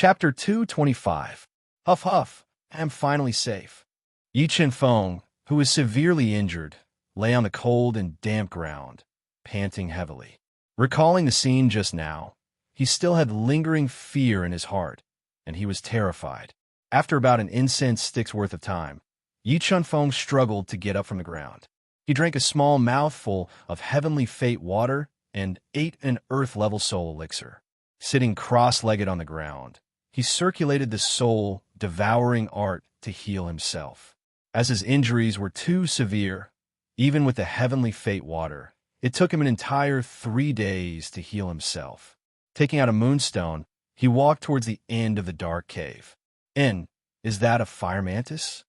Chapter 225. Huff huff, I'm finally safe. Yi Chen-feng, who was severely injured, lay on the cold and damp ground, panting heavily. Recalling the scene just now, he still had lingering fear in his heart, and he was terrified. After about an incense stick's worth of time, Yi Chen-feng struggled to get up from the ground. He drank a small mouthful of heavenly fate water and ate an earth-level soul elixir. Sitting cross-legged on the ground, he circulated the soul-devouring art to heal himself. As his injuries were too severe, even with the heavenly fate water, it took him an entire 3 days to heal himself. Taking out a moonstone, he walked towards the end of the dark cave. Is that a fire mantis?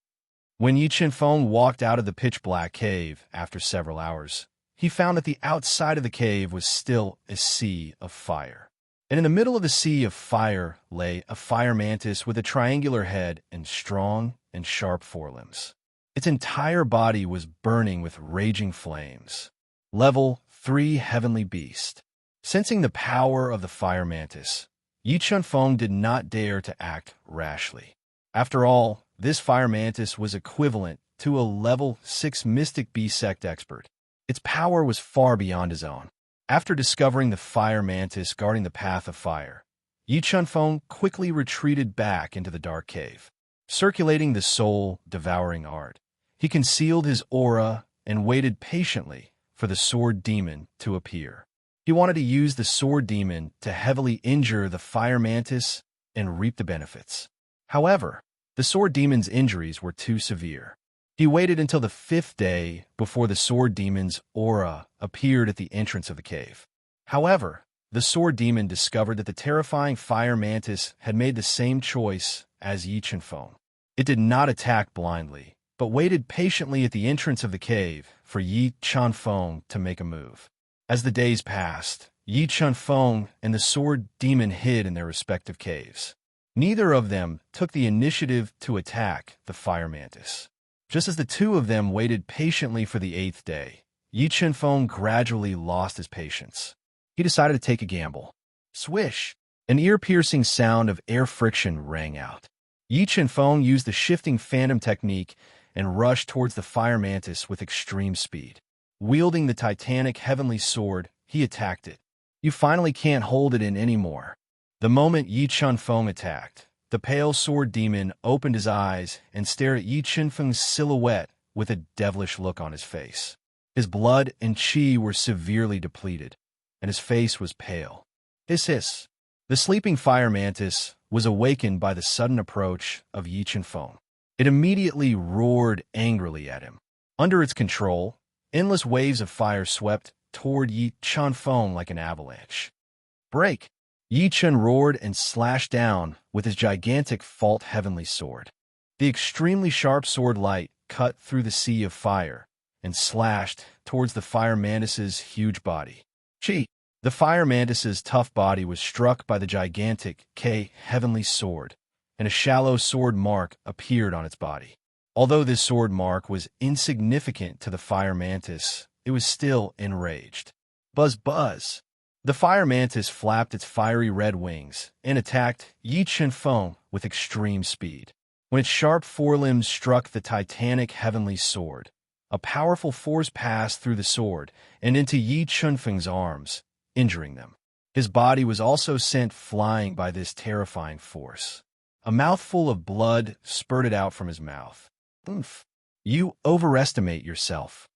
When Yi Chen-feng walked out of the pitch-black cave after several hours, he found that the outside of the cave was still a sea of fire. And in the middle of the sea of fire lay a fire mantis with a triangular head and strong and sharp forelimbs. Its entire body was burning with raging flames. Level 3 Heavenly Beast. Sensing the power of the fire mantis, Yi Chen-feng did not dare to act rashly. After all, this fire mantis was equivalent to a level 6 mystic beast sect expert. Its power was far beyond his own. After discovering the fire mantis guarding the path of fire, Yi Chen-feng quickly retreated back into the dark cave. Circulating the soul-devouring art, he concealed his aura and waited patiently for the sword demon to appear. He wanted to use the sword demon to heavily injure the fire mantis and reap the benefits. However, the sword demon's injuries were too severe. He waited until the 5th day before the sword demon's aura appeared at the entrance of the cave. However, the sword demon discovered that the terrifying fire mantis had made the same choice as Yi Chen-feng. It did not attack blindly, but waited patiently at the entrance of the cave for Yi Chen-feng to make a move. As the days passed, Yi Chen-feng and the sword demon hid in their respective caves. Neither of them took the initiative to attack the fire mantis. Just as the two of them waited patiently for the 8th day, Yi Chen-feng gradually lost his patience. He decided to take a gamble. Swish! An ear-piercing sound of air friction rang out. Yi Chen-feng used the shifting phantom technique and rushed towards the fire mantis with extreme speed. Wielding the titanic heavenly sword, he attacked it. You finally can't hold it in anymore. The moment Yi Chen-feng attacked, the pale sword demon opened his eyes and stared at Yi Chen-feng's silhouette with a devilish look on his face. His blood and qi were severely depleted, and his face was pale. Hiss. The sleeping fire mantis was awakened by the sudden approach of Yi Chen-feng. It immediately roared angrily at him. Under its control, endless waves of fire swept toward Yi Chen-feng like an avalanche. Break! Yi Chen roared and slashed down with his gigantic fault heavenly sword. The extremely sharp sword light cut through the sea of fire and slashed towards the fire mantis's huge body. Chi! The fire mantis's tough body was struck by the gigantic K heavenly sword, and a shallow sword mark appeared on its body. Although this sword mark was insignificant to the fire mantis, it was still enraged. Buzz buzz! The fire mantis flapped its fiery red wings and attacked Yi Chen-feng with extreme speed. When its sharp forelimbs struck the titanic heavenly sword, a powerful force passed through the sword and into Yi Chen-feng's arms, injuring them. His body was also sent flying by this terrifying force. A mouthful of blood spurted out from his mouth. Oomph! You overestimate yourself.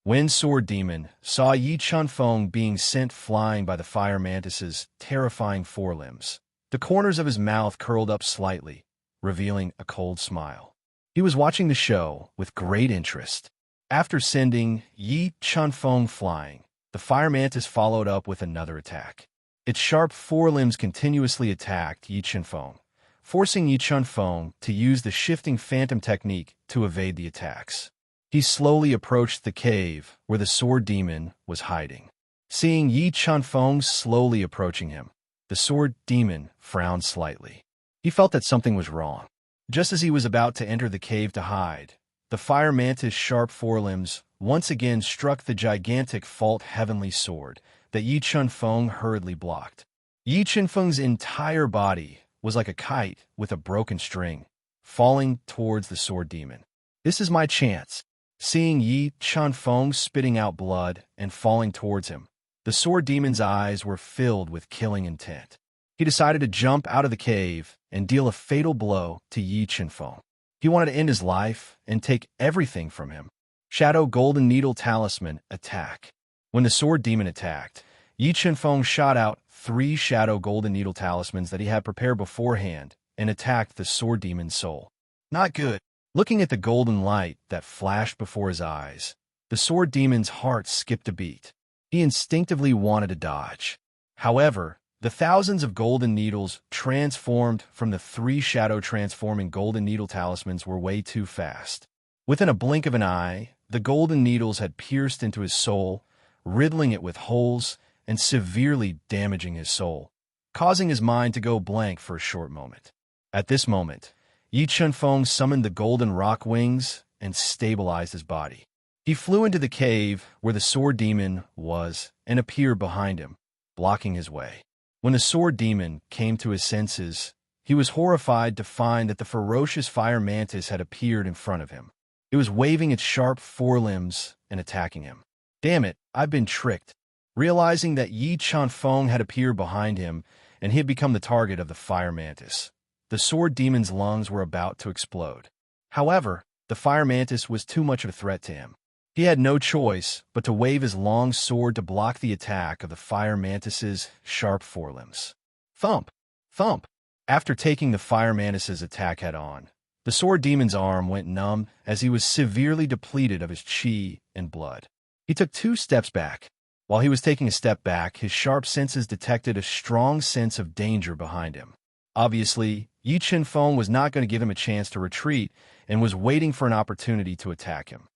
When Sword Demon saw Yi Chen-feng being sent flying by the fire mantis's terrifying forelimbs, the corners of his mouth curled up slightly, revealing a cold smile. He was watching the show with great interest. After sending Yi Chen-feng flying, the fire mantis followed up with another attack. Its sharp forelimbs continuously attacked Yi Chen-feng, forcing Yi Chen-feng to use the shifting phantom technique to evade the attacks. He slowly approached the cave where the sword demon was hiding. Seeing Yi Chen-feng slowly approaching him, the sword demon frowned slightly. He felt that something was wrong. Just as he was about to enter the cave to hide, the fire mantis' sharp forelimbs once again struck the gigantic fault heavenly sword that Yi Chen-feng hurriedly blocked. Yi Chen-feng's entire body was like a kite with a broken string, falling towards the sword demon. This is my chance. Seeing Yi Chunfeng spitting out blood and falling towards him, the sword demon's eyes were filled with killing intent. He decided to jump out of the cave and deal a fatal blow to Yi Chunfeng. He wanted to end his life and take everything from him. Shadow Golden Needle Talisman Attack. When the sword demon attacked, Yi Chunfeng shot out 3 Shadow Golden Needle Talismans that he had prepared beforehand and attacked the sword demon's soul. Not good. Looking at the golden light that flashed before his eyes, the sword demon's heart skipped a beat. He instinctively wanted to dodge. However, the thousands of golden needles transformed from the 3 shadow-transforming golden needle talismans were way too fast. Within a blink of an eye, the golden needles had pierced into his soul, riddling it with holes and severely damaging his soul, causing his mind to go blank for a short moment. At this moment, Yi Chunfeng summoned the golden rock wings and stabilized his body. He flew into the cave where the sword demon was and appeared behind him, blocking his way. When the sword demon came to his senses, he was horrified to find that the ferocious fire mantis had appeared in front of him. It was waving its sharp forelimbs and attacking him. Damn it, I've been tricked. Realizing that Yi Chunfeng had appeared behind him and he had become the target of the fire mantis, the sword demon's lungs were about to explode. However, the fire mantis was too much of a threat to him. He had no choice but to wave his long sword to block the attack of the fire mantis's sharp forelimbs. Thump! Thump! After taking the fire mantis's attack head-on, the sword demon's arm went numb as he was severely depleted of his chi and blood. He took 2 steps back. While he was taking a step back, his sharp senses detected a strong sense of danger behind him. Obviously, Yi Chunfeng was not going to give him a chance to retreat and was waiting for an opportunity to attack him.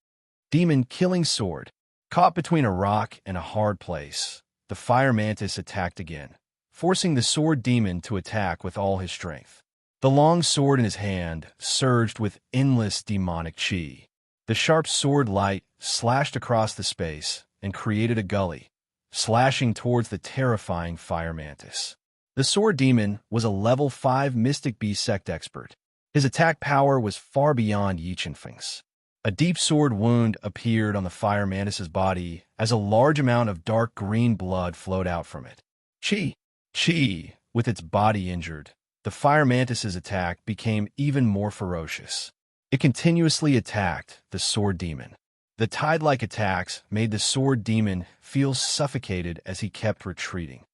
Demon Killing Sword. Caught between a rock and a hard place, the fire mantis attacked again, forcing the sword demon to attack with all his strength. The long sword in his hand surged with endless demonic chi. The sharp sword light slashed across the space and created a gully, slashing towards the terrifying fire mantis. The sword demon was a level 5 mystic beast sect expert. His attack power was far beyond Yi Chunfeng's. A deep sword wound appeared on the fire mantis's body as a large amount of dark green blood flowed out from it. Chi, with its body injured, the fire mantis's attack became even more ferocious. It continuously attacked the sword demon. The tide-like attacks made the sword demon feel suffocated as he kept retreating.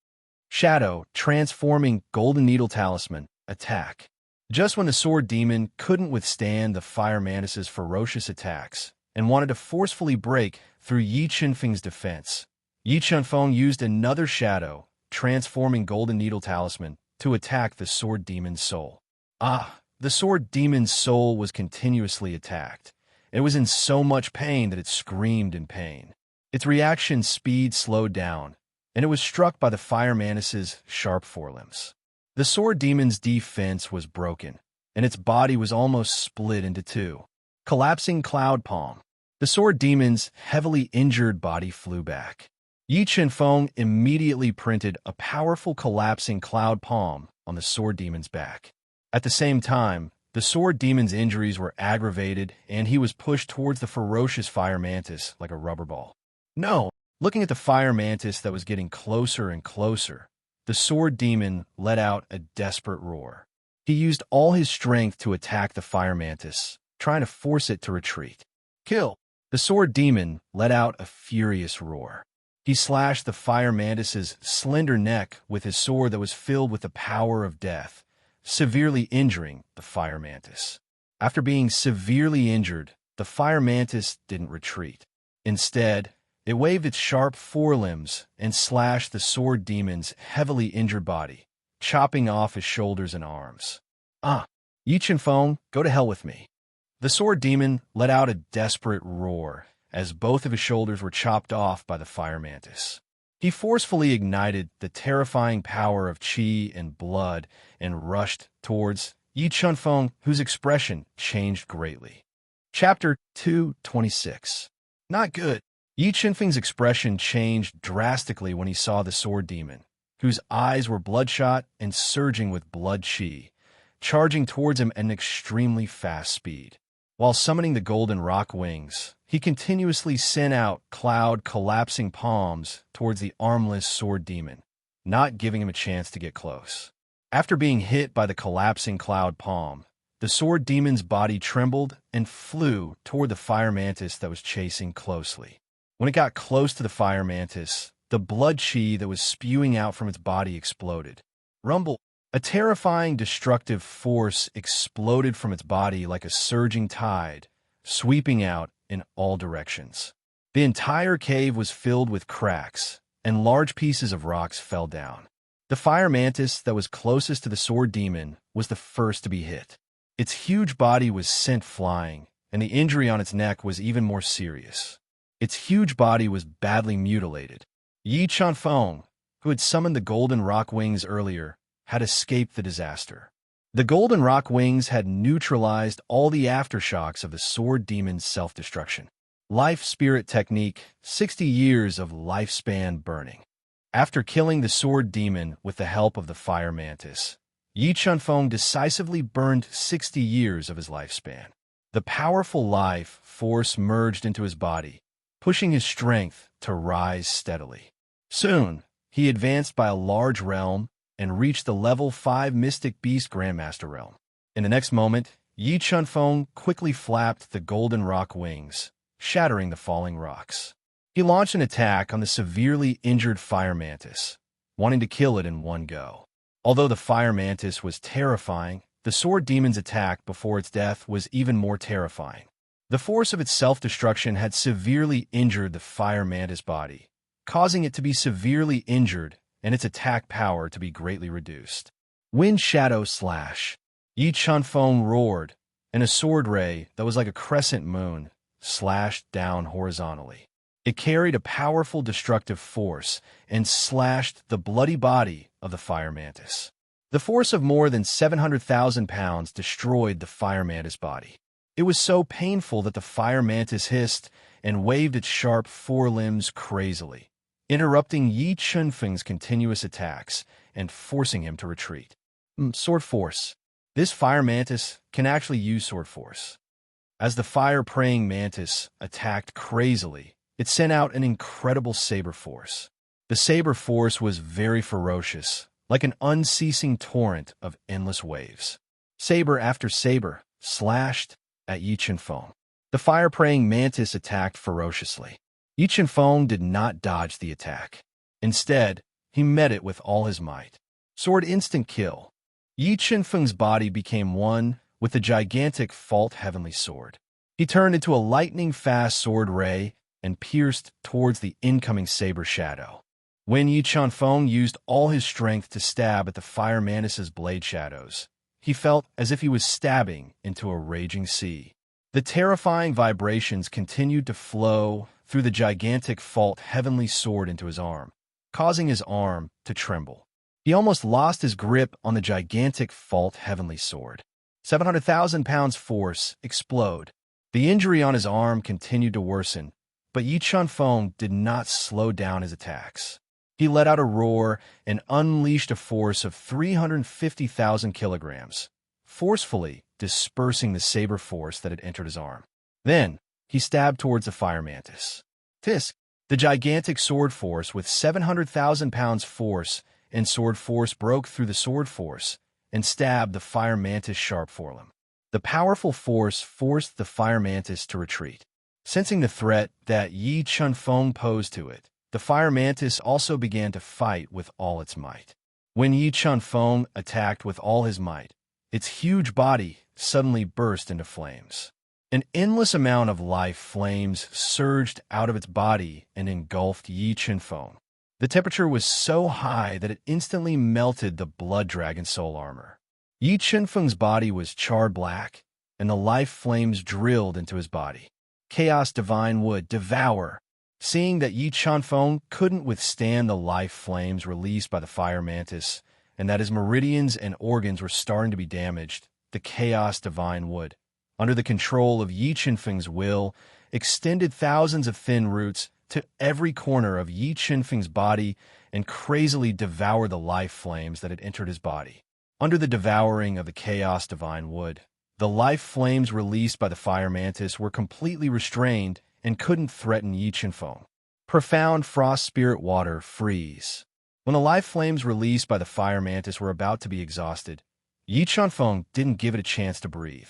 Shadow, transforming Golden Needle Talisman, attack. Just when the sword demon couldn't withstand the fire mantis's ferocious attacks and wanted to forcefully break through Yi Chunfeng's defense, Yi Chunfeng used another shadow, transforming Golden Needle Talisman, to attack the sword demon's soul. The sword demon's soul was continuously attacked. It was in so much pain that it screamed in pain. Its reaction speed slowed down, and it was struck by the fire mantis's sharp forelimbs. The sword demon's defense was broken, and its body was almost split into 2. Collapsing Cloud Palm. The sword demon's heavily injured body flew back. Yi Chunfeng immediately printed a powerful collapsing cloud palm on the sword demon's back. At the same time, the sword demon's injuries were aggravated, and he was pushed towards the ferocious fire mantis like a rubber ball. No! Looking at the fire mantis that was getting closer and closer, the sword demon let out a desperate roar. He used all his strength to attack the fire mantis, trying to force it to retreat. Kill! The sword demon let out a furious roar. He slashed the fire mantis's slender neck with his sword that was filled with the power of death, severely injuring the fire mantis. After being severely injured, the fire mantis didn't retreat. Instead, it waved its sharp forelimbs and slashed the sword demon's heavily injured body, chopping off his shoulders and arms. Yi Chunfeng, go to hell with me. The sword demon let out a desperate roar as both of his shoulders were chopped off by the fire mantis. He forcefully ignited the terrifying power of chi and blood and rushed towards Yi Chunfeng, whose expression changed greatly. Chapter 226. Not good. Yi Chunfeng's expression changed drastically when he saw the sword demon, whose eyes were bloodshot and surging with blood chi, charging towards him at an extremely fast speed. While summoning the golden rock wings, he continuously sent out cloud collapsing palms towards the armless sword demon, not giving him a chance to get close. After being hit by the collapsing cloud palm, the sword demon's body trembled and flew toward the fire mantis that was chasing closely. When it got close to the fire mantis, the blood chi that was spewing out from its body exploded. Rumble! A terrifying destructive force exploded from its body like a surging tide, sweeping out in all directions. The entire cave was filled with cracks, and large pieces of rocks fell down. The fire mantis that was closest to the sword demon was the first to be hit. Its huge body was sent flying, and the injury on its neck was even more serious. Its huge body was badly mutilated. Yi Chanfeng, who had summoned the golden rock wings earlier, had escaped the disaster. The golden rock wings had neutralized all the aftershocks of the sword demon's self-destruction. Life Spirit Technique, 60 years of lifespan burning. After killing the sword demon with the help of the fire mantis, Yi Chunfeng decisively burned 60 years of his lifespan. The powerful life force merged into his body, pushing his strength to rise steadily. Soon, he advanced by a large realm and reached the level 5 Mystic Beast Grandmaster realm. In the next moment, Yi Chunfeng quickly flapped the golden rock wings, shattering the falling rocks. He launched an attack on the severely injured fire mantis, wanting to kill it in one go. Although the fire mantis was terrifying, the sword demon's attack before its death was even more terrifying. The force of its self-destruction had severely injured the fire mantis body, causing it to be severely injured and its attack power to be greatly reduced. Wind Shadow Slash. Yi Chunfeng roared, and a sword ray that was like a crescent moon slashed down horizontally. It carried a powerful destructive force and slashed the bloody body of the fire mantis. The force of more than 700,000 pounds destroyed the fire mantis body. It was so painful that the fire mantis hissed and waved its sharp forelimbs crazily, interrupting Yi Chunfeng's continuous attacks and forcing him to retreat. Sword Force. This fire mantis can actually use Sword Force. As the fire-praying mantis attacked crazily, it sent out an incredible saber force. The saber force was very ferocious, like an unceasing torrent of endless waves. Saber after saber slashed at Yi Chunfeng. The fire-praying mantis attacked ferociously. Yi Chunfeng did not dodge the attack. Instead, he met it with all his might. Sword instant kill. Yi Chunfeng's body became one with the gigantic Fault Heavenly Sword. He turned into a lightning-fast sword ray and pierced towards the incoming saber shadow. When Yi Chunfeng used all his strength to stab at the fire mantis's blade shadows, he felt as if he was stabbing into a raging sea. The terrifying vibrations continued to flow through the gigantic Fault Heavenly Sword into his arm, causing his arm to tremble. He almost lost his grip on the gigantic Fault Heavenly Sword. 700,000 pounds force explode. The injury on his arm continued to worsen, but Yi Chunfeng did not slow down his attacks. He let out a roar and unleashed a force of 350,000 kilograms, forcefully dispersing the saber force that had entered his arm. Then, he stabbed towards the fire mantis. Tisk! The gigantic sword force with 700,000 pounds force and sword force broke through the sword force and stabbed the fire mantis sharp forelimb. The powerful force forced the fire mantis to retreat. Sensing the threat that Yi Chunfeng posed to it, the fire mantis also began to fight with all its might. When Yi Chunfeng attacked with all his might, its huge body suddenly burst into flames. An endless amount of life flames surged out of its body and engulfed Yi Chunfeng. The temperature was so high that it instantly melted the blood dragon soul armor. Yi Chunfeng's body was charred black, and the life flames drilled into his body. Chaos Divine Wood, devour! Seeing that Yi Chunfeng couldn't withstand the life flames released by the fire mantis, and that his meridians and organs were starting to be damaged, the Chaos Divine Wood, under the control of Yi Chunfeng's will, extended thousands of thin roots to every corner of Yi Qinfeng's body and crazily devoured the life flames that had entered his body. Under the devouring of the chaos divine wood, the life flames released by the fire mantis were completely restrained and couldn't threaten Yi Qinfeng. Profound frost spirit water freeze. When the life flames released by the fire mantis were about to be exhausted, Yi Qinfeng didn't give it a chance to breathe.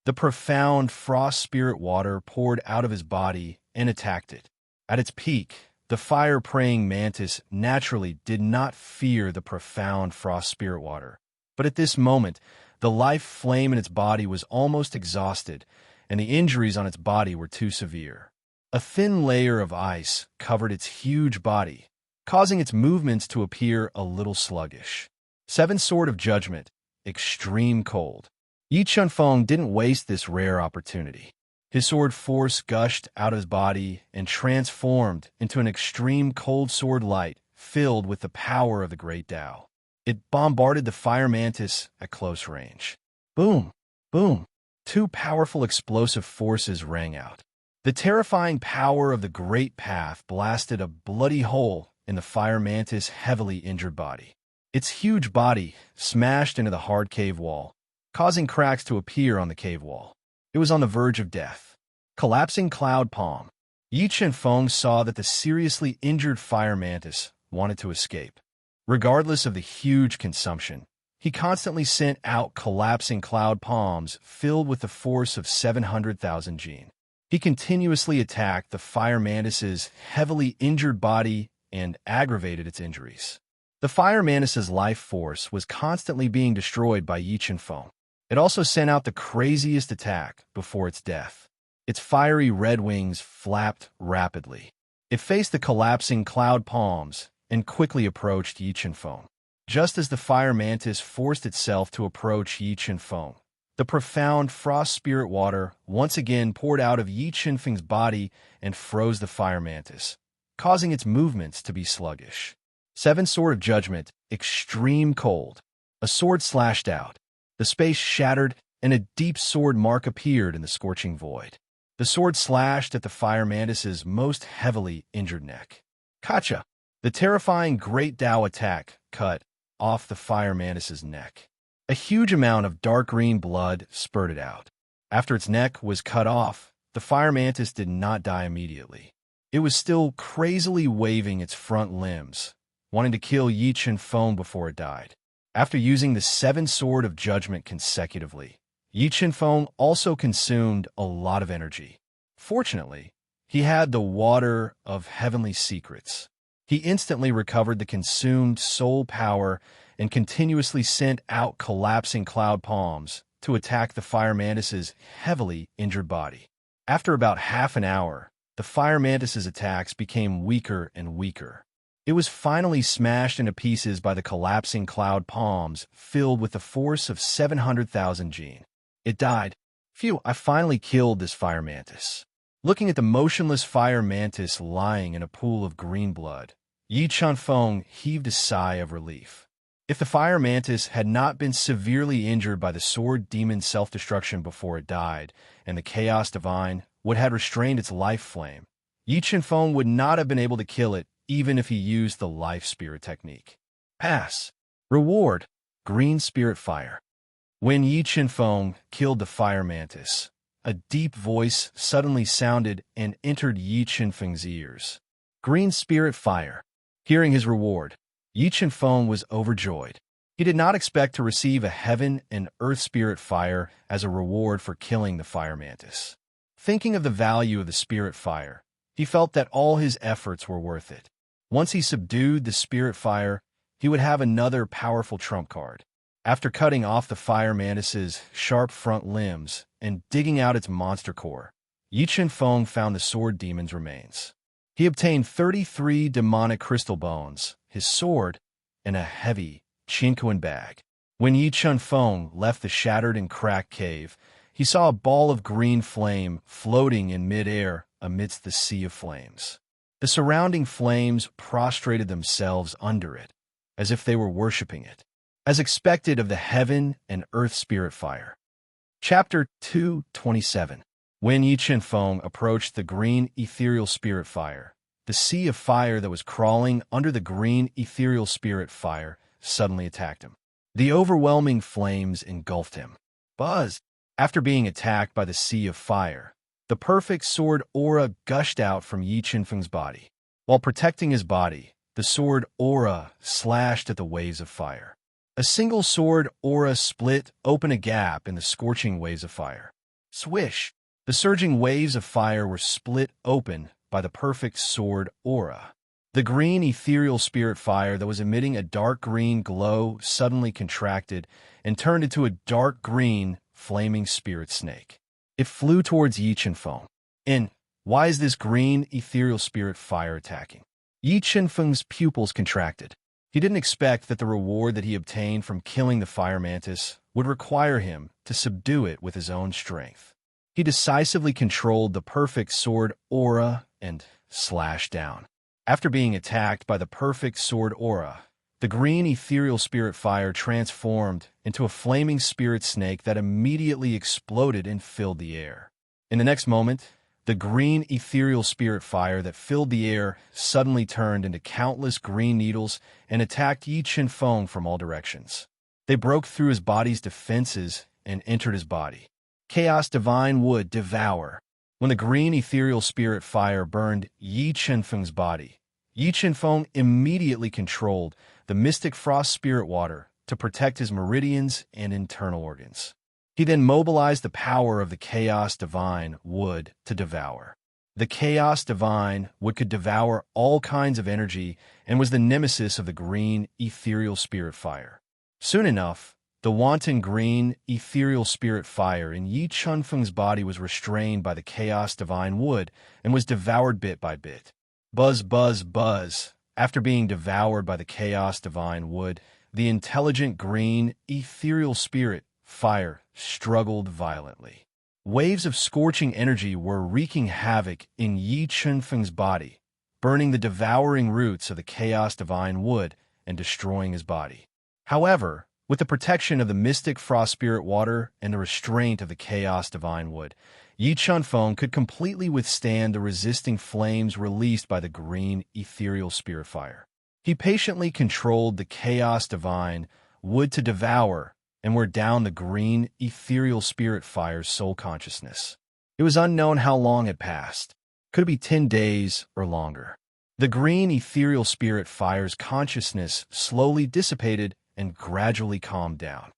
The profound frost spirit water poured out of his body and attacked it. At its peak, the fire-praying mantis naturally did not fear the profound frost spirit water. But at this moment, the life flame in its body was almost exhausted, and the injuries on its body were too severe. A thin layer of ice covered its huge body, causing its movements to appear a little sluggish. Seven Sword of Judgment, extreme cold. Yi Qinfeng didn't waste this rare opportunity. His sword force gushed out of his body and transformed into an extreme cold sword light filled with the power of the Great Tao. It bombarded the fire mantis at close range. Boom! Boom! Two powerful explosive forces rang out. The terrifying power of the Great Path blasted a bloody hole in the fire mantis' heavily injured body. Its huge body smashed into the hard cave wall, causing cracks to appear on the cave wall. It was on the verge of death. Collapsing cloud palm. Yi Qinfeng saw that the seriously injured fire mantis wanted to escape. Regardless of the huge consumption, he constantly sent out collapsing cloud palms filled with the force of 700,000 jin. He continuously attacked the fire mantis's heavily injured body and aggravated its injuries. The fire mantis's life force was constantly being destroyed by Yi Qinfeng. It also sent out the craziest attack before its death. Its fiery red wings flapped rapidly. It faced the collapsing cloud palms and quickly approached Yi Qinfeng. Just as the fire mantis forced itself to approach Yi Qinfeng, the profound frost spirit water once again poured out of Yi Qinfeng's body and froze the fire mantis, causing its movements to be sluggish. Seven Sword of Judgment, extreme cold. A sword slashed out. The space shattered, and a deep sword mark appeared in the scorching void. The sword slashed at the fire mantis's most heavily injured neck. Kacha! The terrifying Great Tao attack cut off the fire mantis's neck. A huge amount of dark green blood spurted out. After its neck was cut off, the fire mantis did not die immediately. It was still crazily waving its front limbs, wanting to kill Yi Qinfeng before it died. After using the Seven Sword of Judgment consecutively, Yi Qinfeng also consumed a lot of energy. Fortunately, he had the Water of Heavenly Secrets. He instantly recovered the consumed soul power and continuously sent out collapsing cloud palms to attack the fire mantis's heavily injured body. After about half an hour, the fire mantis's attacks became weaker and weaker. It was finally smashed into pieces by the collapsing cloud palms filled with the force of 700,000 jin. It died. Phew, I finally killed this fire mantis. Looking at the motionless fire mantis lying in a pool of green blood, Yi Qinfeng heaved a sigh of relief. If the fire mantis had not been severely injured by the sword demon self-destruction before it died, and the chaos divine would have restrained its life flame, Yi Qinfeng would not have been able to kill it even if he used the life spirit technique. Pass. Reward. Green spirit fire. When Yi Qinfeng killed the fire mantis, a deep voice suddenly sounded and entered Yi Qinfeng's ears. Green spirit fire. Hearing his reward, Yi Qinfeng was overjoyed. He did not expect to receive a heaven and earth spirit fire as a reward for killing the fire mantis. Thinking of the value of the spirit fire, he felt that all his efforts were worth it. Once he subdued the spirit fire, he would have another powerful trump card. After cutting off the fire mantis's sharp front limbs and digging out its monster core, Yi Qinfeng found the sword demon's remains. He obtained 33 demonic crystal bones, his sword, and a heavy Qinkuan bag. When Yi Qinfeng left the shattered and cracked cave, he saw a ball of green flame floating in mid-air amidst the sea of flames. The surrounding flames prostrated themselves under it, as if they were worshipping it, as expected of the heaven and earth spirit fire. Chapter 227. When Yi Qinfeng approached the green ethereal spirit fire, the sea of fire that was crawling under the green ethereal spirit fire suddenly attacked him. The overwhelming flames engulfed him. Buzz! After being attacked by the sea of fire, the perfect sword aura gushed out from Yi Qinfeng's body. While protecting his body, the sword aura slashed at the waves of fire. A single sword aura split open a gap in the scorching waves of fire. Swish! The surging waves of fire were split open by the perfect sword aura. The green ethereal spirit fire that was emitting a dark green glow suddenly contracted and turned into a dark green, flaming spirit snake. It flew towards Yi Qinfeng. Why is this green ethereal spirit fire attacking? Yi Qinfeng's pupils contracted. He didn't expect that the reward that he obtained from killing the fire mantis would require him to subdue it with his own strength. He decisively controlled the perfect sword aura and slashed down. After being attacked by the perfect sword aura, the green ethereal spirit fire transformed into a flaming spirit snake that immediately exploded and filled the air. In the next moment, the green ethereal spirit fire that filled the air suddenly turned into countless green needles and attacked Yi Qinfeng from all directions. They broke through his body's defenses and entered his body. Chaos Divine would devour. When the green ethereal spirit fire burned Yi Qinfeng's body, Yi Qinfeng immediately controlled the mystic frost spirit water to protect his meridians and internal organs. He then mobilized the power of the Chaos Divine wood to devour. The Chaos Divine wood could devour all kinds of energy and was the nemesis of the green ethereal spirit fire. Soon enough, the wanton green ethereal spirit fire in Yi Qinfeng's body was restrained by the Chaos Divine wood and was devoured bit by bit. Buzz, buzz, buzz. After being devoured by the Chaos Divine wood, the intelligent green ethereal spirit fire struggled violently. Waves of scorching energy were wreaking havoc in Yi Qinfeng's body, burning the devouring roots of the Chaos Divine wood and destroying his body. However, with the protection of the mystic frost spirit water and the restraint of the Chaos Divine wood, Yi Qinfeng could completely withstand the resisting flames released by the green ethereal spirit fire. He patiently controlled the Chaos Divine wood to devour and wear down the green ethereal spirit fire's soul consciousness. It was unknown how long had passed. Could it be 10 days or longer? The green ethereal spirit fire's consciousness slowly dissipated and gradually calmed down.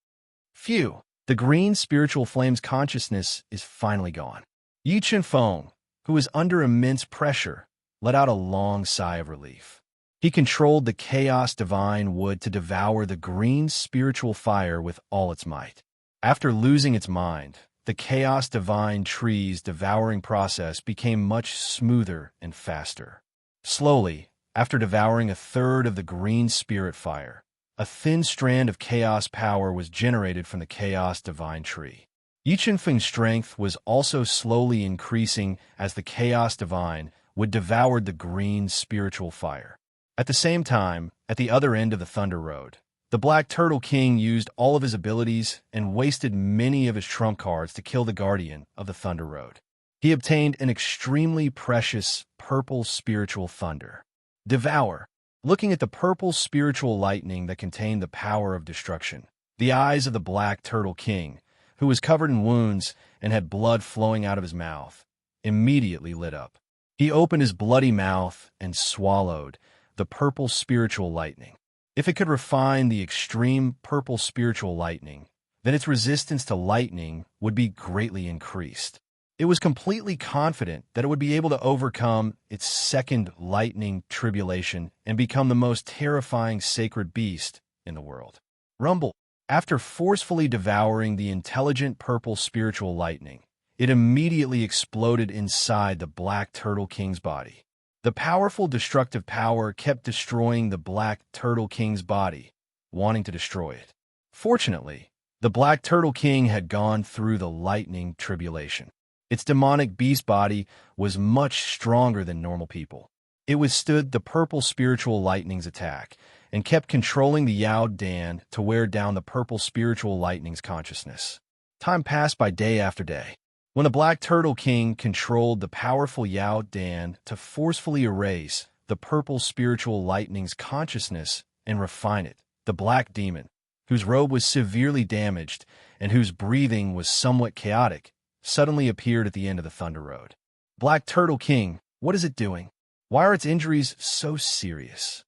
Phew! The green spiritual flame's consciousness is finally gone. Yi Qinfeng, who was under immense pressure, let out a long sigh of relief. He controlled the Chaos Divine wood to devour the green spiritual fire with all its might. After losing its mind, the Chaos Divine tree's devouring process became much smoother and faster. Slowly, after devouring a third of the green spirit fire, a thin strand of chaos power was generated from the Chaos Divine tree. Yi Qinfeng's strength was also slowly increasing as the Chaos Divine would devour the green spiritual fire. At the same time, at the other end of the Thunder Road, the Black Turtle King used all of his abilities and wasted many of his trump cards to kill the Guardian of the Thunder Road. He obtained an extremely precious purple spiritual thunder. Devour. Looking at the purple spiritual lightning that contained the power of destruction, the eyes of the Black Turtle King, who was covered in wounds and had blood flowing out of his mouth, immediately lit up. He opened his bloody mouth and swallowed the purple spiritual lightning. If it could refine the extreme purple spiritual lightning, then its resistance to lightning would be greatly increased. It was completely confident that it would be able to overcome its second lightning tribulation and become the most terrifying sacred beast in the world. Rumble. After forcefully devouring the intelligent purple spiritual lightning, it immediately exploded inside the Black Turtle King's body. The powerful destructive power kept destroying the Black Turtle King's body, wanting to destroy it. Fortunately, the Black Turtle King had gone through the lightning tribulation. Its demonic beast body was much stronger than normal people. It withstood the purple spiritual lightning's attack and kept controlling the Yao Dan to wear down the purple spiritual lightning's consciousness. Time passed by day after day. When the Black Turtle King controlled the powerful Yao Dan to forcefully erase the purple spiritual lightning's consciousness and refine it, the Black Demon, whose robe was severely damaged and whose breathing was somewhat chaotic, suddenly appeared at the end of the Thunder Road. Black Turtle King, what is it doing? Why are its injuries so serious?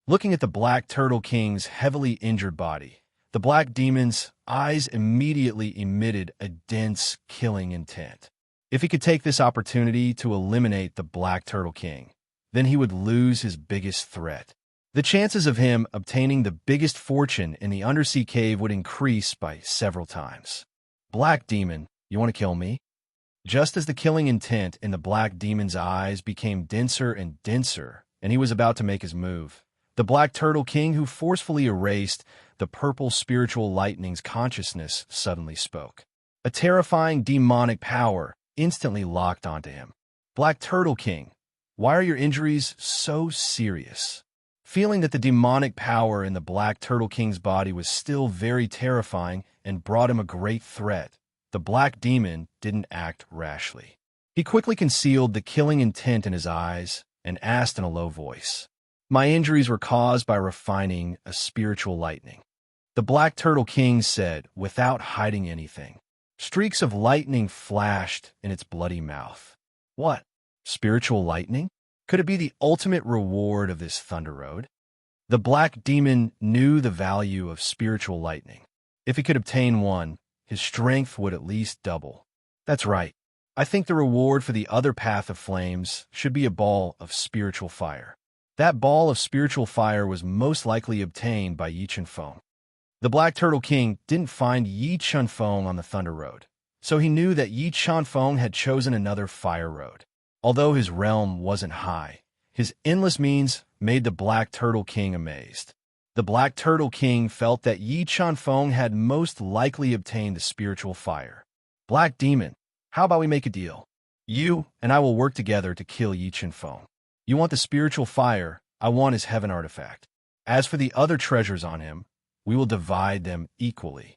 Looking at the Black Turtle King's heavily injured body, the Black Demon's eyes immediately emitted a dense, killing intent. If he could take this opportunity to eliminate the Black Turtle King, then he would lose his biggest threat. The chances of him obtaining the biggest fortune in the undersea cave would increase by several times. Black Demon, you want to kill me? Just as the killing intent in the Black Demon's eyes became denser and denser, and he was about to make his move, the Black Turtle King, who forcefully erased the purple spiritual lightning's consciousness, suddenly spoke. A terrifying demonic power instantly locked onto him. Black Turtle King, why are your injuries so serious? Feeling that the demonic power in the Black Turtle King's body was still very terrifying and brought him a great threat, the Black Demon didn't act rashly. He quickly concealed the killing intent in his eyes and asked in a low voice, "My injuries were caused by refining a spiritual lightning." The Black Turtle King said, without hiding anything. Streaks of lightning flashed in its bloody mouth. What? Spiritual lightning? Could it be the ultimate reward of this Thunder Road? The Black Demon knew the value of spiritual lightning. If he could obtain one, his strength would at least double. That's right. I think the reward for the other path of flames should be a ball of spiritual fire. That ball of spiritual fire was most likely obtained by Yi Chunfeng. The Black Turtle King didn't find Yi Chunfeng on the Thunder Road, so he knew that Yi Chunfeng had chosen another fire road. Although his realm wasn't high, his endless means made the Black Turtle King amazed. The Black Turtle King felt that Yi Chunfeng had most likely obtained the spiritual fire. Black Demon, how about we make a deal? You and I will work together to kill Yi Chunfeng. You want the spiritual fire, I want his heaven artifact. As for the other treasures on him, we will divide them equally.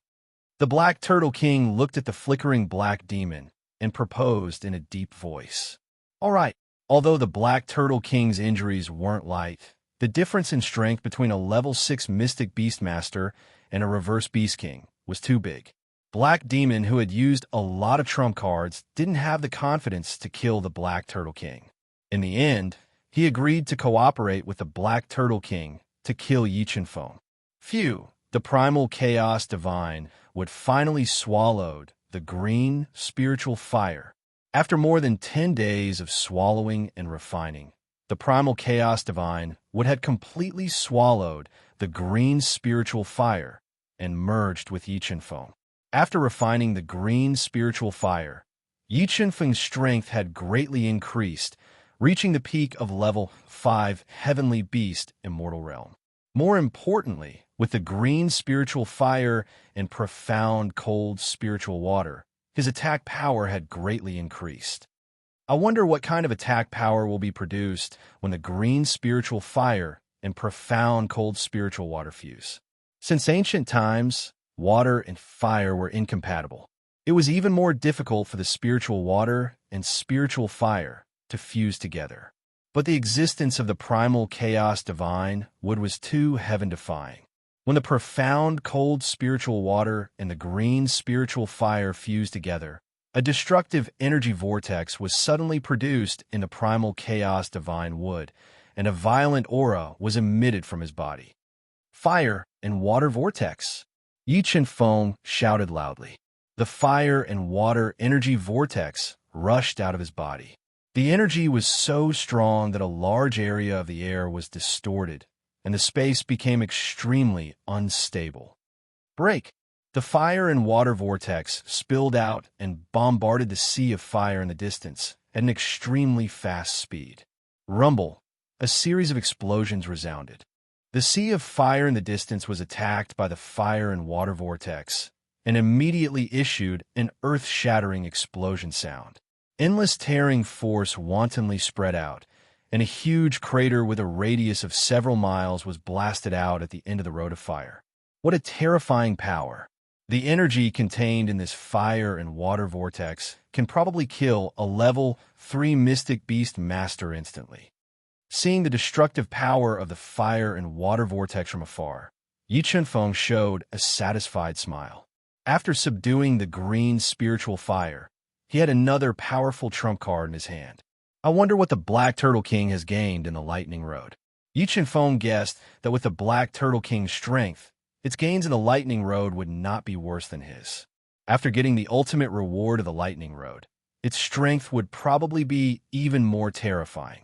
The Black Turtle King looked at the flickering Black Demon and proposed in a deep voice. All right. Although the Black Turtle King's injuries weren't light, the difference in strength between a level 6 Mystic Beastmaster and a Reverse Beast King was too big. Black Demon, who had used a lot of trump cards, didn't have the confidence to kill the Black Turtle King. In the end, he agreed to cooperate with the Black Turtle King to kill Yi Chunfeng. Phew, the primal chaos divine would finally swallowed the green spiritual fire. After more than 10 days of swallowing and refining, the primal chaos divine would have completely swallowed the green spiritual fire and merged with Yi Chunfeng. After refining the green spiritual fire, Yi Chunfeng's strength had greatly increased, reaching the peak of level 5 Heavenly Beast Immortal Realm. More importantly, with the green spiritual fire and profound cold spiritual water, his attack power had greatly increased. I wonder what kind of attack power will be produced when the green spiritual fire and profound cold spiritual water fuse. Since ancient times, water and fire were incompatible. It was even more difficult for the spiritual water and spiritual fire to fuse together. But the existence of the primal chaos divine was too heaven-defying. When the profound cold spiritual water and the green spiritual fire fused together, a destructive energy vortex was suddenly produced in the primal chaos divine wood, and a violent aura was emitted from his body. Fire and water vortex. Yi Chunfeng shouted loudly. The fire and water energy vortex rushed out of his body. The energy was so strong that a large area of the air was distorted, and the space became extremely unstable. Break! The fire and water vortex spilled out and bombarded the sea of fire in the distance at an extremely fast speed. Rumble! A series of explosions resounded. The sea of fire in the distance was attacked by the fire and water vortex and immediately issued an earth-shattering explosion sound. Endless tearing force wantonly spread out, and a huge crater with a radius of several miles was blasted out at the end of the road of fire. What a terrifying power! The energy contained in this fire and water vortex can probably kill a level 3 mystic beast master instantly. Seeing the destructive power of the fire and water vortex from afar, Yi Chunfeng showed a satisfied smile. After subduing the green spiritual fire, he had another powerful trump card in his hand. I wonder what the Black Turtle King has gained in the Lightning Road. Yi Chunfeng guessed that with the Black Turtle King's strength, its gains in the Lightning Road would not be worse than his. After getting the ultimate reward of the Lightning Road, its strength would probably be even more terrifying.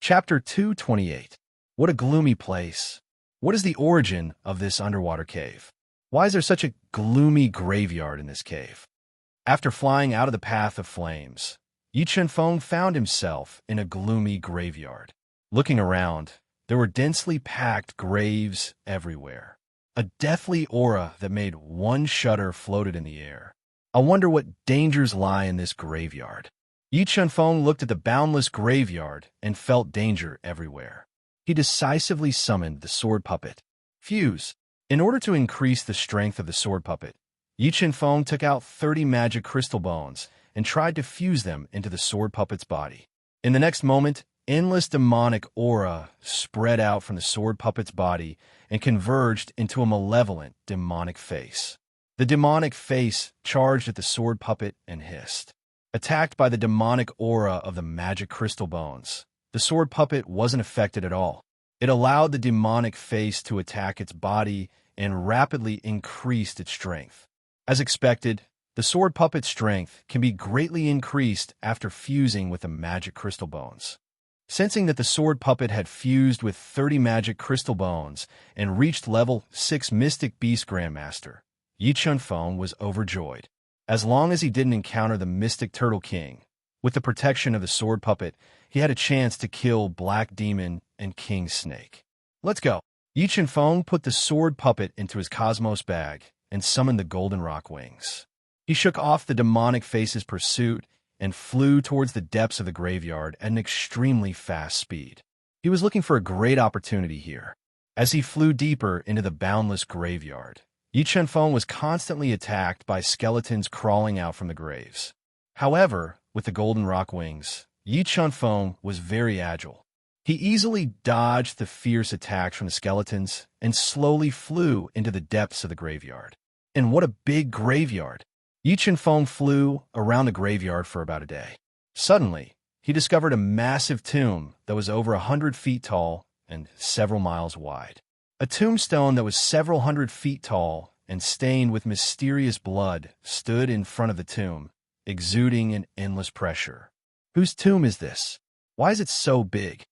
Chapter 228. What a gloomy place. What is the origin of this underwater cave? Why is there such a gloomy graveyard in this cave? After flying out of the path of flames, Yi Chunfeng found himself in a gloomy graveyard. Looking around, there were densely packed graves everywhere. A deathly aura that made one shudder floated in the air. I wonder what dangers lie in this graveyard. Yi Chunfeng looked at the boundless graveyard and felt danger everywhere. He decisively summoned the sword puppet. Fuse. In order to increase the strength of the sword puppet, Yi Chunfeng took out 30 magic crystal bones and tried to fuse them into the sword puppet's body. In the next moment, endless demonic aura spread out from the sword puppet's body and converged into a malevolent demonic face. The demonic face charged at the sword puppet and hissed. Attacked by the demonic aura of the magic crystal bones, the sword puppet wasn't affected at all. It allowed the demonic face to attack its body and rapidly increased its strength. As expected, the sword puppet's strength can be greatly increased after fusing with the magic crystal bones. Sensing that the sword puppet had fused with 30 magic crystal bones and reached level 6 Mystic Beast Grandmaster, Yi Chunfeng was overjoyed. As long as he didn't encounter the Mystic Turtle King, with the protection of the sword puppet, he had a chance to kill Black Demon and King Snake. Let's go. Yi Chunfeng put the sword puppet into his Cosmos bag and summoned the Golden Rock Wings. He shook off the demonic face's pursuit and flew towards the depths of the graveyard at an extremely fast speed. He was looking for a great opportunity here. As he flew deeper into the boundless graveyard, Yi Chunfeng was constantly attacked by skeletons crawling out from the graves. However, with the Golden Rock Wings, Yi Chunfeng was very agile. He easily dodged the fierce attacks from the skeletons and slowly flew into the depths of the graveyard. And what a big graveyard! Yi Chunfeng flew around the graveyard for about a day. Suddenly, he discovered a massive tomb that was over 100 feet tall and several miles wide. A tombstone that was several hundred feet tall and stained with mysterious blood stood in front of the tomb, exuding an endless pressure. Whose tomb is this? Why is it so big?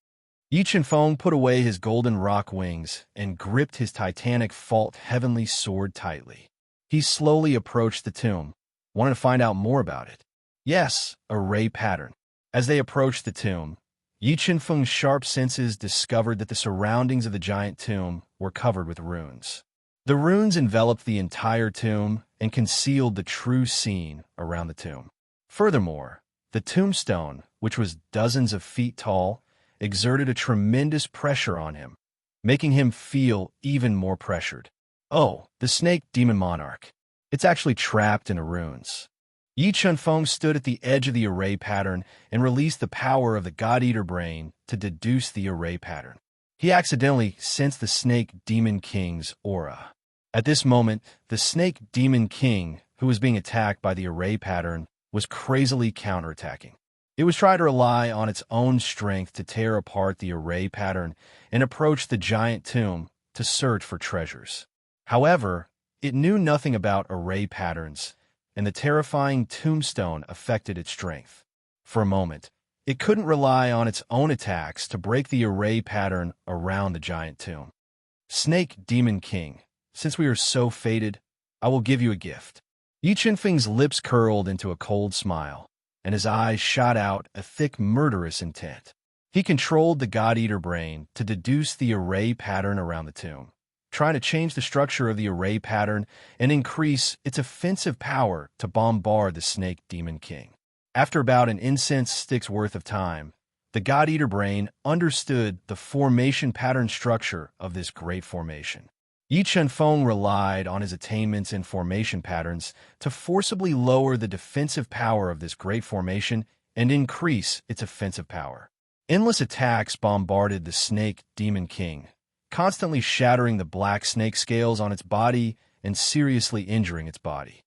Yi Chunfeng put away his Golden Rock Wings and gripped his titanic fault heavenly sword tightly. He slowly approached the tomb, wanted to find out more about it. Yes, a ray pattern. As they approached the tomb, Yi Chunfeng's sharp senses discovered that the surroundings of the giant tomb were covered with runes. The runes enveloped the entire tomb and concealed the true scene around the tomb. Furthermore, the tombstone, which was dozens of feet tall, exerted a tremendous pressure on him, making him feel even more pressured. Oh, the snake demon monarch. It's actually trapped in the runes. Yi Chunfeng stood at the edge of the array pattern and released the power of the God-Eater brain to deduce the array pattern. He accidentally sensed the Snake Demon King's aura. At this moment, the Snake Demon King, who was being attacked by the array pattern, was crazily counterattacking. It was trying to rely on its own strength to tear apart the array pattern and approach the giant tomb to search for treasures. However, it knew nothing about array patterns, and the terrifying tombstone affected its strength. For a moment, it couldn't rely on its own attacks to break the array pattern around the giant tomb. Snake Demon King, since we are so fated, I will give you a gift. Yi Chunfeng's lips curled into a cold smile, and his eyes shot out a thick murderous intent. He controlled the God-Eater brain to deduce the array pattern around the tomb, trying to change the structure of the array pattern and increase its offensive power to bombard the Snake Demon King. After about an incense stick's worth of time, the God-Eater brain understood the formation pattern structure of this great formation. Yi Chenfeng relied on his attainments in formation patterns to forcibly lower the defensive power of this great formation and increase its offensive power. Endless attacks bombarded the snake Demon King, constantly shattering the black snake scales on its body and seriously injuring its body.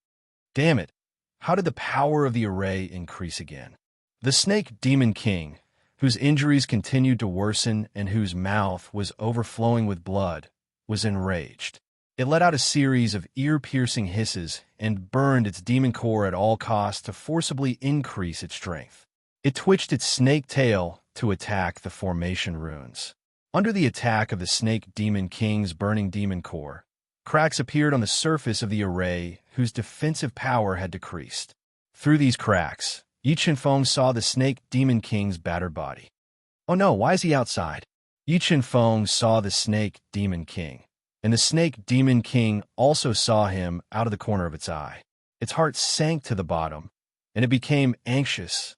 Damn it, how did the power of the array increase again? The snake Demon King, whose injuries continued to worsen and whose mouth was overflowing with blood, was enraged. It let out a series of ear-piercing hisses and burned its demon core at all costs to forcibly increase its strength. It twitched its snake tail to attack the formation runes. Under the attack of the snake Demon King's burning demon core, cracks appeared on the surface of the array whose defensive power had decreased. Through these cracks, Yi Chenfeng saw the snake Demon King's battered body. Oh no, why is he outside? Yi Chenfeng saw the snake Demon King, and the snake Demon King also saw him out of the corner of its eye. Its heart sank to the bottom, and it became anxious.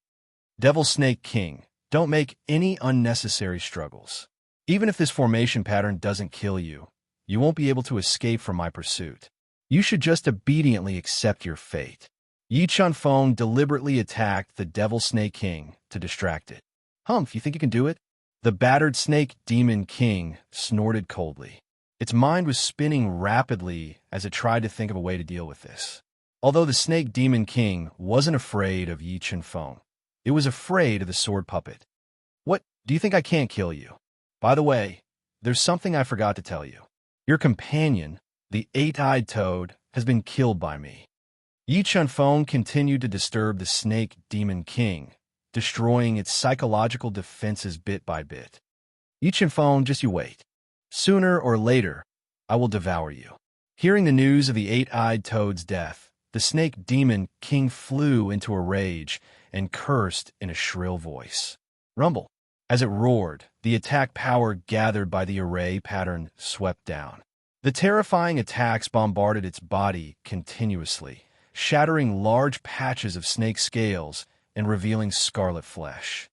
Devil Snake King, don't make any unnecessary struggles. Even if this formation pattern doesn't kill you, you won't be able to escape from my pursuit. You should just obediently accept your fate. Yi Chenfeng deliberately attacked the Devil Snake King to distract it. Humph, you think you can do it? The battered snake Demon King snorted coldly. Its mind was spinning rapidly as it tried to think of a way to deal with this. Although the snake Demon King wasn't afraid of Yi Chenfeng, it was afraid of the sword puppet. What, do you think I can't kill you? By the way, there's something I forgot to tell you. Your companion, the eight-eyed toad, has been killed by me. Yi Chenfeng continued to disturb the snake Demon King, destroying its psychological defenses bit by bit. Yi Chenfeng, just you wait. Sooner or later, I will devour you. Hearing the news of the eight-eyed toad's death, the snake Demon King flew into a rage and cursed in a shrill voice. Rumble. As it roared, the attack power gathered by the array pattern swept down. The terrifying attacks bombarded its body continuously, shattering large patches of snake scales and revealing scarlet flesh.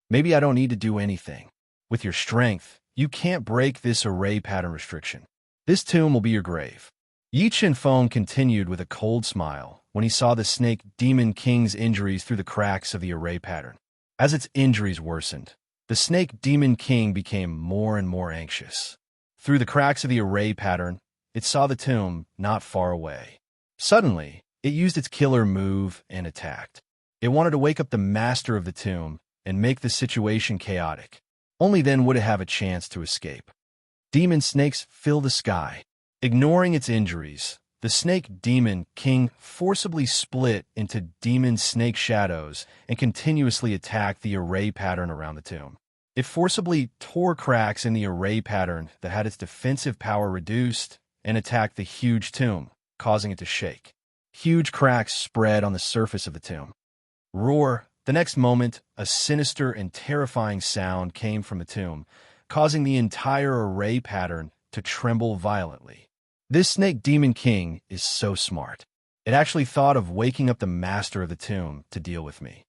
Maybe I don't need to do anything. With your strength, you can't break this array pattern restriction. This tomb will be your grave. Yi Chenfeng continued with a cold smile when he saw the snake Demon King's injuries through the cracks of the array pattern. As its injuries worsened, the snake Demon King became more and more anxious. Through the cracks of the array pattern, it saw the tomb not far away. Suddenly, it used its killer move and attacked. It wanted to wake up the master of the tomb and make the situation chaotic. Only then would it have a chance to escape. Demon snakes fill the sky. Ignoring its injuries, the snake Demon King forcibly split into demon snake shadows and continuously attacked the array pattern around the tomb. It forcibly tore cracks in the array pattern that had its defensive power reduced and attacked the huge tomb, causing it to shake. Huge cracks spread on the surface of the tomb. Roar! The next moment, a sinister and terrifying sound came from the tomb, causing the entire array pattern to tremble violently. This snake Demon King is so smart. It actually thought of waking up the master of the tomb to deal with me.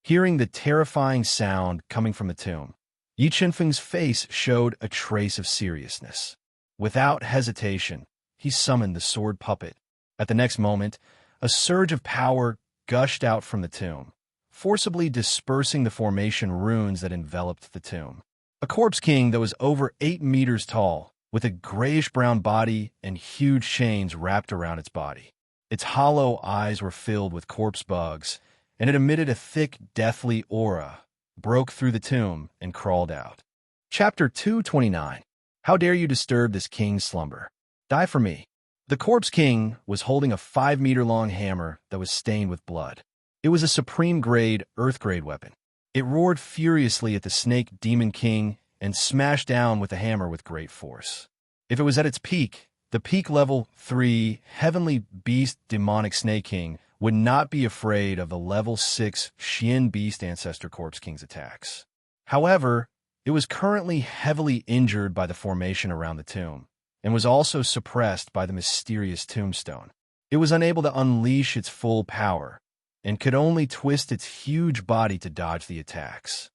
Hearing the terrifying sound coming from the tomb, Yi Chenfeng's face showed a trace of seriousness. Without hesitation, he summoned the sword puppet. At the next moment, a surge of power gushed out from the tomb, forcibly dispersing the formation runes that enveloped the tomb. A corpse king that was over 8 meters tall, with a grayish-brown body and huge chains wrapped around its body. Its hollow eyes were filled with corpse bugs, and it emitted a thick, deathly aura, broke through the tomb, and crawled out. Chapter 229. How dare you disturb this king's slumber? Die for me. The corpse king was holding a 5-meter-long hammer that was stained with blood. It was a supreme-grade, earth-grade weapon. It roared furiously at the snake Demon King and smashed down with the hammer with great force. If it was at its peak, the peak level 3 heavenly beast demonic snake king would not be afraid of the level 6 Xian beast ancestor corpse king's attacks. However, it was currently heavily injured by the formation around the tomb, and was also suppressed by the mysterious tombstone. It was unable to unleash its full power, and could only twist its huge body to dodge the attacks.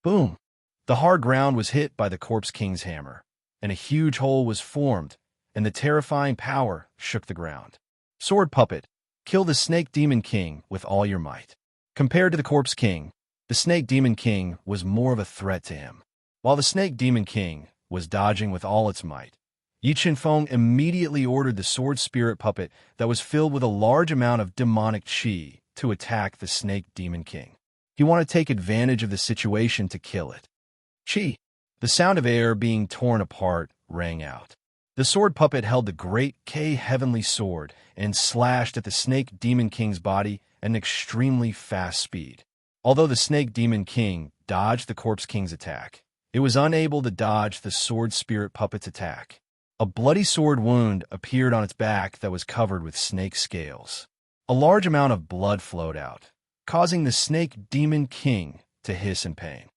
Boom! The hard ground was hit by the corpse king's hammer, and a huge hole was formed, and the terrifying power shook the ground. Sword Puppet, kill the Snake Demon King with all your might. Compared to the Corpse King, the Snake Demon King was more of a threat to him. While the Snake Demon King was dodging with all its might, Yi Qianfeng immediately ordered the Sword Spirit Puppet that was filled with a large amount of demonic qi to attack the Snake Demon King. He wanted to take advantage of the situation to kill it. Qi. The sound of air being torn apart rang out. The sword puppet held the great K heavenly sword and slashed at the Snake Demon King's body at an extremely fast speed. Although the Snake Demon King dodged the Corpse King's attack, it was unable to dodge the Sword Spirit Puppet's attack. A bloody sword wound appeared on its back that was covered with snake scales. A large amount of blood flowed out, causing the Snake Demon King to hiss in pain.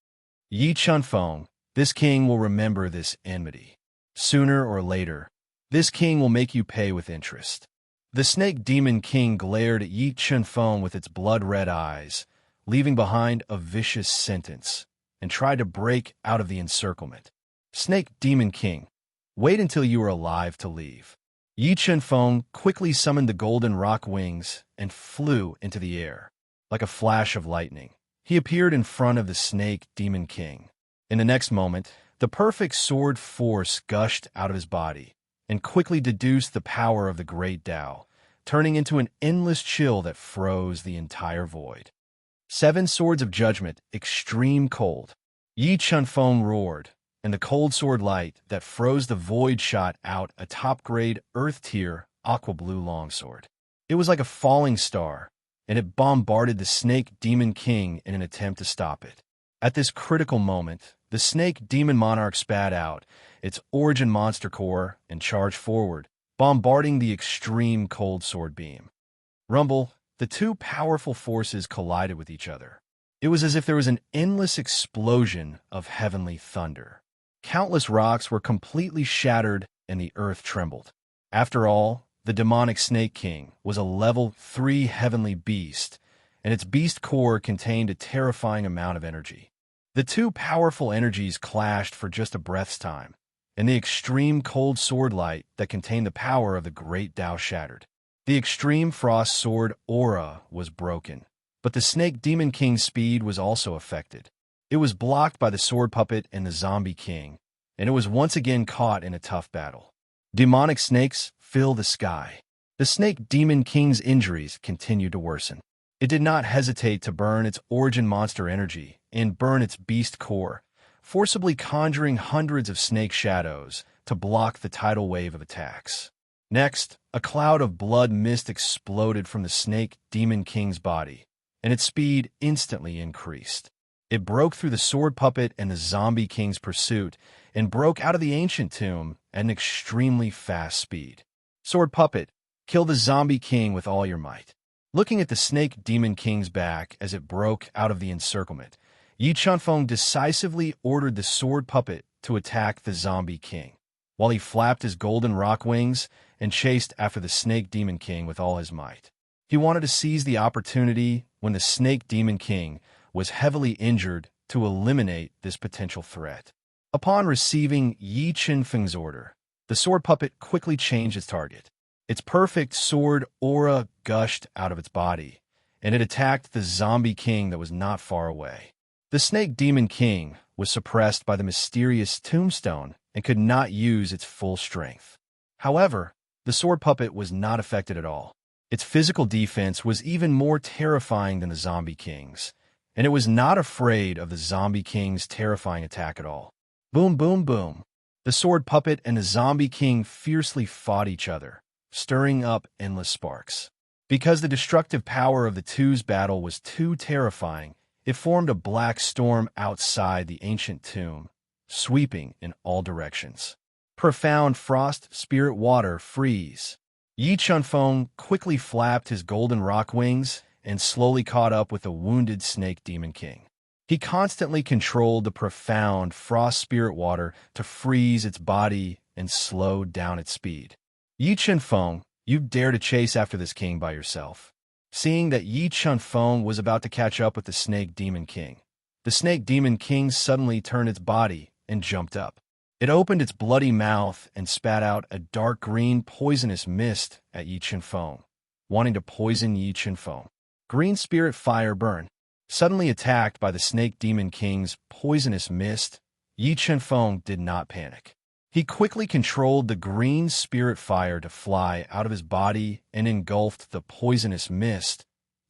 Yi Qianfeng, this king will remember this enmity. Sooner or later, this king will make you pay with interest. The Snake Demon King glared at Yi Qianfeng with its blood-red eyes, leaving behind a vicious sentence, and tried to break out of the encirclement. Snake Demon King, wait until you are alive to leave. Yi Qianfeng quickly summoned the golden rock wings and flew into the air. Like a flash of lightning, he appeared in front of the Snake Demon King. In the next moment, the perfect sword force gushed out of his body and quickly deduced the power of the great Tao, turning into an endless chill that froze the entire void. 7 Swords of Judgment, extreme cold. Yi Qianfeng roared, and the cold sword light that froze the void shot out a top-grade Earth-tier aqua blue longsword. It was like a falling star, and it bombarded the Snake Demon King in an attempt to stop it. At this critical moment, the Snake Demon Monarch spat out its origin monster core and charged forward, bombarding the extreme cold sword beam. Rumble, the two powerful forces collided with each other. It was as if there was an endless explosion of heavenly thunder. Countless rocks were completely shattered and the earth trembled. After all, the demonic Snake King was a level 3 heavenly beast, and its beast core contained a terrifying amount of energy. The two powerful energies clashed for just a breath's time, and the extreme cold sword light that contained the power of the great Tao shattered. The extreme frost sword aura was broken, but the Snake Demon King's speed was also affected. It was blocked by the sword puppet and the zombie king, and it was once again caught in a tough battle. Demonic snakes fill the sky. The Snake Demon King's injuries continued to worsen. It did not hesitate to burn its origin monster energy and burn its beast core, forcibly conjuring hundreds of snake shadows to block the tidal wave of attacks. Next, a cloud of blood mist exploded from the Snake Demon King's body, and its speed instantly increased. It broke through the sword puppet and the zombie king's pursuit and broke out of the ancient tomb at an extremely fast speed. Sword puppet, kill the zombie king with all your might. Looking at the Snake Demon King's back as it broke out of the encirclement, Yi Qianfeng decisively ordered the sword puppet to attack the zombie king, while he flapped his golden rock wings and chased after the Snake Demon King with all his might. He wanted to seize the opportunity when the Snake Demon King was heavily injured to eliminate this potential threat. Upon receiving Yi Qianfeng's order, the sword puppet quickly changed its target. Its perfect sword aura gushed out of its body, and it attacked the zombie king that was not far away. The Snake Demon King was suppressed by the mysterious tombstone and could not use its full strength. However, the sword puppet was not affected at all. Its physical defense was even more terrifying than the zombie king's, and it was not afraid of the zombie king's terrifying attack at all. Boom, boom, boom. The sword puppet and the zombie king fiercely fought each other, stirring up endless sparks. Because the destructive power of the two's battle was too terrifying, it formed a black storm outside the ancient tomb, sweeping in all directions. Profound frost spirit water freeze. Yi Qianfeng quickly flapped his golden rock wings and slowly caught up with the wounded Snake Demon King. He constantly controlled the profound frost spirit water to freeze its body and slow down its speed. Yi Qianfeng, you dare to chase after this king by yourself. Seeing that Yi Qianfeng was about to catch up with the Snake Demon King, the Snake Demon King suddenly turned its body and jumped up. It opened its bloody mouth and spat out a dark green poisonous mist at Yi Chen-feng, wanting to poison Yi Chen-feng. Green spirit fire burn. Suddenly attacked by the Snake Demon King's poisonous mist, Yi Chen-feng did not panic. He quickly controlled the green spirit fire to fly out of his body and engulfed the poisonous mist,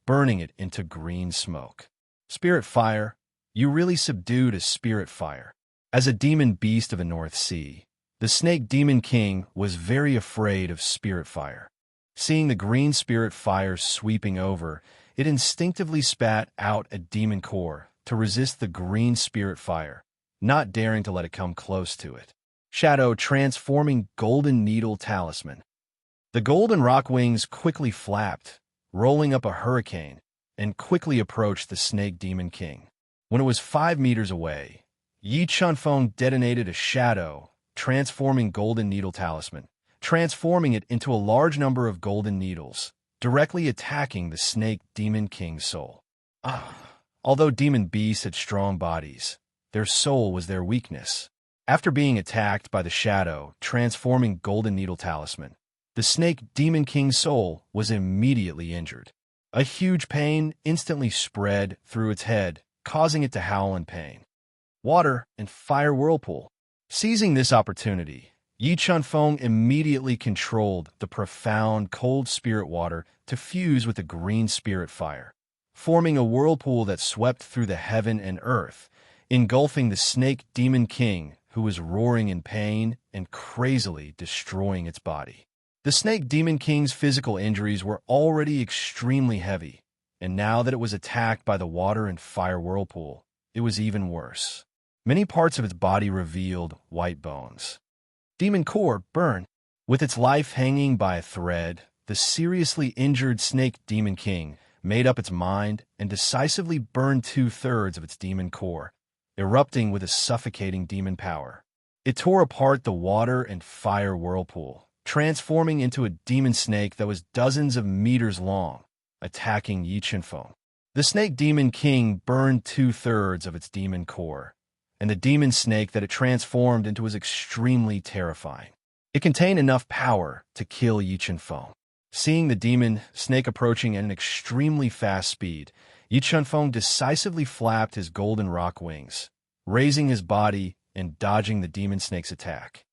burning it into green smoke. Spirit fire, you really subdued a spirit fire. As a demon beast of the North Sea, the Snake Demon King was very afraid of spirit fire. Seeing the green spirit fire sweeping over, it instinctively spat out a demon core to resist the green spirit fire, not daring to let it come close to it. Shadow transforming golden needle talisman. The golden rock wings quickly flapped, rolling up a hurricane, and quickly approached the Snake Demon King. When it was 5 meters away, Yi Chen-feng detonated a shadow, transforming golden needle talisman, transforming it into a large number of golden needles, directly attacking the Snake Demon King's soul. Although demon beasts had strong bodies, their soul was their weakness. After being attacked by the shadow, transforming golden needle talisman, the Snake Demon King's soul was immediately injured. A huge pain instantly spread through its head, causing it to howl in pain. Water and fire whirlpool. Seizing this opportunity, Yi Chen-feng immediately controlled the profound cold spirit water to fuse with the green spirit fire, forming a whirlpool that swept through the heaven and earth, engulfing the Snake Demon King, who was roaring in pain and crazily destroying its body. The Snake Demon King's physical injuries were already extremely heavy, and now that it was attacked by the water and fire whirlpool, it was even worse. Many parts of its body revealed white bones. Demon core burn. With its life hanging by a thread, the seriously injured Snake Demon King made up its mind and decisively burned 2/3 of its demon core, erupting with a suffocating demon power. It tore apart the water and fire whirlpool, transforming into a demon snake that was dozens of meters long, attacking Yi Chen-feng. The Snake Demon King burned 2/3 of its demon core, and the demon snake that it transformed into was extremely terrifying. It contained enough power to kill Yi Chen-feng. Seeing the demon snake approaching at an extremely fast speed, Yi Chen-feng decisively flapped his golden rock wings, raising his body and dodging the demon snake's attack.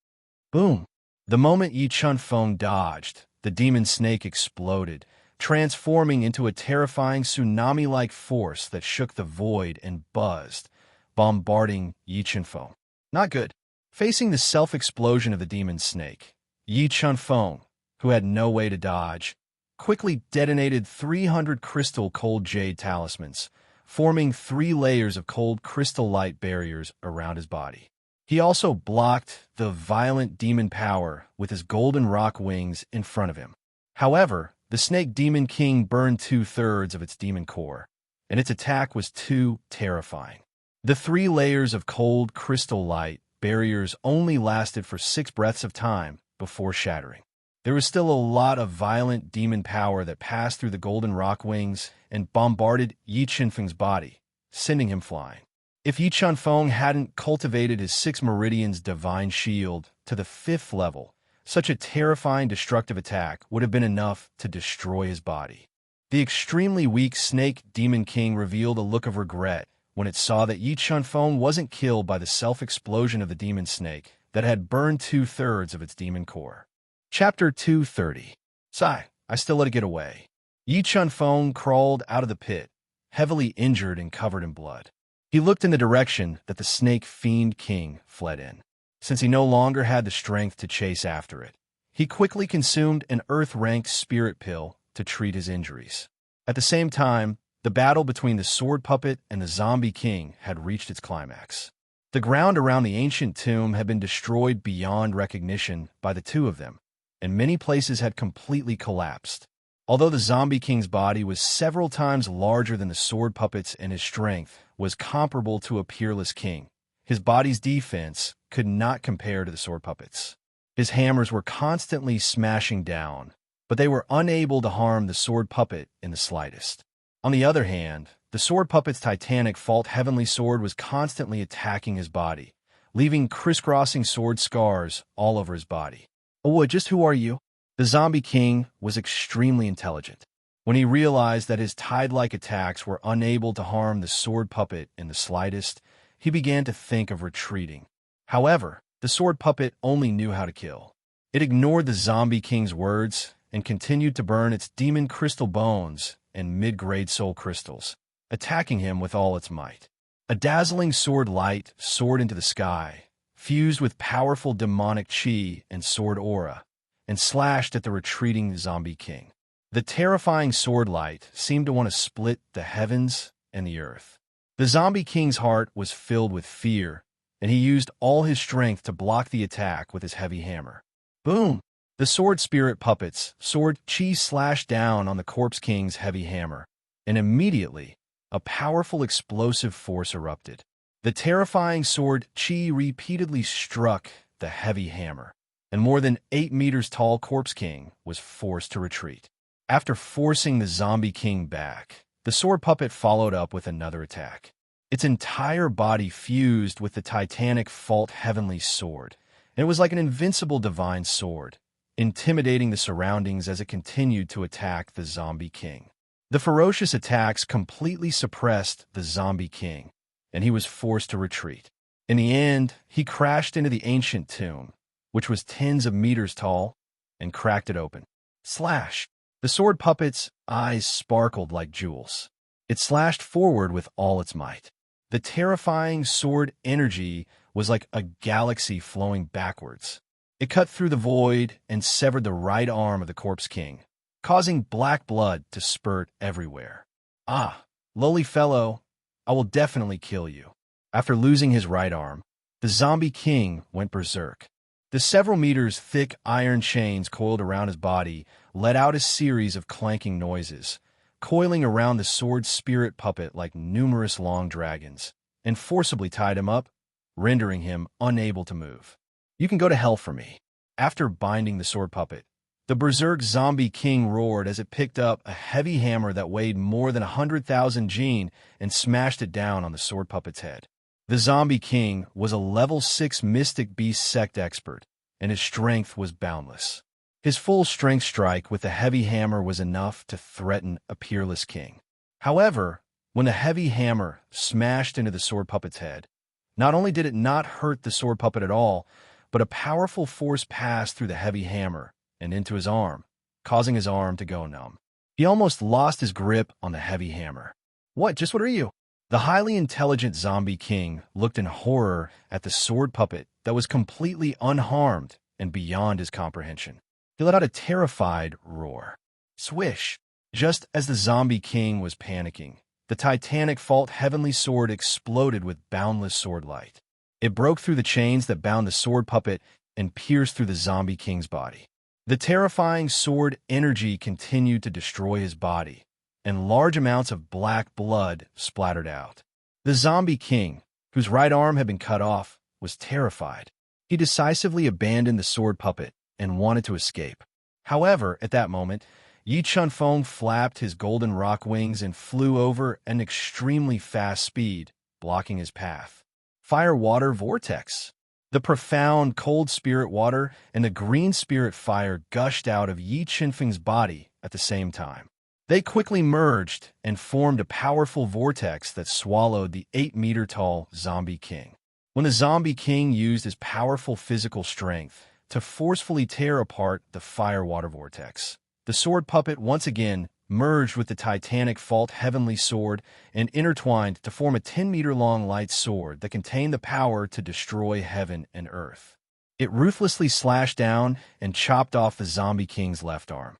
Boom! The moment Yi Chen-feng dodged, the demon snake exploded, transforming into a terrifying tsunami-like force that shook the void and buzzed, bombarding Yi Chen-feng. Not good. Facing the self-explosion of the demon snake, Yi Chen-feng, who had no way to dodge, quickly detonated 300 crystal cold jade talismans, forming 3 layers of cold crystal light barriers around his body. He also blocked the violent demon power with his golden rock wings in front of him. However, the Snake Demon King burned 2/3 of its demon core, and its attack was too terrifying. The 3 layers of cold crystal light barriers only lasted for 6 breaths of time before shattering. There was still a lot of violent demon power that passed through the golden rock wings and bombarded Yi Chen-feng's body, sending him flying. If Yi Chen-feng hadn't cultivated his 6 meridians divine shield to the 5th level, such a terrifying destructive attack would have been enough to destroy his body. The extremely weak Snake Demon King revealed a look of regret when it saw that Yi Chen-feng wasn't killed by the self-explosion of the demon snake that had burned 2/3 of its demon core. Chapter 230. Sigh, I still let it get away. Yi Chen-feng crawled out of the pit, heavily injured and covered in blood. He looked in the direction that the Snake Fiend King fled in. Since he no longer had the strength to chase after it, he quickly consumed an earth-ranked spirit pill to treat his injuries. At the same time, the battle between the sword puppet and the zombie king had reached its climax. The ground around the ancient tomb had been destroyed beyond recognition by the two of them, and many places had completely collapsed. Although the zombie king's body was several times larger than the sword puppet's and his strength was comparable to a peerless king, his body's defense could not compare to the sword puppet's. His hammers were constantly smashing down, but they were unable to harm the sword puppet in the slightest. On the other hand, the sword puppet's titanic fault heavenly sword was constantly attacking his body, leaving crisscrossing sword scars all over his body. "Oh, just who are you?" The Zombie King was extremely intelligent. When he realized that his tide-like attacks were unable to harm the sword puppet in the slightest, he began to think of retreating. However, the sword puppet only knew how to kill. It ignored the Zombie King's words and continued to burn its demon crystal bones and mid-grade soul crystals, attacking him with all its might. A dazzling sword light soared into the sky, fused with powerful demonic chi and sword aura, and slashed at the retreating Zombie King. The terrifying sword light seemed to want to split the heavens and the earth. The Zombie King's heart was filled with fear, and he used all his strength to block the attack with his heavy hammer. Boom! The sword spirit puppet's sword chi slashed down on the Corpse King's heavy hammer, and immediately, a powerful explosive force erupted. The terrifying sword chi repeatedly struck the heavy hammer, and more than 8 meters tall Corpse King was forced to retreat. After forcing the Zombie King back, the sword puppet followed up with another attack. Its entire body fused with the titanic Fault Heavenly Sword, and it was like an invincible divine sword, intimidating the surroundings as it continued to attack the Zombie King. The ferocious attacks completely suppressed the Zombie King, and he was forced to retreat. In the end, he crashed into the ancient tomb, which was tens of meters tall, and cracked it open. Slash! The sword puppet's eyes sparkled like jewels. It slashed forward with all its might. The terrifying sword energy was like a galaxy flowing backwards. It cut through the void and severed the right arm of the Corpse King, causing black blood to spurt everywhere. "Ah, lowly fellow, I will definitely kill you." After losing his right arm, the Zombie King went berserk. The several meters thick iron chains coiled around his body let out a series of clanking noises, coiling around the sword spirit puppet like numerous long dragons, and forcibly tied him up, rendering him unable to move. "You can go to hell for me." After binding the sword puppet, the berserk Zombie King roared as it picked up a heavy hammer that weighed more than 100,000 gene and smashed it down on the sword puppet's head. The Zombie King was a level 6 Mystic Beast Sect expert, and his strength was boundless. His full strength strike with the heavy hammer was enough to threaten a peerless king. However, when the heavy hammer smashed into the sword puppet's head, not only did it not hurt the sword puppet at all, but a powerful force passed through the heavy hammer and into his arm, causing his arm to go numb. He almost lost his grip on the heavy hammer. What are you?" The highly intelligent Zombie King looked in horror at the sword puppet that was completely unharmed and beyond his comprehension. He let out a terrified roar. Swish! Just as the Zombie King was panicking, the titanic Fault Heavenly Sword exploded with boundless sword light. It broke through the chains that bound the sword puppet and pierced through the Zombie King's body. The terrifying sword energy continued to destroy his body, and large amounts of black blood splattered out. The Zombie King, whose right arm had been cut off, was terrified. He decisively abandoned the sword puppet and wanted to escape. However, at that moment, Yi Chunfeng flapped his golden rock wings and flew over at an extremely fast speed, blocking his path. Fire-water vortex. The profound cold spirit water and the green spirit fire gushed out of Yi Chunfeng's body at the same time. They quickly merged and formed a powerful vortex that swallowed the 8-meter-tall Zombie King. When the Zombie King used his powerful physical strength to forcefully tear apart the fire-water vortex, the sword puppet once again merged with the titanic Fault Heavenly Sword and intertwined to form a 10-meter-long light sword that contained the power to destroy heaven and earth. It ruthlessly slashed down and chopped off the Zombie King's left arm.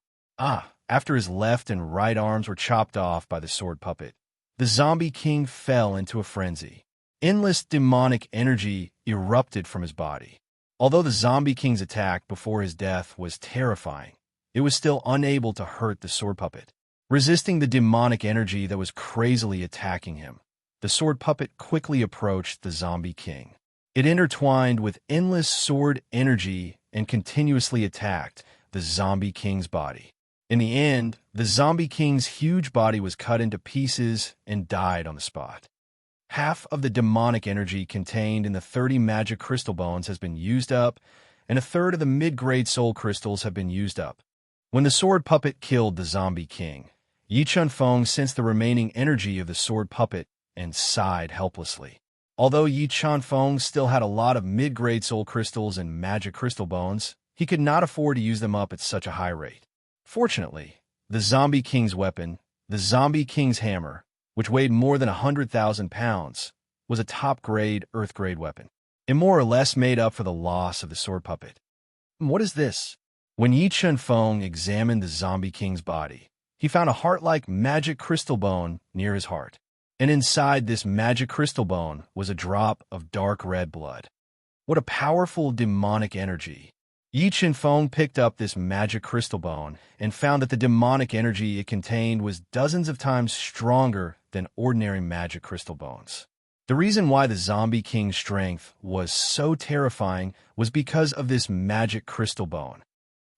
After his left and right arms were chopped off by the sword puppet, the Zombie King fell into a frenzy. Endless demonic energy erupted from his body. Although the Zombie King's attack before his death was terrifying, it was still unable to hurt the sword puppet. Resisting the demonic energy that was crazily attacking him, the sword puppet quickly approached the Zombie King. It intertwined with endless sword energy and continuously attacked the Zombie King's body. In the end, the Zombie King's huge body was cut into pieces and died on the spot. Half of the demonic energy contained in the 30 magic crystal bones has been used up, and a third of the mid-grade soul crystals have been used up. When the sword puppet killed the zombie king, Yi Chunfeng sensed the remaining energy of the sword puppet and sighed helplessly. Although Yi Chunfeng still had a lot of mid-grade soul crystals and magic crystal bones, he could not afford to use them up at such a high rate. Fortunately, the zombie king's weapon, the zombie king's hammer, which weighed more than 100,000 pounds, was a top-grade, earth-grade weapon. It more or less made up for the loss of the sword puppet. What is this? When Yi Chunfeng examined the zombie king's body, he found a heart-like magic crystal bone near his heart. And inside this magic crystal bone was a drop of dark red blood. What a powerful demonic energy. Yi Chunfeng picked up this magic crystal bone and found that the demonic energy it contained was dozens of times stronger than ordinary magic crystal bones. The reason why the zombie king's strength was so terrifying was because of this magic crystal bone.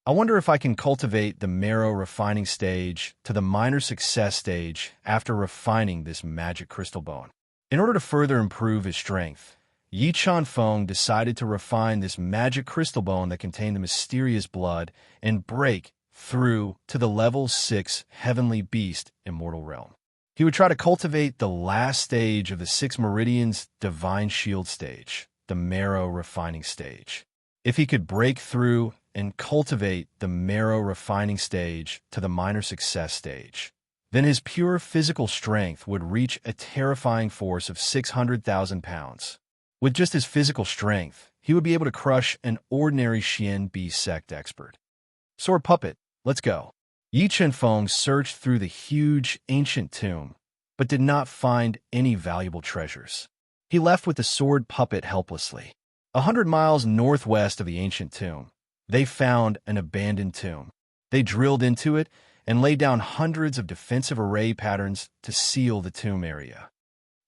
I wonder if I can cultivate the marrow refining stage to the minor success stage after refining this magic crystal bone. In order to further improve his strength, Yi Chunfeng decided to refine this magic crystal bone that contained the mysterious blood and break through to the level 6 heavenly beast immortal realm. He would try to cultivate the last stage of the 6 meridians divine shield stage, the marrow refining stage. If he could break through and cultivate the marrow refining stage to the minor success stage, then his pure physical strength would reach a terrifying force of 600,000 pounds. With just his physical strength, he would be able to crush an ordinary Xian B sect expert. Sword puppet, let's go. Yi Chunfeng searched through the huge ancient tomb, but did not find any valuable treasures. He left with the sword puppet helplessly. 100 miles northwest of the ancient tomb, they found an abandoned tomb. They drilled into it and laid down hundreds of defensive array patterns to seal the tomb area.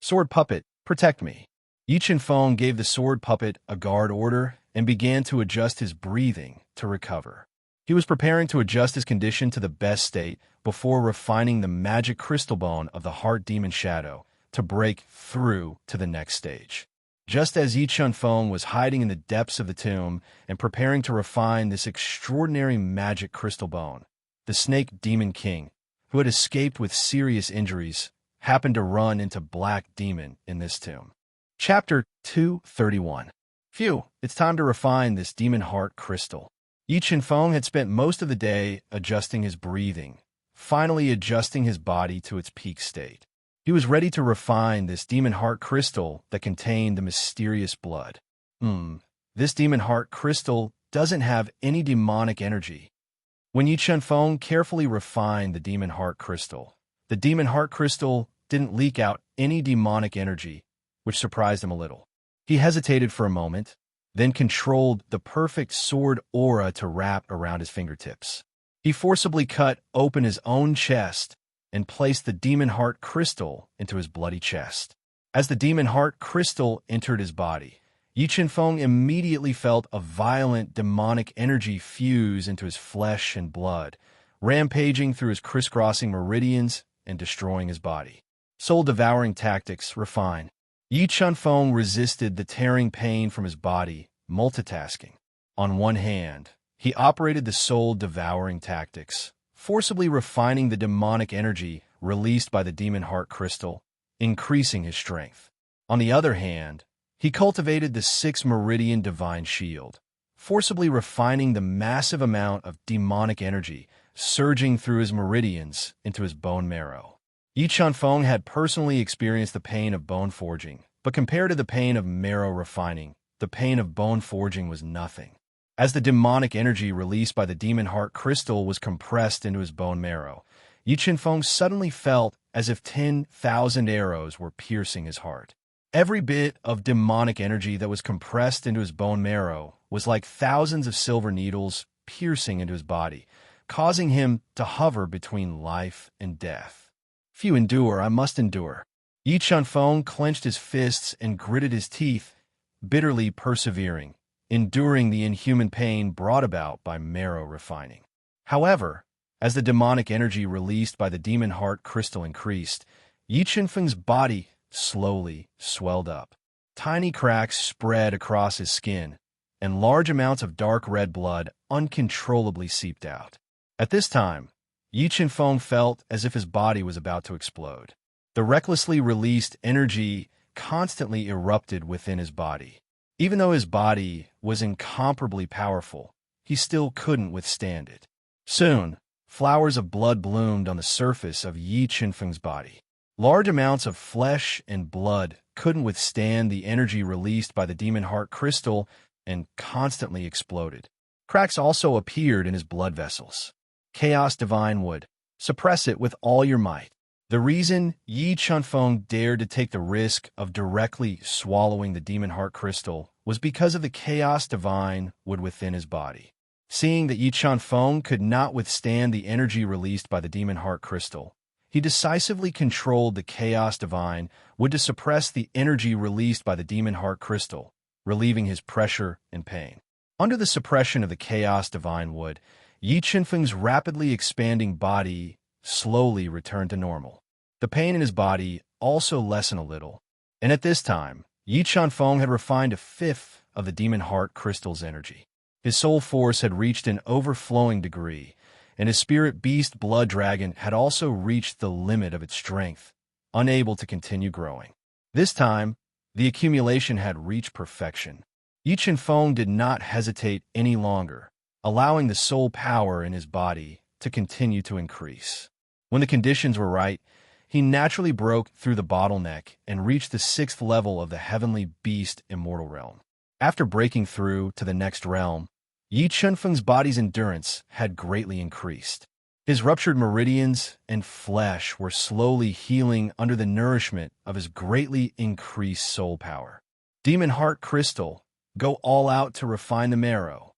Sword puppet, protect me. Yi Chunfeng gave the sword puppet a guard order and began to adjust his breathing to recover. He was preparing to adjust his condition to the best state before refining the magic crystal bone of the heart demon shadow to break through to the next stage. Just as Yi Chunfeng was hiding in the depths of the tomb and preparing to refine this extraordinary magic crystal bone, the snake demon king, who had escaped with serious injuries, happened to run into Black Demon in this tomb. Chapter 231. Phew, it's time to refine this demon heart crystal. Yi Chunfeng had spent most of the day adjusting his breathing, finally adjusting his body to its peak state. He was ready to refine this demon heart crystal that contained the mysterious blood. This demon heart crystal doesn't have any demonic energy. When Yi Chunfeng carefully refined the demon heart crystal didn't leak out any demonic energy, which surprised him a little. He hesitated for a moment, then controlled the perfect sword aura to wrap around his fingertips. He forcibly cut open his own chest and placed the demon heart crystal into his bloody chest. As the demon heart crystal entered his body, Yi Chunfeng immediately felt a violent demonic energy fuse into his flesh and blood, rampaging through his crisscrossing meridians and destroying his body. Soul-devouring tactics refine. Yi Chunfeng resisted the tearing pain from his body, multitasking. On one hand, he operated the soul-devouring tactics, forcibly refining the demonic energy released by the demon heart crystal, increasing his strength. On the other hand, he cultivated the 6 meridian divine shield, forcibly refining the massive amount of demonic energy surging through his meridians into his bone marrow. Yi Chunfeng had personally experienced the pain of bone forging, but compared to the pain of marrow refining, the pain of bone forging was nothing. As the demonic energy released by the demon heart crystal was compressed into his bone marrow, Yi Chunfeng suddenly felt as if 10,000 arrows were piercing his heart. Every bit of demonic energy that was compressed into his bone marrow was like thousands of silver needles piercing into his body, causing him to hover between life and death. If you endure, I must endure. Yi Chunfeng clenched his fists and gritted his teeth, bitterly persevering, enduring the inhuman pain brought about by marrow refining. However, as the demonic energy released by the demon heart crystal increased, Yi Chunfeng's body slowly swelled up. Tiny cracks spread across his skin, and large amounts of dark red blood uncontrollably seeped out. At this time, Yi Qinfeng felt as if his body was about to explode. The recklessly released energy constantly erupted within his body. Even though his body was incomparably powerful, he still couldn't withstand it. Soon, flowers of blood bloomed on the surface of Yi Qinfeng's body. Large amounts of flesh and blood couldn't withstand the energy released by the demon heart crystal and constantly exploded. Cracks also appeared in his blood vessels. Chaos Divine would suppress it with all your might. The reason Yi Qinfeng dared to take the risk of directly swallowing the demon heart crystal was because of the Chaos Divine wood within his body. Seeing that Yi Qinfeng could not withstand the energy released by the demon heart crystal, he decisively controlled the Chaos Divine wood to suppress the energy released by the demon heart crystal, relieving his pressure and pain. Under the suppression of the Chaos Divine wood, Yi Qinfeng's rapidly expanding body slowly returned to normal. The pain in his body also lessened a little, and at this time, Yi Qinfeng had refined a fifth of the demon heart crystal's energy. His soul force had reached an overflowing degree, and his spirit beast blood dragon had also reached the limit of its strength, unable to continue growing. This time, the accumulation had reached perfection. Yi Qinfeng did not hesitate any longer, allowing the soul power in his body to continue to increase. When the conditions were right, he naturally broke through the bottleneck and reached the 6th level of the heavenly beast immortal realm. After breaking through to the next realm, Yi Qinfeng's body's endurance had greatly increased. His ruptured meridians and flesh were slowly healing under the nourishment of his greatly increased soul power. Demon Heart Crystal, go all out to refine the marrow.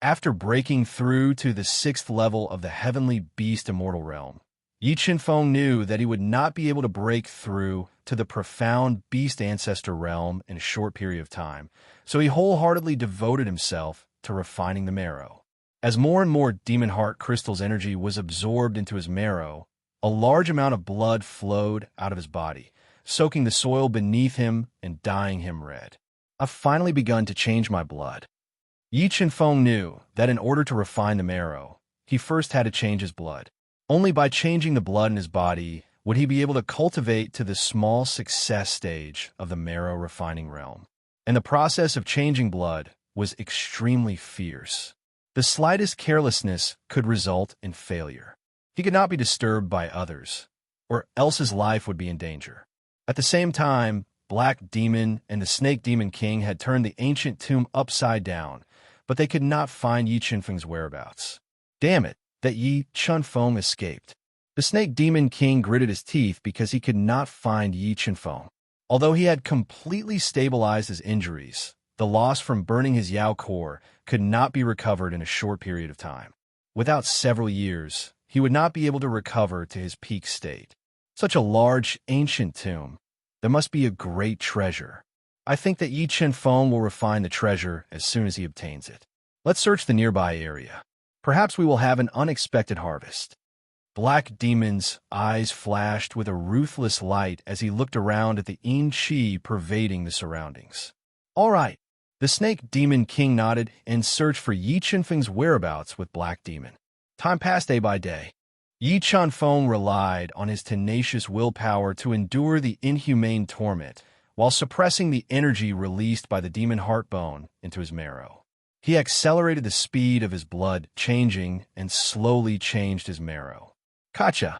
After breaking through to the 6th level of the heavenly beast immortal realm, Yi Qinfeng knew that he would not be able to break through to the profound beast ancestor realm in a short period of time, so he wholeheartedly devoted himself to refining the marrow. As more and more Demon Heart Crystal's energy was absorbed into his marrow, a large amount of blood flowed out of his body, soaking the soil beneath him and dyeing him red. I've finally begun to change my blood. Yi Qinfeng knew that in order to refine the marrow, he first had to change his blood. Only by changing the blood in his body would he be able to cultivate to the small success stage of the marrow refining realm. And the process of changing blood was extremely fierce. The slightest carelessness could result in failure. He could not be disturbed by others, or else his life would be in danger. At the same time, Black Demon and the Snake Demon King had turned the ancient tomb upside down, but they could not find Yi Qinfeng's whereabouts. Damn it, that Yi Qinfeng escaped. The Snake Demon King gritted his teeth because he could not find Yi Qinfeng. Although he had completely stabilized his injuries, the loss from burning his Yao core could not be recovered in a short period of time. Without several years, he would not be able to recover to his peak state. Such a large, ancient tomb. There must be a great treasure. I think that Yi Qinfeng will refine the treasure as soon as he obtains it. Let's search the nearby area. Perhaps we will have an unexpected harvest. Black Demon's eyes flashed with a ruthless light as he looked around at the yin qi pervading the surroundings. All right. The Snake Demon King nodded and searched for Yi Qinfeng's whereabouts with Black Demon. Time passed day by day. Yi Qinfeng relied on his tenacious willpower to endure the inhumane torment while suppressing the energy released by the demon heart bone into his marrow. He accelerated the speed of his blood changing and slowly changed his marrow. Gotcha!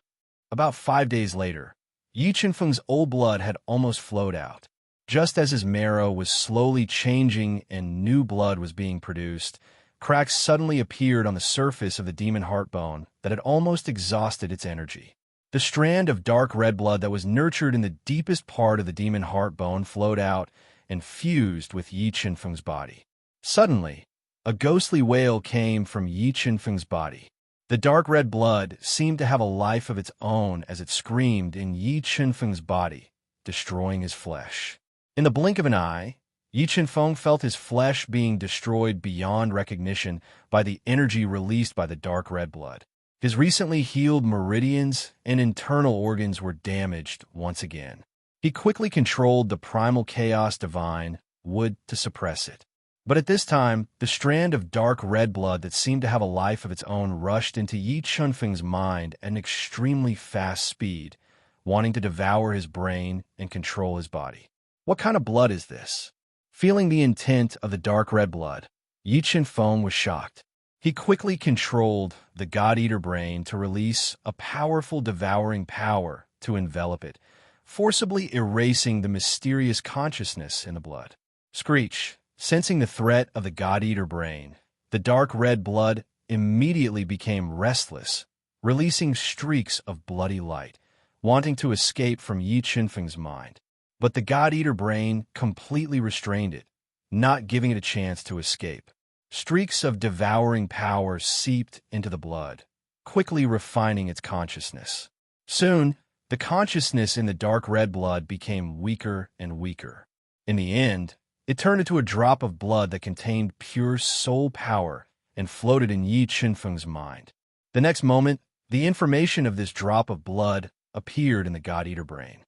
About 5 days later, Yi Qinfeng's old blood had almost flowed out. Just as his marrow was slowly changing and new blood was being produced, cracks suddenly appeared on the surface of the demon heart bone that had almost exhausted its energy. The strand of dark red blood that was nurtured in the deepest part of the demon heart bone flowed out and fused with Yi Qinfeng's body. Suddenly, a ghostly wail came from Yi Qinfeng's body. The dark red blood seemed to have a life of its own as it screamed in Yi Qinfeng's body, destroying his flesh. In the blink of an eye, Yi Qinfeng felt his flesh being destroyed beyond recognition by the energy released by the dark red blood. His recently healed meridians and internal organs were damaged once again. He quickly controlled the primal chaos divine, would to suppress it. But at this time, the strand of dark red blood that seemed to have a life of its own rushed into Yi Chunfeng's mind at an extremely fast speed, wanting to devour his brain and control his body. What kind of blood is this? Feeling the intent of the dark red blood, Yi Chunfeng was shocked. He quickly controlled the God-Eater brain to release a powerful devouring power to envelop it, forcibly erasing the mysterious consciousness in the blood. Screech, sensing the threat of the God-Eater brain, the dark red blood immediately became restless, releasing streaks of bloody light, wanting to escape from Yi Chunfeng's mind. But the God-Eater brain completely restrained it, not giving it a chance to escape. Streaks of devouring power seeped into the blood, quickly refining its consciousness. Soon, the consciousness in the dark red blood became weaker and weaker. In the end, it turned into a drop of blood that contained pure soul power and floated in Yi Chunfeng's mind. The next moment, the information of this drop of blood appeared in the God-Eater brain.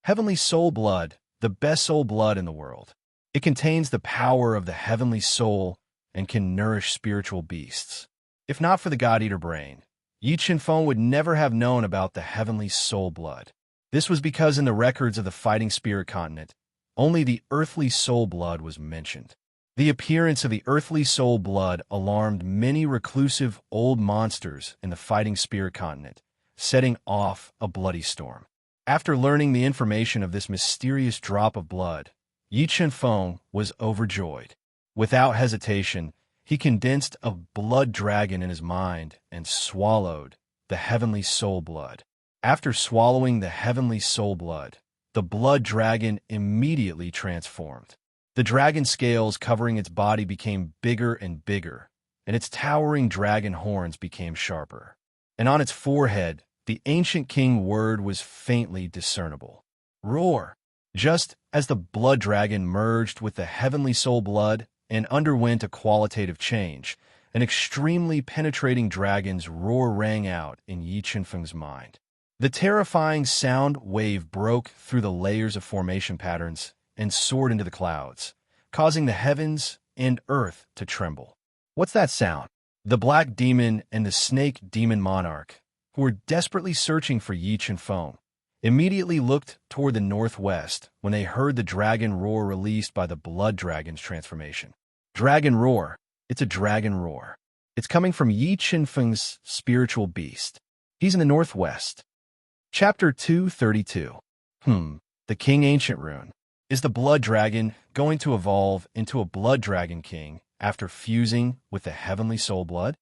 Heavenly soul blood, the best soul blood in the world. It contains the power of the heavenly soul and can nourish spiritual beasts. If not for the God-Eater brain, Yi Chunfeng would never have known about the heavenly soul blood. This was because in the records of the fighting spirit continent, only the earthly soul blood was mentioned. The appearance of the earthly soul blood alarmed many reclusive old monsters in the fighting spirit continent, setting off a bloody storm. After learning the information of this mysterious drop of blood, Yi Chunfeng was overjoyed. Without hesitation, he condensed a blood dragon in his mind and swallowed the heavenly soul blood. After swallowing the heavenly soul blood, the blood dragon immediately transformed. The dragon scales covering its body became bigger and bigger, and its towering dragon horns became sharper. And on its forehead, the ancient king word was faintly discernible. Roar! Just as the blood dragon merged with the heavenly soul blood and underwent a qualitative change, an extremely penetrating dragon's roar rang out in Yi Chunfeng's mind. The terrifying sound wave broke through the layers of formation patterns and soared into the clouds, causing the heavens and earth to tremble. What's that sound? The black demon and the snake demon monarch, who were desperately searching for Yi Chunfeng, immediately looked toward the northwest when they heard the dragon roar released by the blood dragon's transformation. Dragon roar. It's a dragon roar. It's coming from Yi Chunfeng's spiritual beast. He's in the northwest. Chapter 232. The King Ancient Rune. Is the blood dragon going to evolve into a blood dragon king after fusing with the heavenly soul blood?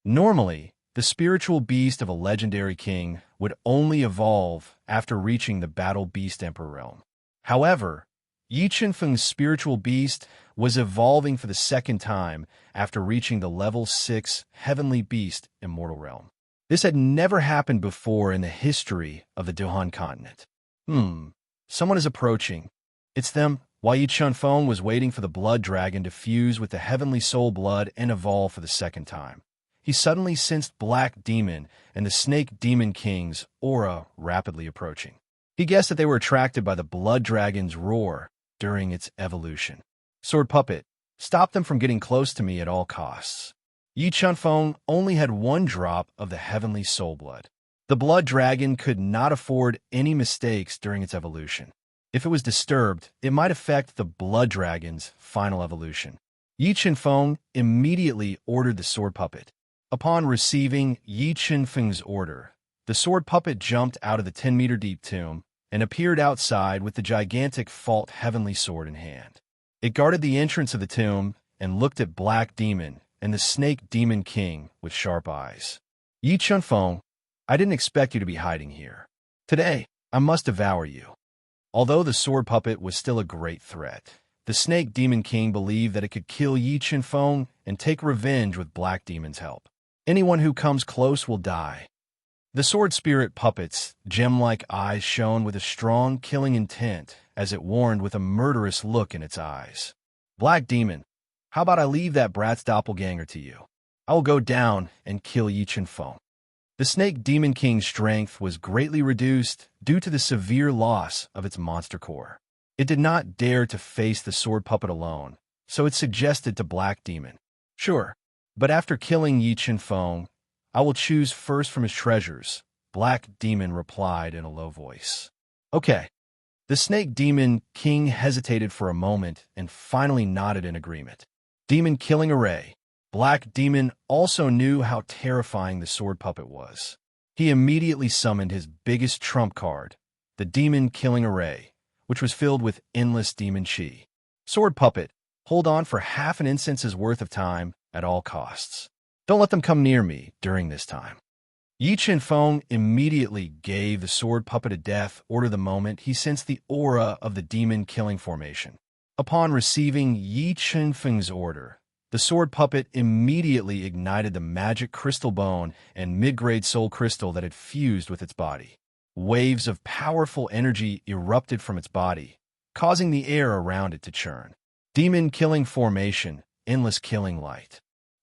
Normally, the spiritual beast of a legendary king would only evolve after reaching the Battle Beast Emperor realm. However, Yi Chunfeng's spiritual beast was evolving for the second time after reaching the level 6 Heavenly Beast Immortal realm. This had never happened before in the history of the Duhan continent. Someone is approaching. It's them. While Yi Chunfeng was waiting for the blood dragon to fuse with the heavenly soul blood and evolve for the second time, he suddenly sensed Black Demon and the Snake Demon King's aura rapidly approaching. He guessed that they were attracted by the blood dragon's roar during its evolution. Sword Puppet, stop them from getting close to me at all costs. Yi Chunfeng only had one drop of the heavenly soul blood. The blood dragon could not afford any mistakes during its evolution. If it was disturbed, it might affect the blood dragon's final evolution. Yi Chunfeng immediately ordered the sword puppet. Upon receiving Yi Chunfeng's order, the sword puppet jumped out of the 10-meter deep tomb and appeared outside with the gigantic fault heavenly sword in hand. It guarded the entrance of the tomb and looked at Black Demon and the Snake Demon King with sharp eyes. Yi Chunfeng, I didn't expect you to be hiding here. Today, I must devour you. Although the sword puppet was still a great threat, the Snake Demon King believed that it could kill Yi Chunfeng and take revenge with Black Demon's help. Anyone who comes close will die. The sword spirit puppet's gem-like eyes shone with a strong, killing intent as it warned with a murderous look in its eyes. Black Demon, how about I leave that brat's doppelganger to you? I will go down and kill Yi Chunfeng. The Snake Demon King's strength was greatly reduced due to the severe loss of its monster core. It did not dare to face the sword puppet alone, so it suggested to Black Demon, "Sure, but after killing Yi Qinfeng, I will choose first from his treasures," Black Demon replied in a low voice. "Okay." The Snake Demon King hesitated for a moment and finally nodded in agreement. Demon Killing Array. Black Demon also knew how terrifying the sword puppet was. He immediately summoned his biggest trump card, the Demon Killing Array, which was filled with endless demon chi. Sword puppet, hold on for half an instance's worth of time at all costs. Don't let them come near me during this time. Yi Qinfeng immediately gave the sword puppet a death order the moment he sensed the aura of the demon killing formation. Upon receiving Yi Qinfeng's order, the sword puppet immediately ignited the magic crystal bone and mid-grade soul crystal that had fused with its body. Waves of powerful energy erupted from its body, causing the air around it to churn. Demon killing formation, endless killing light.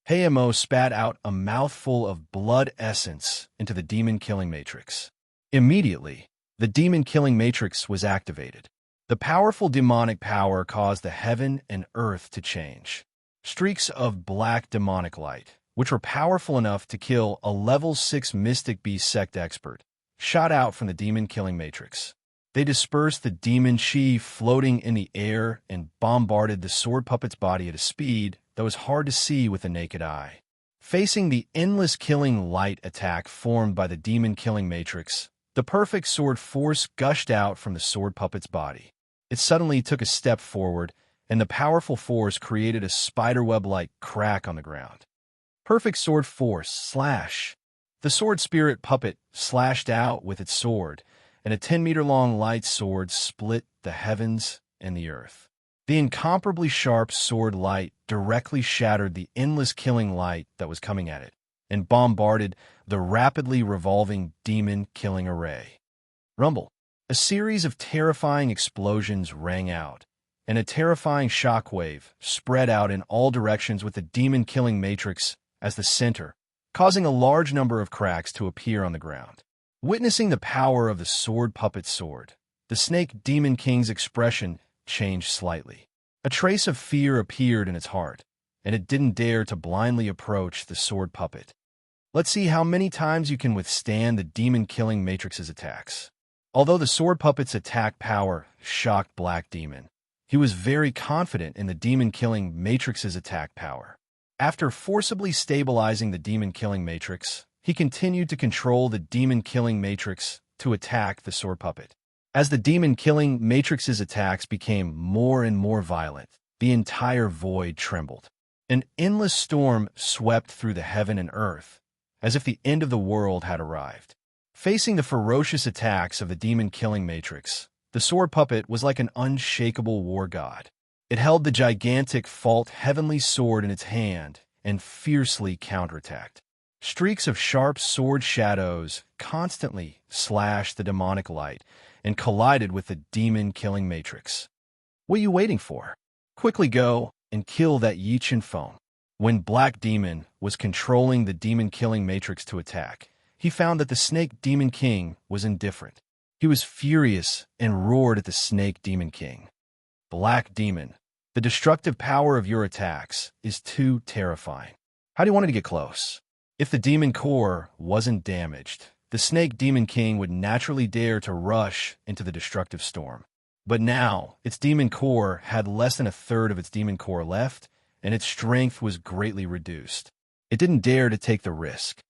Hayamo spat out a mouthful of blood essence into the demon killing matrix. Immediately, the demon killing matrix was activated. The powerful demonic power caused the heaven and earth to change. Streaks of black demonic light, which were powerful enough to kill a level 6 mystic beast sect expert, shot out from the demon-killing matrix. They dispersed the demon chi floating in the air and bombarded the sword puppet's body at a speed that was hard to see with the naked eye. Facing the endless killing light attack formed by the demon-killing matrix, the perfect sword force gushed out from the sword puppet's body. It suddenly took a step forward, and the powerful force created a spiderweb-like crack on the ground. Perfect sword force slash. The sword spirit puppet slashed out with its sword, and a 10-meter-long light sword split the heavens and the earth. The incomparably sharp sword light directly shattered the endless killing light that was coming at it, and bombarded the rapidly revolving demon-killing array. Rumble. A series of terrifying explosions rang out, and a terrifying shockwave spread out in all directions with the demon-killing matrix as the center, causing a large number of cracks to appear on the ground. Witnessing the power of the sword puppet's sword, the Snake Demon King's expression changed slightly. A trace of fear appeared in its heart, and it didn't dare to blindly approach the sword puppet. Let's see how many times you can withstand the demon-killing matrix's attacks. Although the sword puppet's attack power shocked Black Demon, he was very confident in the demon-killing matrix's attack power. After forcibly stabilizing the demon-killing matrix, he continued to control the demon-killing matrix to attack the sword puppet. As the demon-killing matrix's attacks became more and more violent, the entire void trembled. An endless storm swept through the heaven and earth, as if the end of the world had arrived. Facing the ferocious attacks of the demon-killing matrix, the sword puppet was like an unshakable war god. It held the gigantic fault heavenly sword in its hand and fiercely counterattacked. Streaks of sharp sword shadows constantly slashed the demonic light and collided with the demon-killing matrix. What are you waiting for? Quickly go and kill that Yi Qinfeng. When Black Demon was controlling the demon-killing matrix to attack, he found that the Snake Demon King was indifferent. He was furious and roared at the Snake Demon King. Black Demon, the destructive power of your attacks is too terrifying. How do you want to get close? If the demon core wasn't damaged, the Snake Demon King would naturally dare to rush into the destructive storm. But now, its demon core had less than a third of its demon core left, and its strength was greatly reduced. It didn't dare to take the risk.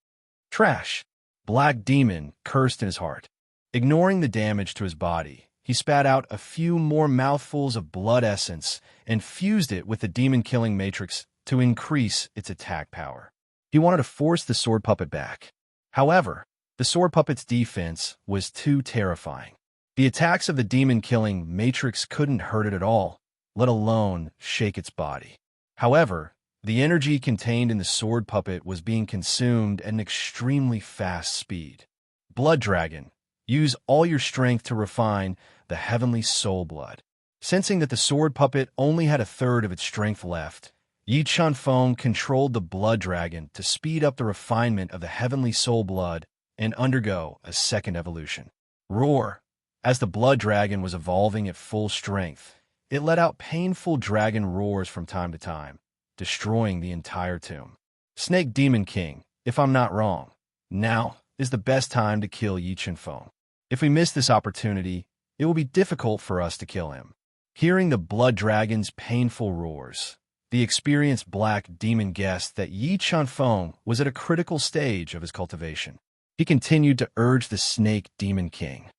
Trash! Black Demon cursed in his heart. Ignoring the damage to his body, he spat out a few more mouthfuls of blood essence and fused it with the demon-killing matrix to increase its attack power. He wanted to force the sword puppet back. However, the sword puppet's defense was too terrifying. The attacks of the demon-killing matrix couldn't hurt it at all, let alone shake its body. However, the energy contained in the sword puppet was being consumed at an extremely fast speed. Blood Dragon, use all your strength to refine the heavenly soul blood. Sensing that the sword puppet only had a third of its strength left, Yi Qinfeng controlled the Blood Dragon to speed up the refinement of the heavenly soul blood and undergo a second evolution. Roar. As the blood dragon was evolving at full strength, it let out painful dragon roars from time to time, destroying the entire tomb. Snake Demon King, if I'm not wrong, now is the best time to kill Yi Qinfeng. If we miss this opportunity, it will be difficult for us to kill him. Hearing the blood dragon's painful roars, the experienced black demon guessed that Yi Qinfeng was at a critical stage of his cultivation. He continued to urge the Snake Demon King.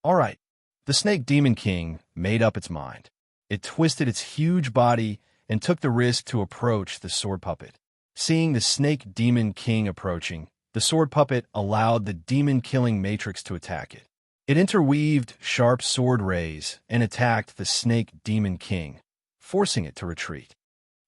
All right, the Snake Demon King made up its mind. It twisted its huge body and took the risk to approach the sword puppet. Seeing the Snake Demon King approaching, the sword puppet allowed the demon-killing matrix to attack it. It interweaved sharp sword rays and attacked the Snake Demon King, forcing it to retreat.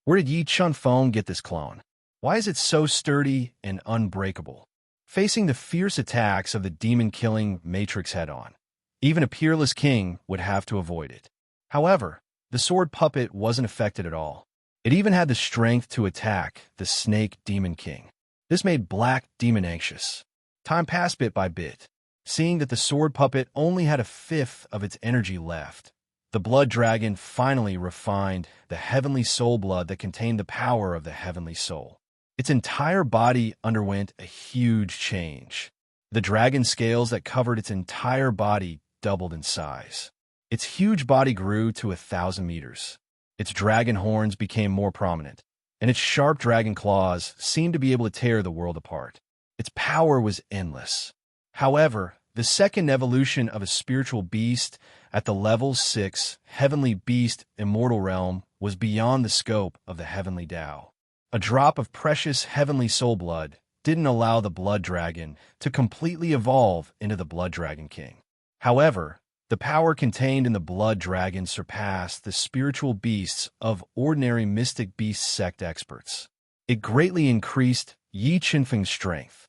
Where did Yi Qinfeng get this clone? Why is it so sturdy and unbreakable? Facing the fierce attacks of the demon-killing matrix head-on, even a peerless king would have to avoid it. However, the sword puppet wasn't affected at all. It even had the strength to attack the Snake Demon King. This made Black Demon anxious. Time passed bit by bit. Seeing that the sword puppet only had a fifth of its energy left, the blood dragon finally refined the heavenly soul blood that contained the power of the heavenly soul. Its entire body underwent a huge change. The dragon scales that covered its entire body doubled in size. Its huge body grew to 1,000 meters. Its dragon horns became more prominent, and its sharp dragon claws seemed to be able to tear the world apart. Its power was endless. However, the second evolution of a spiritual beast at the level 6 heavenly beast immortal realm was beyond the scope of the heavenly Tao. A drop of precious heavenly soul blood didn't allow the blood dragon to completely evolve into the blood dragon king. However, the power contained in the blood dragon surpassed the spiritual beasts of ordinary mystic beast sect experts. It greatly increased Yi Qinfeng's strength.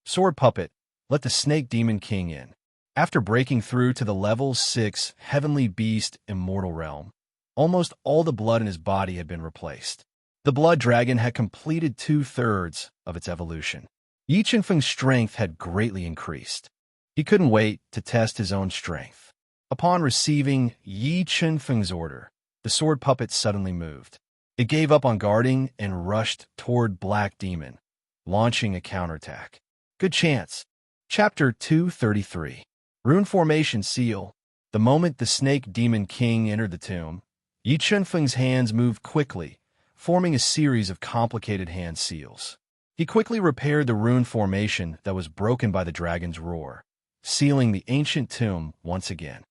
Sword puppet, let the Snake Demon King in. After breaking through to the level 6 heavenly beast immortal realm, almost all the blood in his body had been replaced. The blood dragon had completed 2/3 of its evolution. Yi Qinfeng's strength had greatly increased. He couldn't wait to test his own strength. Upon receiving Yi Qinfeng's order, the sword puppet suddenly moved. It gave up on guarding and rushed toward Black Demon, launching a counterattack. Good chance. Chapter 233. Rune Formation Seal. The moment the Snake Demon King entered the tomb, Yi Qinfeng's hands moved quickly, forming a series of complicated hand seals. He quickly repaired the rune formation that was broken by the dragon's roar, sealing the ancient tomb once again.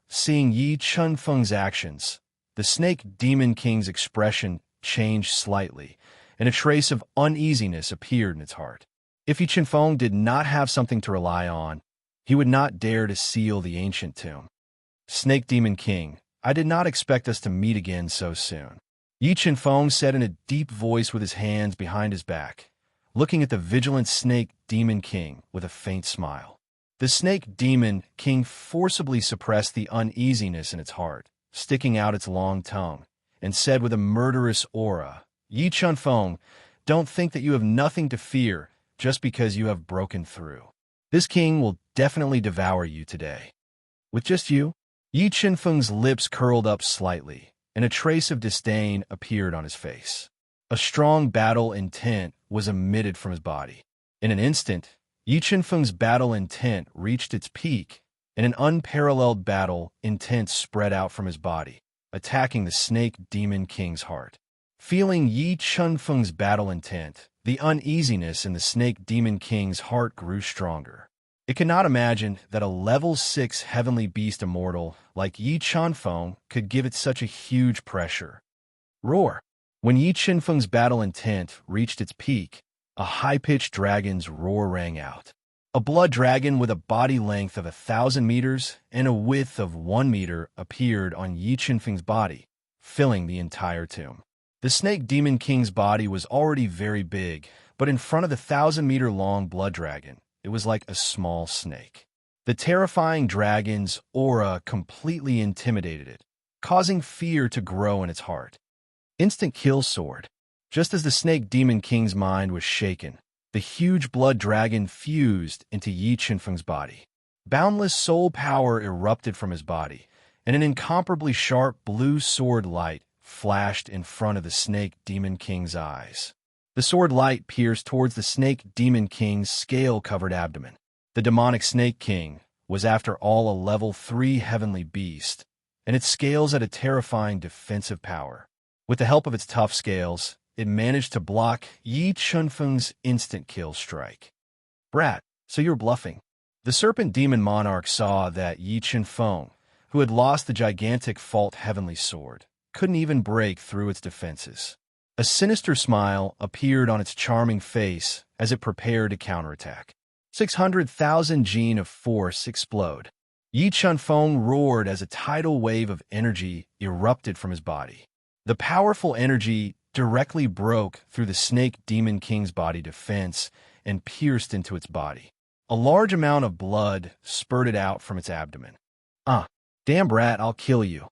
Seeing Yi Qinfeng's actions, the Snake Demon King's expression changed slightly, and a trace of uneasiness appeared in its heart. If Yi Qinfeng did not have something to rely on, he would not dare to seal the ancient tomb. Snake Demon King, I did not expect us to meet again so soon. Yi Qinfeng said in a deep voice with his hands behind his back, looking at the vigilant Snake Demon King with a faint smile. The Snake Demon King forcibly suppressed the uneasiness in its heart, sticking out its long tongue, and said with a murderous aura, Yi Qinfeng, don't think that you have nothing to fear just because you have broken through. This king will definitely devour you today. With just you? Yi Qinfeng's lips curled up slightly, and a trace of disdain appeared on his face. A strong battle intent was emitted from his body. In an instant, Yi Qinfeng's battle intent reached its peak, and an unparalleled battle intent spread out from his body, attacking the Snake Demon King's heart. Feeling Yi Qinfeng's battle intent, the uneasiness in the Snake Demon King's heart grew stronger. It could not imagine that a level 6 heavenly beast immortal like Yi Qinfeng could give it such a huge pressure. Roar! When Yi Qinfeng's battle intent reached its peak, a high-pitched dragon's roar rang out. A blood dragon with a body length of 1,000 meters and a width of 1 meter appeared on Yi Qinfeng's body, filling the entire tomb. The Snake Demon King's body was already very big, but in front of the 1,000-meter-long blood dragon, it was like a small snake. The terrifying dragon's aura completely intimidated it, causing fear to grow in its heart. Instant kill sword. Just as the Snake Demon King's mind was shaken, the huge blood dragon fused into Yi Qinfeng's body. Boundless soul power erupted from his body, and an incomparably sharp blue sword light flashed in front of the Snake Demon King's eyes. The sword light pierced towards the Snake Demon King's scale-covered abdomen. The demonic Snake King was, after all, a level 3 heavenly beast, and its scales had a terrifying defensive power. With the help of its tough scales, it managed to block Yi Qinfeng's instant kill strike. "Brat, so you're bluffing." The Serpent Demon Monarch saw that Yi Qinfeng, who had lost the gigantic Fault Heavenly Sword, couldn't even break through its defenses. A sinister smile appeared on its charming face as it prepared to counterattack. 600,000 gene of force explode. Yi Qinfeng roared as a tidal wave of energy erupted from his body. The powerful energy directly broke through the Snake Demon King's body defense and pierced into its body. A large amount of blood spurted out from its abdomen. Damn brat, I'll kill you."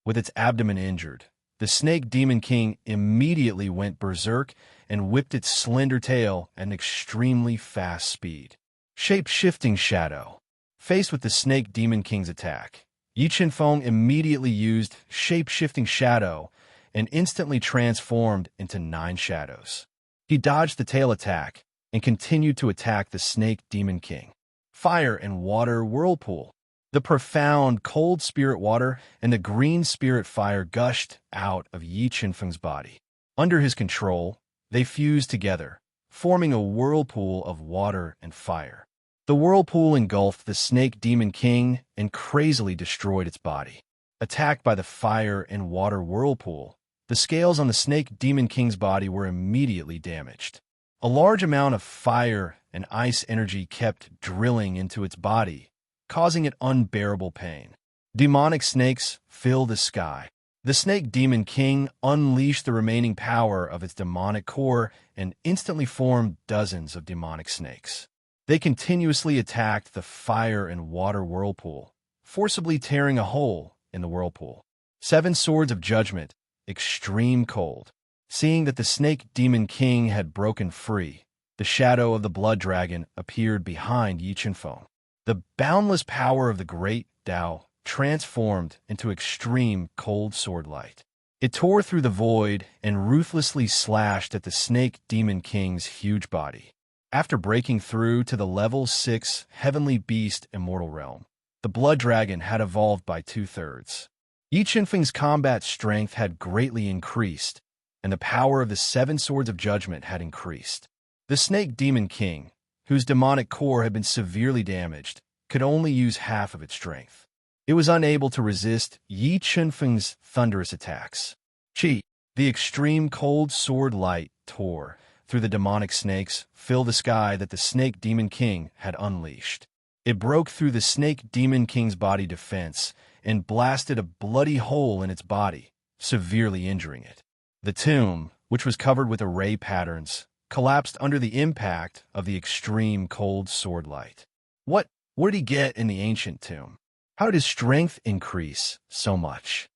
With its abdomen injured, the Snake Demon King immediately went berserk and whipped its slender tail at an extremely fast speed. Shape-shifting shadow. Faced with the Snake Demon King's attack, Yi Qinfeng immediately used shape-shifting shadow and instantly transformed into 9 shadows. He dodged the tail attack and continued to attack the Snake Demon King. Fire and water whirlpool. The profound cold spirit water and the green spirit fire gushed out of Yi Qinfeng's body. Under his control, they fused together, forming a whirlpool of water and fire. The whirlpool engulfed the Snake Demon King and crazily destroyed its body. Attacked by the fire and water whirlpool, the scales on the Snake Demon King's body were immediately damaged. A large amount of fire and ice energy kept drilling into its body, causing it unbearable pain. Demonic snakes fill the sky. The Snake Demon King unleashed the remaining power of its demonic core and instantly formed dozens of demonic snakes. They continuously attacked the fire and water whirlpool, forcibly tearing a hole in the whirlpool. 7 swords of judgment, extreme cold. Seeing that the Snake Demon King had broken free, the shadow of the blood dragon appeared behind Yi Qinfeng. The boundless power of the great Tao transformed into extreme cold sword light. It tore through the void and ruthlessly slashed at the Snake Demon King's huge body. After breaking through to the level 6 heavenly beast immortal realm, the blood dragon had evolved by 2/3. Yi Qinfeng's combat strength had greatly increased, and the power of the 7 swords of judgment had increased. The Snake Demon King, whose demonic core had been severely damaged, could only use half of its strength. It was unable to resist Yi Qinfeng's thunderous attacks. The extreme cold sword light tore through the demonic snakes, filled the sky that the Snake Demon King had unleashed. It broke through the Snake Demon King's body defense and blasted a bloody hole in its body, severely injuring it. The tomb, which was covered with array patterns, collapsed under the impact of the extreme cold sword light. What did he get in the ancient tomb? How did his strength increase so much?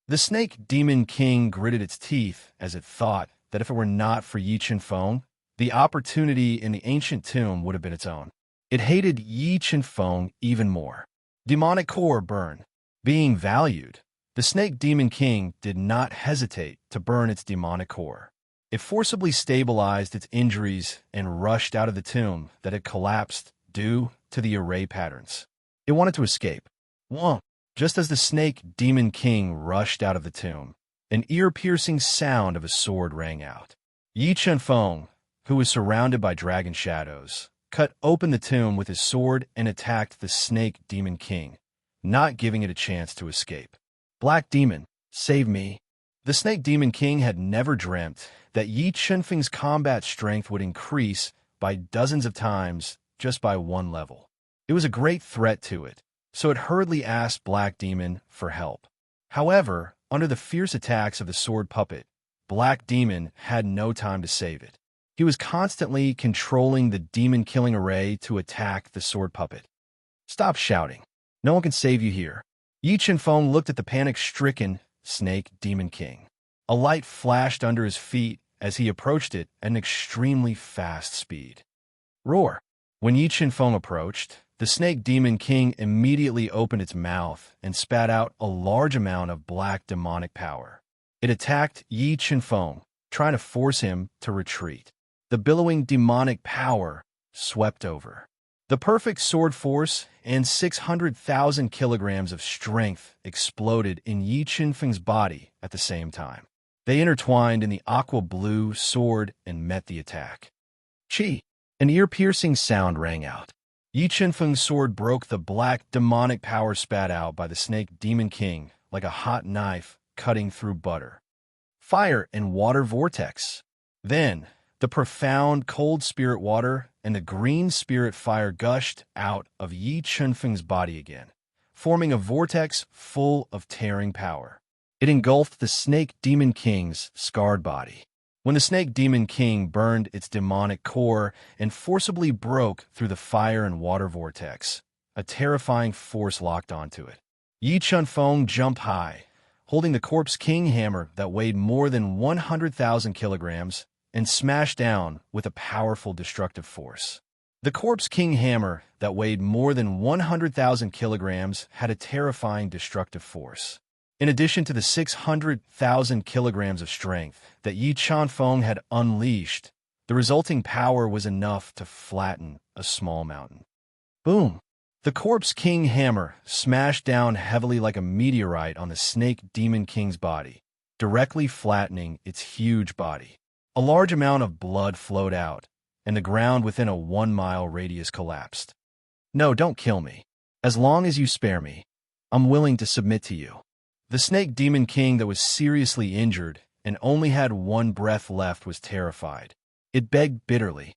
The Snake Demon King gritted its teeth as it thought that if it were not for Yi Qinfeng, the opportunity in the ancient tomb would have been its own. It hated Yi Qinfeng even more. Demonic core burn. Being valued, the Snake Demon King did not hesitate to burn its demonic core. It forcibly stabilized its injuries and rushed out of the tomb that had collapsed due to the array patterns. It wanted to escape. Just as the Snake Demon King rushed out of the tomb, an ear-piercing sound of a sword rang out. Yi Qinfeng, who was surrounded by dragon shadows, cut open the tomb with his sword and attacked the Snake Demon King, not giving it a chance to escape. "Black Demon, save me." The Snake Demon King had never dreamt that Yi Qinfeng's combat strength would increase by dozens of times just by 1 level. It was a great threat to it, so it hurriedly asked Black Demon for help. However, under the fierce attacks of the sword puppet, Black Demon had no time to save it. He was constantly controlling the demon-killing array to attack the sword puppet. "Stop shouting. No one can save you here." Yi Qinfeng looked at the panic-stricken Snake Demon King. A light flashed under his feet as he approached it at an extremely fast speed. Roar! When Yi Qinfeng approached, the Snake Demon King immediately opened its mouth and spat out a large amount of black demonic power. It attacked Yi Qinfeng, trying to force him to retreat. The billowing demonic power swept over. The perfect sword force and 600,000 kilograms of strength exploded in Yi Qinfeng's body at the same time. They intertwined in the aqua-blue sword and met the attack. Chi! An ear-piercing sound rang out. Yi Qinfeng's sword broke the black demonic power spat out by the Snake Demon King like a hot knife cutting through butter. Fire and water vortex. Then, the profound cold spirit water and the green spirit fire gushed out of Yi Qinfeng's body again, forming a vortex full of tearing power. It engulfed the Snake Demon King's scarred body. When the Snake Demon King burned its demonic core and forcibly broke through the fire and water vortex, a terrifying force locked onto it. Yi Qinfeng jumped high, holding the Corpse King hammer that weighed more than 100,000 kilograms and smashed down with a powerful destructive force. The Corpse King hammer that weighed more than 100,000 kilograms had a terrifying destructive force. In addition to the 600,000 kilograms of strength that Yi Qinfeng had unleashed, the resulting power was enough to flatten a small mountain. Boom! The Corpse King hammer smashed down heavily like a meteorite on the Snake Demon King's body, directly flattening its huge body. A large amount of blood flowed out, and the ground within a 1-mile radius collapsed. No, don't kill me. As long as you spare me, I'm willing to submit to you. The Snake Demon King that was seriously injured and only had one breath left was terrified. It begged bitterly,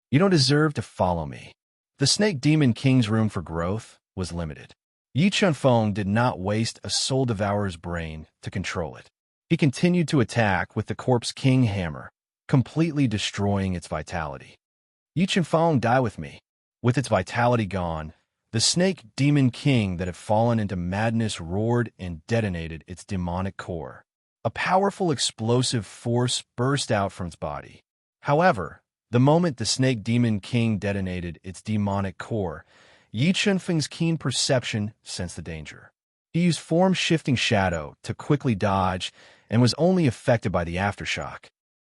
"You don't deserve to follow me." The Snake Demon King's room for growth was limited. Yi Qinfeng did not waste a soul devourer's brain to control it. He continued to attack with the Corpse King hammer, completely destroying its vitality. Yi Qinfeng, die with me. With its vitality gone, the Snake Demon King that had fallen into madness roared and detonated its demonic core. A powerful explosive force burst out from its body. However, the moment the Snake Demon King detonated its demonic core, Yi Qinfeng's keen perception sensed the danger. He used form-shifting shadow to quickly dodge and was only affected by the aftershock.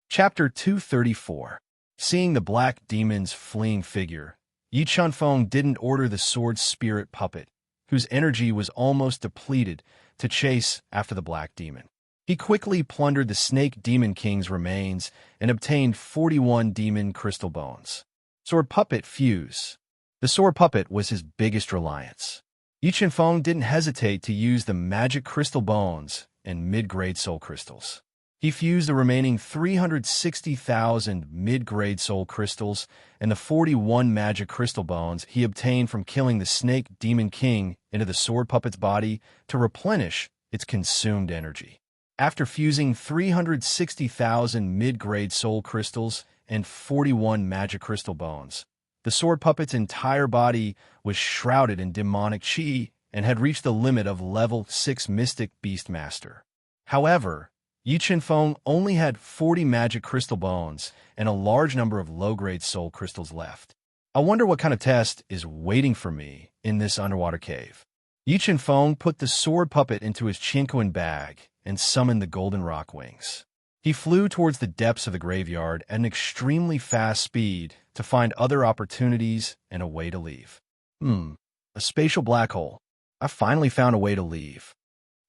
Chapter 234. Seeing the black demon's fleeing figure, Yi Qinfeng didn't order the sword spirit puppet, whose energy was almost depleted, to chase after the black demon. He quickly plundered the Snake Demon King's remains and obtained 41 demon crystal bones. Sword puppet fuse. The sword puppet was his biggest reliance. Yi Qinfeng didn't hesitate to use the magic crystal bones and mid-grade soul crystals. He fused the remaining 360,000 mid-grade soul crystals and the 41 magic crystal bones he obtained from killing the Snake Demon King into the sword puppet's body to replenish its consumed energy. After fusing 360,000 mid-grade soul crystals and 41 magic crystal bones, the sword puppet's entire body was shrouded in demonic chi and had reached the limit of level 6 Mystic Beastmaster. However, Yi Qinfeng only had 40 magic crystal bones and a large number of low-grade soul crystals left. I wonder what kind of test is waiting for me in this underwater cave. Yi Qinfeng put the sword puppet into his Chinquin bag and summoned the golden rock wings. He flew towards the depths of the graveyard at an extremely fast speed to find other opportunities and a way to leave. A spatial black hole. I finally found a way to leave.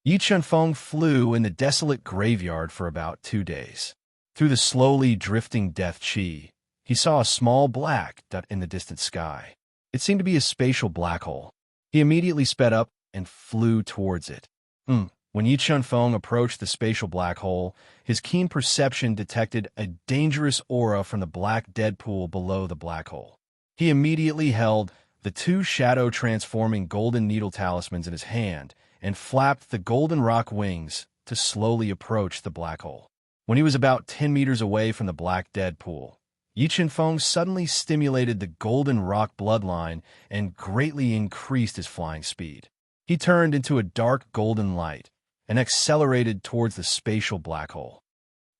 Yi Qinfeng flew in the desolate graveyard for about 2 days. Through the slowly drifting death chi, he saw a small black dot in the distant sky. It seemed to be a spatial black hole. He immediately sped up and flew towards it. When Yi Qinfeng approached the spatial black hole, his keen perception detected a dangerous aura from the black dead pool below the black hole. He immediately held the 2 shadow-transforming golden needle talismans in his hand and flapped the golden rock wings to slowly approach the black hole. When he was about 10 meters away from the black dead pool, Yi Qinfeng suddenly stimulated the golden rock bloodline and greatly increased his flying speed. He turned into a dark golden light and accelerated towards the spatial black hole.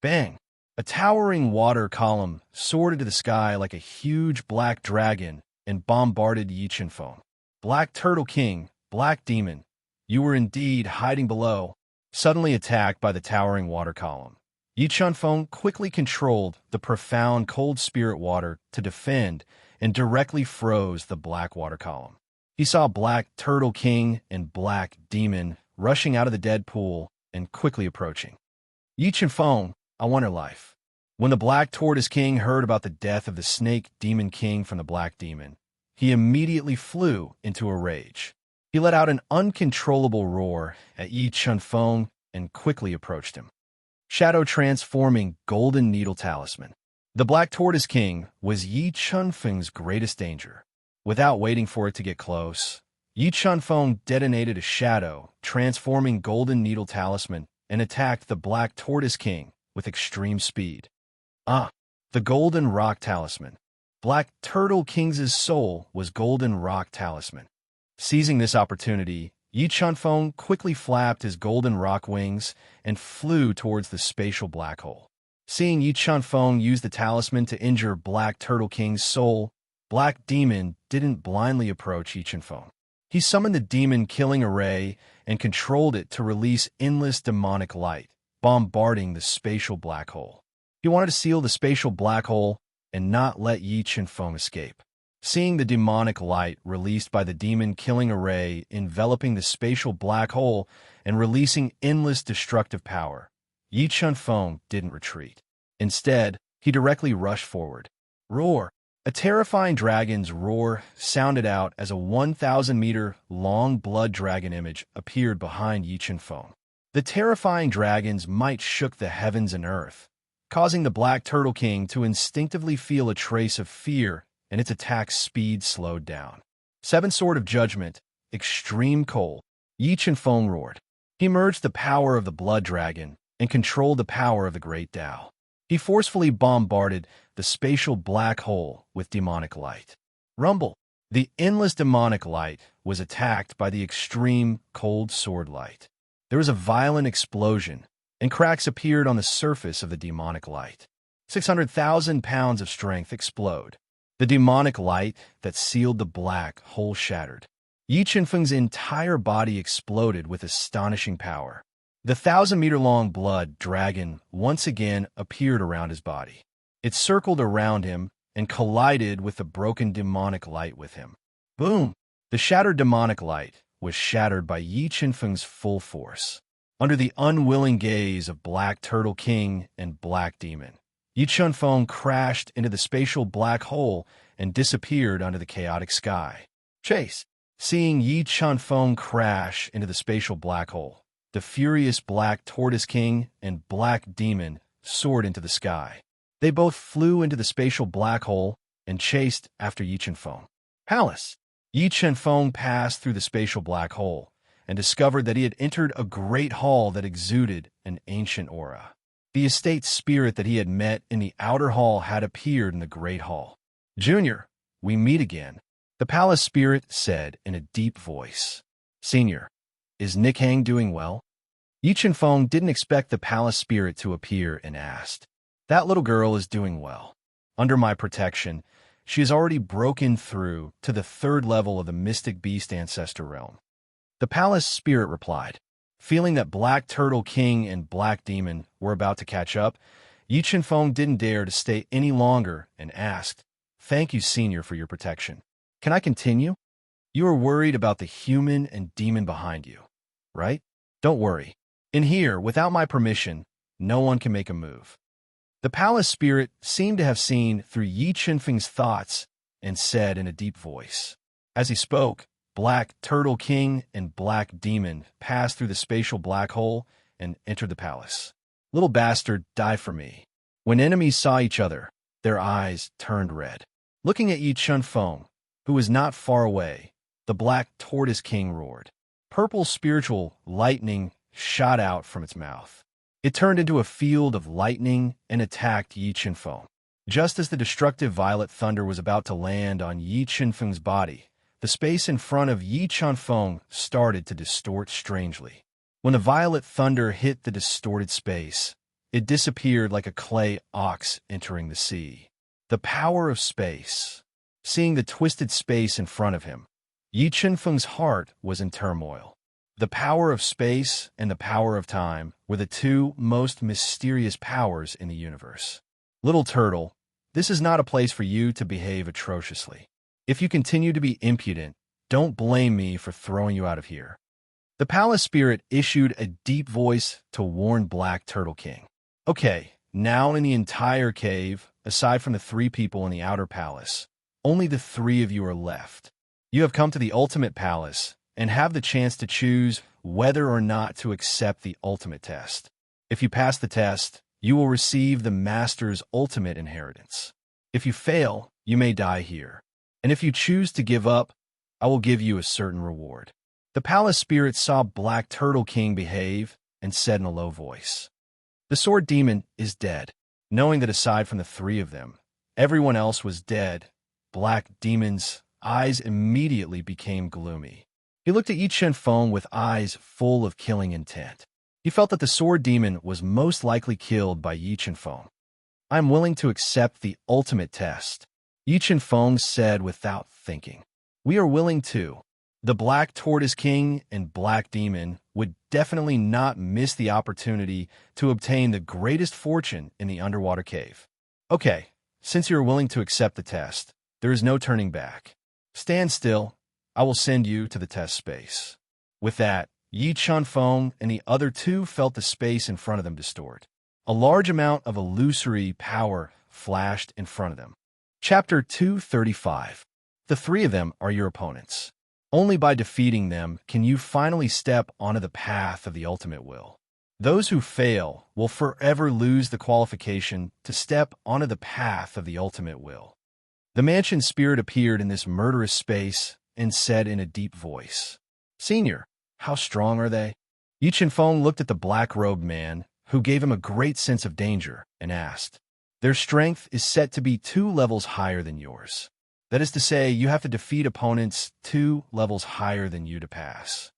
Bang! A towering water column soared into the sky like a huge black dragon and bombarded Yi Qinfeng. Black Turtle King, Black Demon, you were indeed hiding below. Suddenly attacked by the towering water column, Yi Qinfeng quickly controlled the profound cold spirit water to defend and directly froze the black water column. He saw Black Turtle King and Black Demon rushing out of the dead pool and quickly approaching. Yi Qinfeng, I want her life. When the Black Tortoise King heard about the death of the Snake Demon King from the Black Demon, he immediately flew into a rage. He let out an uncontrollable roar at Yi Qinfeng and quickly approached him. Shadow transforming golden needle talisman. The Black Tortoise King was Yi Qinfeng's greatest danger. Without waiting for it to get close, Yi Qinfeng detonated a shadow transforming golden needle talisman and attacked the Black Tortoise King with extreme speed. The golden rock talisman. Black Turtle King's soul was golden rock talisman. Seizing this opportunity, Yi Qinfeng quickly flapped his golden rock wings and flew towards the spatial black hole. Seeing Yi Qinfeng use the talisman to injure Black Turtle King's soul, Black Demon didn't blindly approach Yi Qinfeng. He summoned the demon-killing array and controlled it to release endless demonic light, bombarding the spatial black hole. He wanted to seal the spatial black hole and not let Yi Qinfeng escape. Seeing the demonic light released by the demon-killing array enveloping the spatial black hole and releasing endless destructive power, Yi Qinfeng didn't retreat. Instead, he directly rushed forward. Roar! A terrifying dragon's roar sounded out as a 1,000-meter-long blood dragon image appeared behind Yi Qinfeng. The terrifying dragon's might shook the heavens and earth, causing the Black Turtle King to instinctively feel a trace of fear, and its attack speed slowed down. Seven Sword of Judgment, Extreme Cold. Yi Qinfeng roared. He merged the power of the blood dragon and controlled the power of the Great Tao. He forcefully bombarded the spatial black hole with demonic light. Rumble. The endless demonic light was attacked by the extreme cold sword light. There was a violent explosion, and cracks appeared on the surface of the demonic light. 600,000 pounds of strength explode. The demonic light that sealed the black hole shattered. Yi Qinfeng's entire body exploded with astonishing power. The 1,000-meter-long blood dragon once again appeared around his body. It circled around him and collided with the broken demonic light with him. Boom! The shattered demonic light was shattered by Yi Qinfeng's full force. Under the unwilling gaze of Black Turtle King and Black Demon, Yi Qinfeng crashed into the spatial black hole and disappeared under the chaotic sky. Chase. Seeing Yi Qinfeng crash into the spatial black hole, the furious Black Tortoise King and Black Demon soared into the sky. They both flew into the spatial black hole and chased after Yi Qinfeng. Palace. Yi Qinfeng passed through the spatial black hole and discovered that he had entered a great hall that exuded an ancient aura. The estate spirit that he had met in the outer hall had appeared in the great hall. Junior, we meet again, the palace spirit said in a deep voice. Senior, is Nick Hang doing well? Yi Qinfeng didn't expect the palace spirit to appear and asked. That little girl is doing well. Under my protection, she has already broken through to the 3rd level of the mystic beast ancestor realm. The palace spirit replied. Feeling that Black Turtle King and Black Demon were about to catch up, Yi Qinfeng didn't dare to stay any longer and asked, Thank you, Senior, for your protection. Can I continue? You are worried about the human and demon behind you, right? Don't worry. In here, without my permission, no one can make a move. The palace spirit seemed to have seen through Yi Qinfeng's thoughts and said in a deep voice. As he spoke, Black Turtle King and Black Demon passed through the spatial black hole and entered the palace. Little bastard, die for me. When enemies saw each other, their eyes turned red. Looking at Yi Qinfeng, who was not far away, the Black Tortoise King roared. Purple spiritual lightning shot out from its mouth. It turned into a field of lightning and attacked Yi Qinfeng. Just as the destructive violet thunder was about to land on Yi Qinfeng's body, the space in front of Yi Qinfeng started to distort strangely. When the violet thunder hit the distorted space, It disappeared like a clay ox entering the sea. The power of space. Seeing the twisted space in front of him, Yi Chenfeng's heart was in turmoil. The power of space and the power of time were the two most mysterious powers in the universe. Little turtle, this is not a place for you to behave atrociously. If you continue to be impudent, don't blame me for throwing you out of here. The palace spirit issued a deep voice to warn Black Turtle King. Okay, now in the entire cave, aside from the 3 people in the outer palace, only the 3 of you are left. You have come to the ultimate palace and have the chance to choose whether or not to accept the ultimate test. If you pass the test, you will receive the master's ultimate inheritance. If you fail, you may die here. And if you choose to give up, I will give you a certain reward. The palace spirit saw Black Turtle King behave and said in a low voice, "The sword demon is dead." Knowing that aside from the 3 of them, everyone else was dead, Black Demon's eyes immediately became gloomy. He looked at Yi Chenfeng with eyes full of killing intent. He felt that the sword demon was most likely killed by Yi Chenfeng. "I am willing to accept the ultimate test," Yi Chenfeng said without thinking. "We are willing to." The Black Tortoise King and Black Demon would definitely not miss the opportunity to obtain the greatest fortune in the underwater cave. Okay, since you are willing to accept the test, there is no turning back. Stand still. I will send you to the test space. With that, Yi Chenfeng and the other 2 felt the space in front of them distort. A large amount of illusory power flashed in front of them. Chapter 235. The 3 of them are your opponents. Only by defeating them can you finally step onto the path of the ultimate will. Those who fail will forever lose the qualification to step onto the path of the ultimate will. The mansion spirit appeared in this murderous space and said in a deep voice, "Senior, how strong are they?" Yi Chenfeng looked at the black-robed man, who gave him a great sense of danger, and asked, "Their strength is set to be 2 levels higher than yours. That is to say, you have to defeat opponents 2 levels higher than you to pass.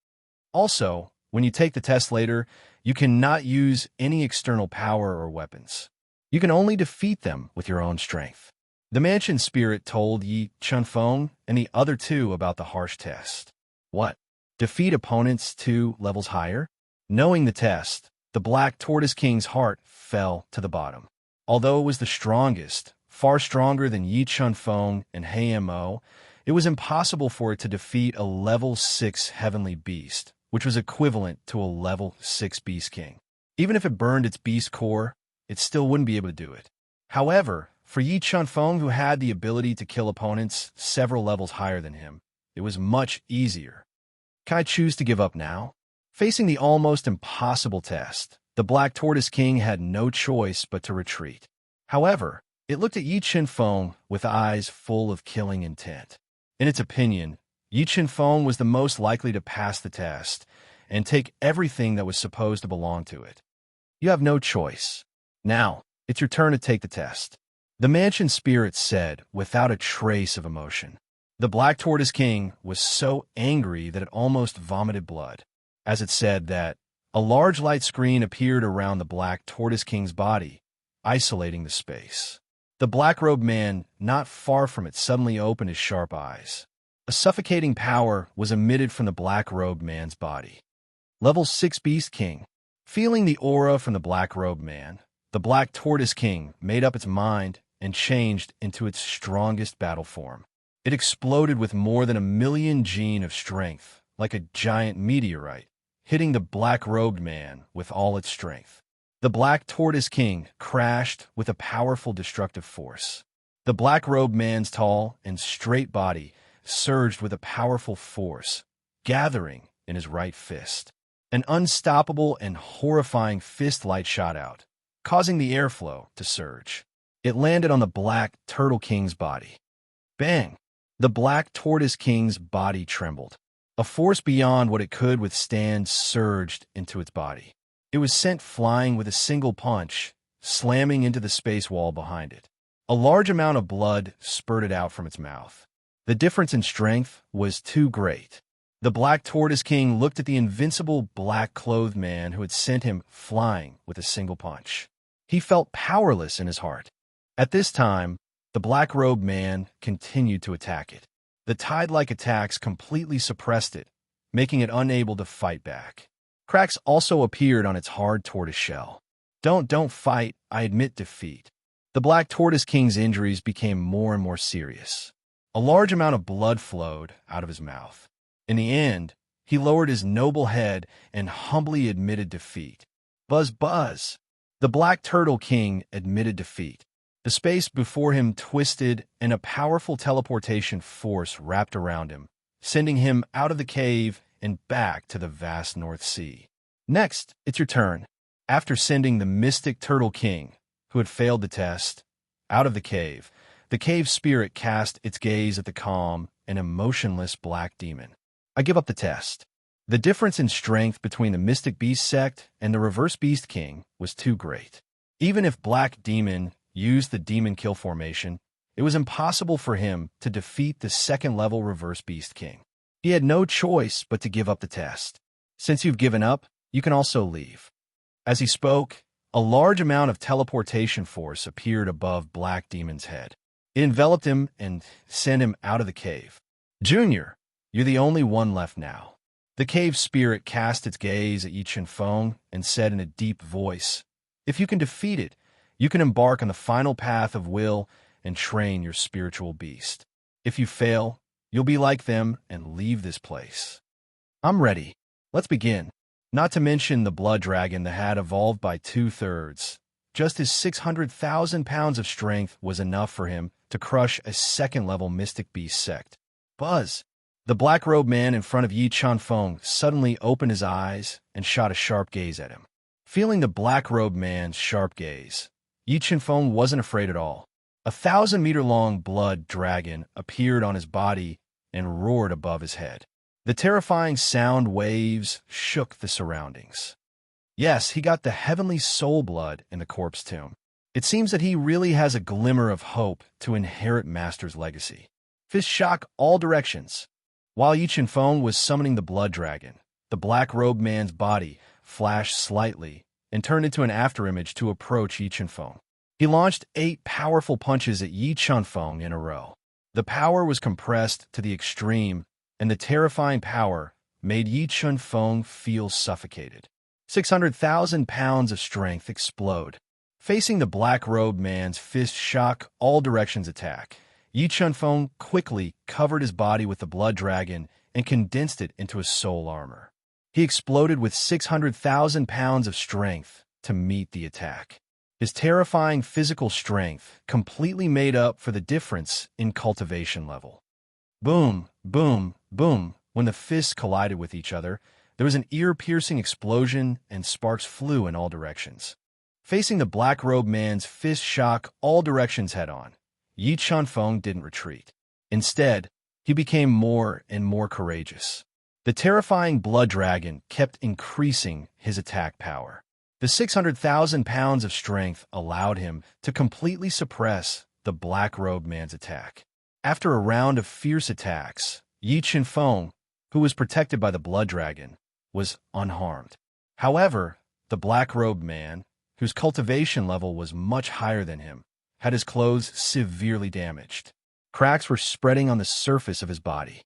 Also, when you take the test later, you cannot use any external power or weapons. You can only defeat them with your own strength." The mansion spirit told Yi Chenfeng and the other 2 about the harsh test. What? Defeat opponents 2 levels higher? Knowing the test, the Black Tortoise King's heart fell to the bottom. Although it was the strongest, far stronger than Yi Chenfeng and Mo, it was impossible for it to defeat a level 6 heavenly beast, which was equivalent to a level 6 beast king. Even if it burned its beast core, it still wouldn't be able to do it. However, for Yi Chenfeng, who had the ability to kill opponents several levels higher than him, it was much easier. Can I choose to give up now? Facing the almost impossible test, the Black Tortoise King had no choice but to retreat. However, it looked at Yi Chenfeng with eyes full of killing intent. In its opinion, Yi Chenfeng was the most likely to pass the test and take everything that was supposed to belong to it. You have no choice. Now, it's your turn to take the test. The mansion spirit said without a trace of emotion. The Black Tortoise King was so angry that it almost vomited blood, as it said that a large light screen appeared around the Black Tortoise King's body, isolating the space. The black-robed man, not far from it, suddenly opened his sharp eyes. A suffocating power was emitted from the black-robed man's body. Level 6 Beast King. Feeling the aura from the black-robed man, the Black Tortoise King made up its mind and changed into its strongest battle form. It exploded with more than 1,000,000 gene of strength, like a giant meteorite, hitting the black-robed man with all its strength. The Black Tortoise King crashed with a powerful destructive force. The black-robed man's tall and straight body surged with a powerful force, gathering in his right fist. An unstoppable and horrifying fist light shot out, causing the airflow to surge. It landed on the Black Turtle King's body. Bang! The Black Tortoise King's body trembled. A force beyond what it could withstand surged into its body. It was sent flying with a single punch, slamming into the space wall behind it. A large amount of blood spurted out from its mouth. The difference in strength was too great. The Black Tortoise King looked at the invincible black-clothed man who had sent him flying with a single punch. He felt powerless in his heart. At this time, the black-robed man continued to attack it. The tide-like attacks completely suppressed it, making it unable to fight back. Cracks also appeared on its hard tortoise shell. Don't fight, I admit defeat. The Black Tortoise King's injuries became more and more serious. A large amount of blood flowed out of his mouth. In the end, he lowered his noble head and humbly admitted defeat. Buzz, buzz! The Black Turtle King admitted defeat. The space before him twisted, and a powerful teleportation force wrapped around him, sending him out of the cave and back to the vast North Sea. Next, it's your turn. After sending the mystic Turtle King, who had failed the test, out of the cave spirit cast its gaze at the calm and emotionless black demon. I give up the test. The difference in strength between the Mystic Beast sect and the Reverse Beast King was too great. Even if Black Demon used the Demon Kill formation, it was impossible for him to defeat the second-level Reverse Beast King. He had no choice but to give up the test. Since you've given up, you can also leave. As he spoke, a large amount of teleportation force appeared above Black Demon's head. It enveloped him and sent him out of the cave. Junior, you're the only one left now. The cave spirit cast its gaze at Yi Chen-feng and said in a deep voice, if you can defeat it, you can embark on the final path of will and train your spiritual beast. If you fail, you'll be like them and leave this place. I'm ready. Let's begin. Not to mention the blood dragon that had evolved by 2/3. Just his 600,000 pounds of strength was enough for him to crush a second-level Mystic Beast sect. Buzz! The black-robed man in front of Yi Chen-feng suddenly opened his eyes and shot a sharp gaze at him. Feeling the black-robed man's sharp gaze, Yi Chen-feng wasn't afraid at all. A 1,000-meter-long blood dragon appeared on his body and roared above his head. The terrifying sound waves shook the surroundings. Yes, he got the heavenly soul blood in the corpse tomb. It seems that he really has a glimmer of hope to inherit Master's legacy. Fists shock all directions. While Yi Chen-feng was summoning the blood dragon, the black-robed man's body flashed slightly and turned into an afterimage to approach Yi Chen-feng. He launched 8 powerful punches at Yi Chen-feng in a row. The power was compressed to the extreme, and the terrifying power made Yi Chen-feng feel suffocated. 600,000 pounds of strength explode. Facing the black-robed man's fist shock all directions attack, Yi Chen-feng quickly covered his body with the blood dragon and condensed it into a soul armor. He exploded with 600,000 pounds of strength to meet the attack. His terrifying physical strength completely made up for the difference in cultivation level. Boom, boom, boom. When the fists collided with each other, there was an ear-piercing explosion and sparks flew in all directions. Facing the black-robed man's fist shock all directions head-on, Yi Chen-feng didn't retreat. Instead, he became more and more courageous. The terrifying blood dragon kept increasing his attack power. The 600,000 pounds of strength allowed him to completely suppress the black-robed man's attack. After a round of fierce attacks, Yi Chen-feng, who was protected by the blood dragon, was unharmed. However, the black-robed man, whose cultivation level was much higher than him, had his clothes severely damaged. Cracks were spreading on the surface of his body.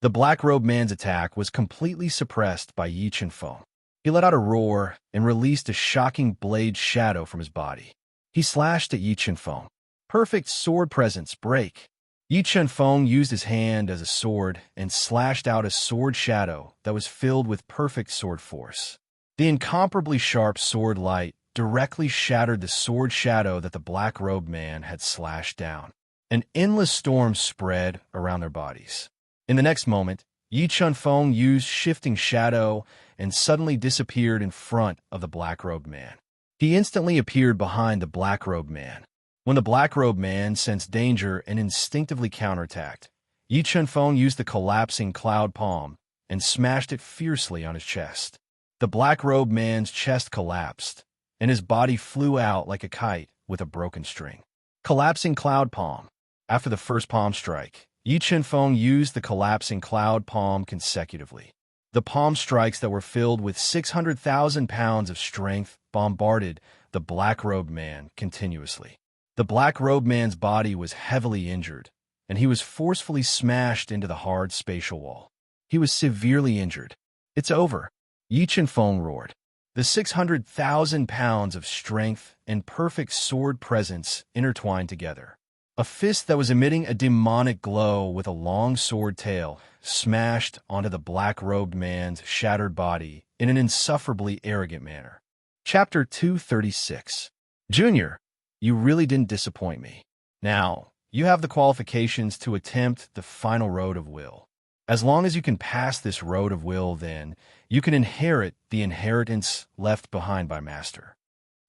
The black-robed man's attack was completely suppressed by Yi Chen-feng. He let out a roar and released a shocking blade shadow from his body. He slashed at Yi Chen-feng. Perfect sword presence break. Yi Chen-feng used his hand as a sword and slashed out a sword shadow that was filled with perfect sword force. The incomparably sharp sword light directly shattered the sword shadow that the black-robed man had slashed down. An endless storm spread around their bodies. In the next moment, Yi Chen-feng used shifting shadow and suddenly disappeared in front of the black-robed man. He instantly appeared behind the black-robed man. When the black-robed man sensed danger and instinctively counterattacked, Yi Chen-feng used the collapsing cloud palm and smashed it fiercely on his chest. The black-robed man's chest collapsed, and his body flew out like a kite with a broken string. Collapsing cloud palm. After the first palm strike, Yi Chen-feng used the collapsing cloud palm consecutively. The palm strikes that were filled with 600,000 pounds of strength bombarded the the black-robed man continuously. The black-robed man's body was heavily injured, and he was forcefully smashed into the hard spatial wall. He was severely injured. "It's over," Yi Qianfeng roared. The 600,000 pounds of strength and perfect sword presence intertwined together. A fist that was emitting a demonic glow with a long sword tail smashed onto the black-robed man's shattered body in an insufferably arrogant manner. Chapter 236. Junior, you really didn't disappoint me. Now, you have the qualifications to attempt the final road of will. As long as you can pass this road of will, then you can inherit the inheritance left behind by Master.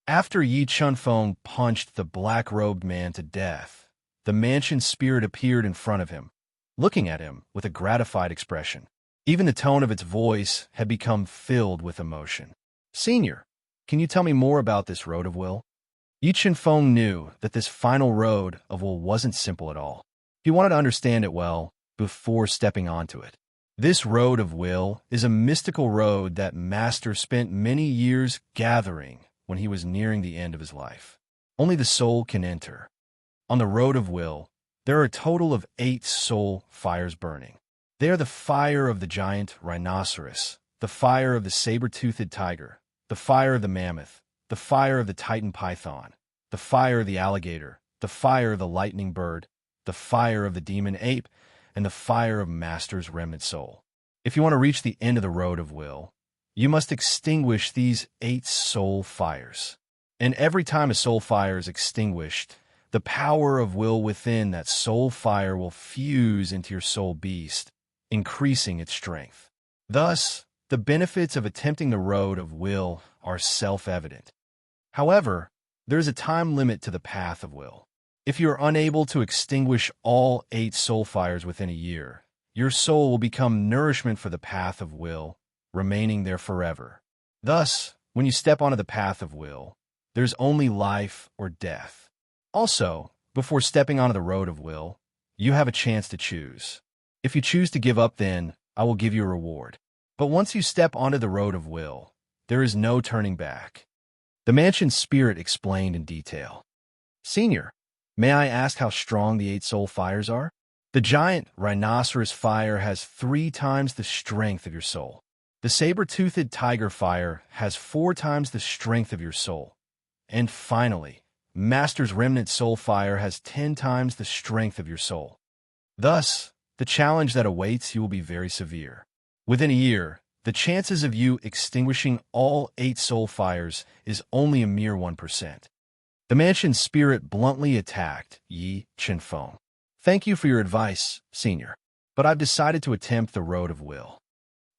After Yi Qianfeng punched the black-robed man to death, the mansion spirit appeared in front of him, looking at him with a gratified expression. Even the tone of its voice had become filled with emotion. "Senior, can you tell me more about this road of will?" Yi Qianfeng knew that this final road of will wasn't simple at all. He wanted to understand it well before stepping onto it. This road of will is a mystical road that Master spent many years gathering when he was nearing the end of his life. Only the soul can enter. On the road of will, there are a total of 8 soul fires burning. They are the fire of the giant rhinoceros, the fire of the saber-toothed tiger, the fire of the mammoth, the fire of the titan python, the fire of the alligator, the fire of the lightning bird, the fire of the demon ape, and the fire of Master's remnant soul. If you want to reach the end of the road of will, you must extinguish these 8 soul fires. And every time a soul fire is extinguished, the power of will within that soul fire will fuse into your soul beast, increasing its strength. Thus, the benefits of attempting the road of will are self-evident. However, there is a time limit to the path of will. If you are unable to extinguish all 8 soul fires within a year, your soul will become nourishment for the path of will, remaining there forever. Thus, when you step onto the path of will, there's only life or death. Also, before stepping onto the road of will, you have a chance to choose. If you choose to give up, then I will give you a reward. But once you step onto the road of will, there is no turning back. The mansion spirit explained in detail. "Senior, may I ask how strong the 8 soul fires are?" "The giant rhinoceros fire has 3 times the strength of your soul. The saber-toothed tiger fire has 4 times the strength of your soul. And finally, Master's remnant soul fire has 10 times the strength of your soul. Thus, the challenge that awaits you will be very severe. Within a year, the chances of you extinguishing all 8 soul fires is only a mere 1%. The mansion spirit bluntly attacked Yi Qianfeng. "Thank you for your advice, Senior, but I've decided to attempt the road of will."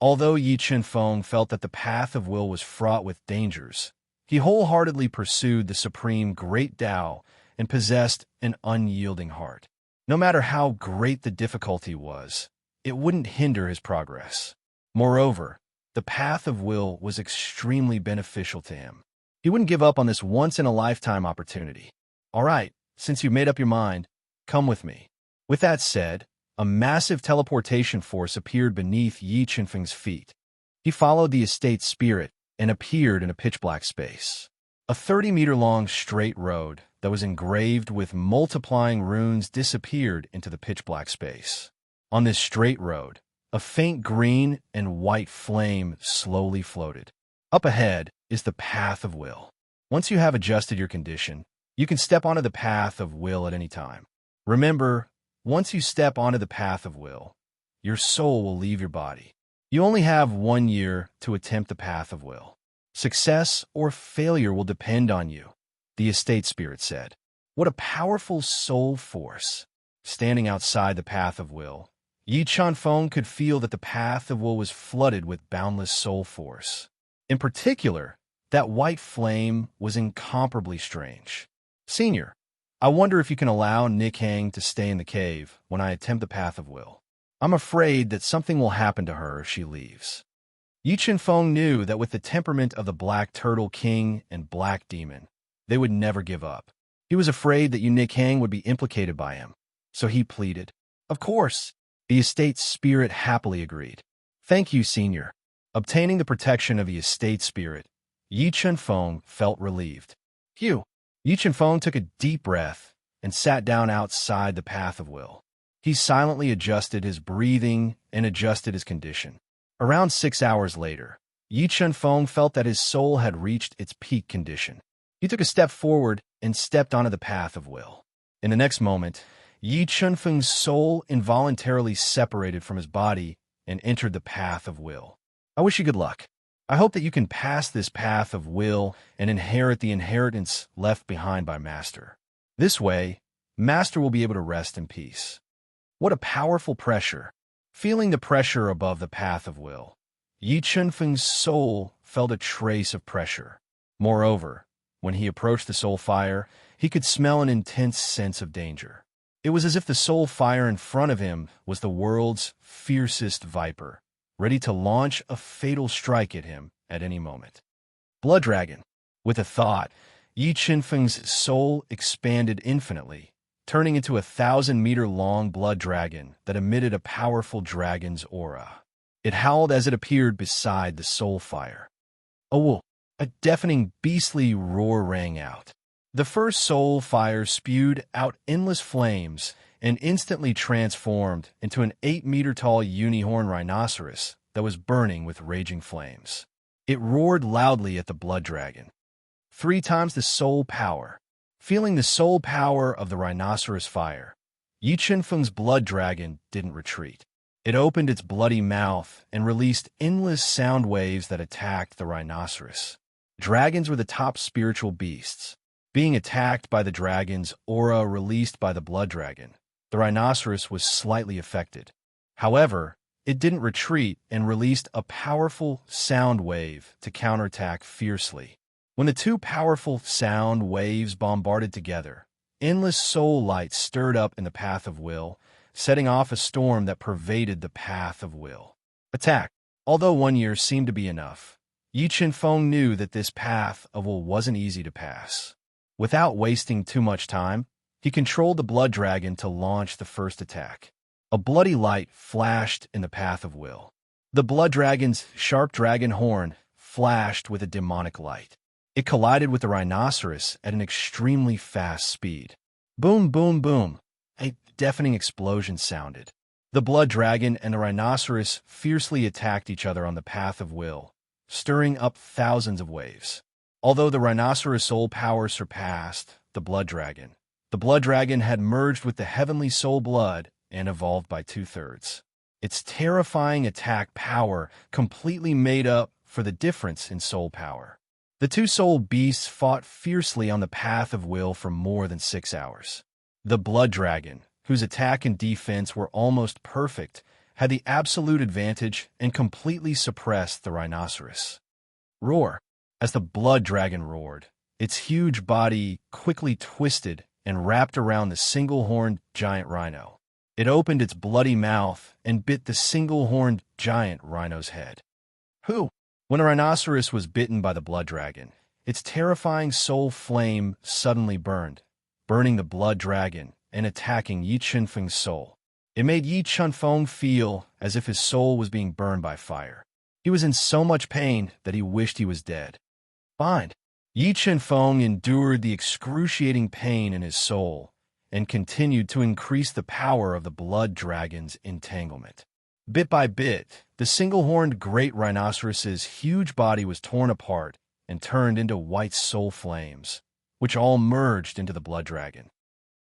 Although Yi Qianfeng felt that the path of will was fraught with dangers, he wholeheartedly pursued the supreme Great Tao and possessed an unyielding heart. No matter how great the difficulty was, it wouldn't hinder his progress. Moreover, the path of will was extremely beneficial to him. He wouldn't give up on this once-in-a-lifetime opportunity. "All right, since you've made up your mind, come with me." With that said, a massive teleportation force appeared beneath Yi Qianfeng's feet. He followed the estate spirit and appeared in a pitch-black space. A 30-meter-long straight road that was engraved with multiplying runes disappeared into the pitch-black space. On this straight road, a faint green and white flame slowly floated. Up ahead is the path of will. Once you have adjusted your condition, you can step onto the path of will at any time. Remember, once you step onto the path of will, your soul will leave your body. You only have 1 year to attempt the path of will. Success or failure will depend on you, the estate spirit said. What a powerful soul force. Standing outside the path of will, Yi Qianfeng could feel that the path of will was flooded with boundless soul force. In particular, that white flame was incomparably strange. "Senior, I wonder if you can allow Nick Hang to stay in the cave when I attempt the path of will. I'm afraid that something will happen to her if she leaves." Yi Qianfeng knew that with the temperament of the Black Turtle King and Black Demon, they would never give up. He was afraid that Nick Hang would be implicated by him, so he pleaded. "Of course." The estate spirit happily agreed. "Thank you, Senior." Obtaining the protection of the estate spirit, Yi Qianfeng felt relieved. Phew! Yi Feng took a deep breath and sat down outside the path of will. He silently adjusted his breathing and adjusted his condition. Around 6 hours later, Yi Feng felt that his soul had reached its peak condition. He took a step forward and stepped onto the path of will. In the next moment, Yi Feng's soul involuntarily separated from his body and entered the path of will. I wish you good luck. I hope that you can pass this path of will and inherit the inheritance left behind by Master. This way, Master will be able to rest in peace. What a powerful pressure. Feeling the pressure above the path of will, Yi Feng's soul felt a trace of pressure. Moreover, when he approached the soul fire, he could smell an intense sense of danger. It was as if the soul fire in front of him was the world's fiercest viper, ready to launch a fatal strike at him at any moment. Blood Dragon. With a thought, Yi Feng's soul expanded infinitely, turning into a 1,000-meter-long blood dragon that emitted a powerful dragon's aura. It howled as it appeared beside the soul fire. Oh, a deafening beastly roar rang out. The first soul fire spewed out endless flames and instantly transformed into an 8-meter-tall unicorn rhinoceros that was burning with raging flames. It roared loudly at the blood dragon. 3 times the soul power. Feeling the soul power of the rhinoceros fire, Yi Feng's blood dragon didn't retreat. It opened its bloody mouth and released endless sound waves that attacked the rhinoceros. Dragons were the top spiritual beasts. Being attacked by the dragon's aura released by the blood dragon, the rhinoceros was slightly affected. However, it didn't retreat and released a powerful sound wave to counterattack fiercely. When the 2 powerful sound waves bombarded together, endless soul light stirred up in the path of will, setting off a storm that pervaded the path of will. Attack. Although 1 year seemed to be enough, Yi Feng knew that this path of will wasn't easy to pass. Without wasting too much time, he controlled the blood dragon to launch the first attack. A bloody light flashed in the path of will. The blood dragon's sharp dragon horn flashed with a demonic light. It collided with the rhinoceros at an extremely fast speed. Boom, boom, boom. A deafening explosion sounded. The blood dragon and the rhinoceros fiercely attacked each other on the path of will, stirring up thousands of waves. Although the rhinoceros soul power surpassed the blood dragon had merged with the heavenly soul blood and evolved by 2/3. Its terrifying attack power completely made up for the difference in soul power. The 2 soul beasts fought fiercely on the path of will for more than 6 hours. The blood dragon, whose attack and defense were almost perfect, had the absolute advantage and completely suppressed the rhinoceros. Roar. As the blood dragon roared, its huge body quickly twisted and wrapped around the single-horned giant rhino. It opened its bloody mouth and bit the single-horned giant rhino's head. Who? When a rhinoceros was bitten by the blood dragon, its terrifying soul flame suddenly burned, burning the blood dragon and attacking Yi Feng's soul. It made Yi Feng feel as if his soul was being burned by fire. He was in so much pain that he wished he was dead. Fine. Yi Feng endured the excruciating pain in his soul and continued to increase the power of the blood dragon's entanglement. Bit by bit, the single-horned great rhinoceros's huge body was torn apart and turned into white soul flames, which all merged into the blood dragon.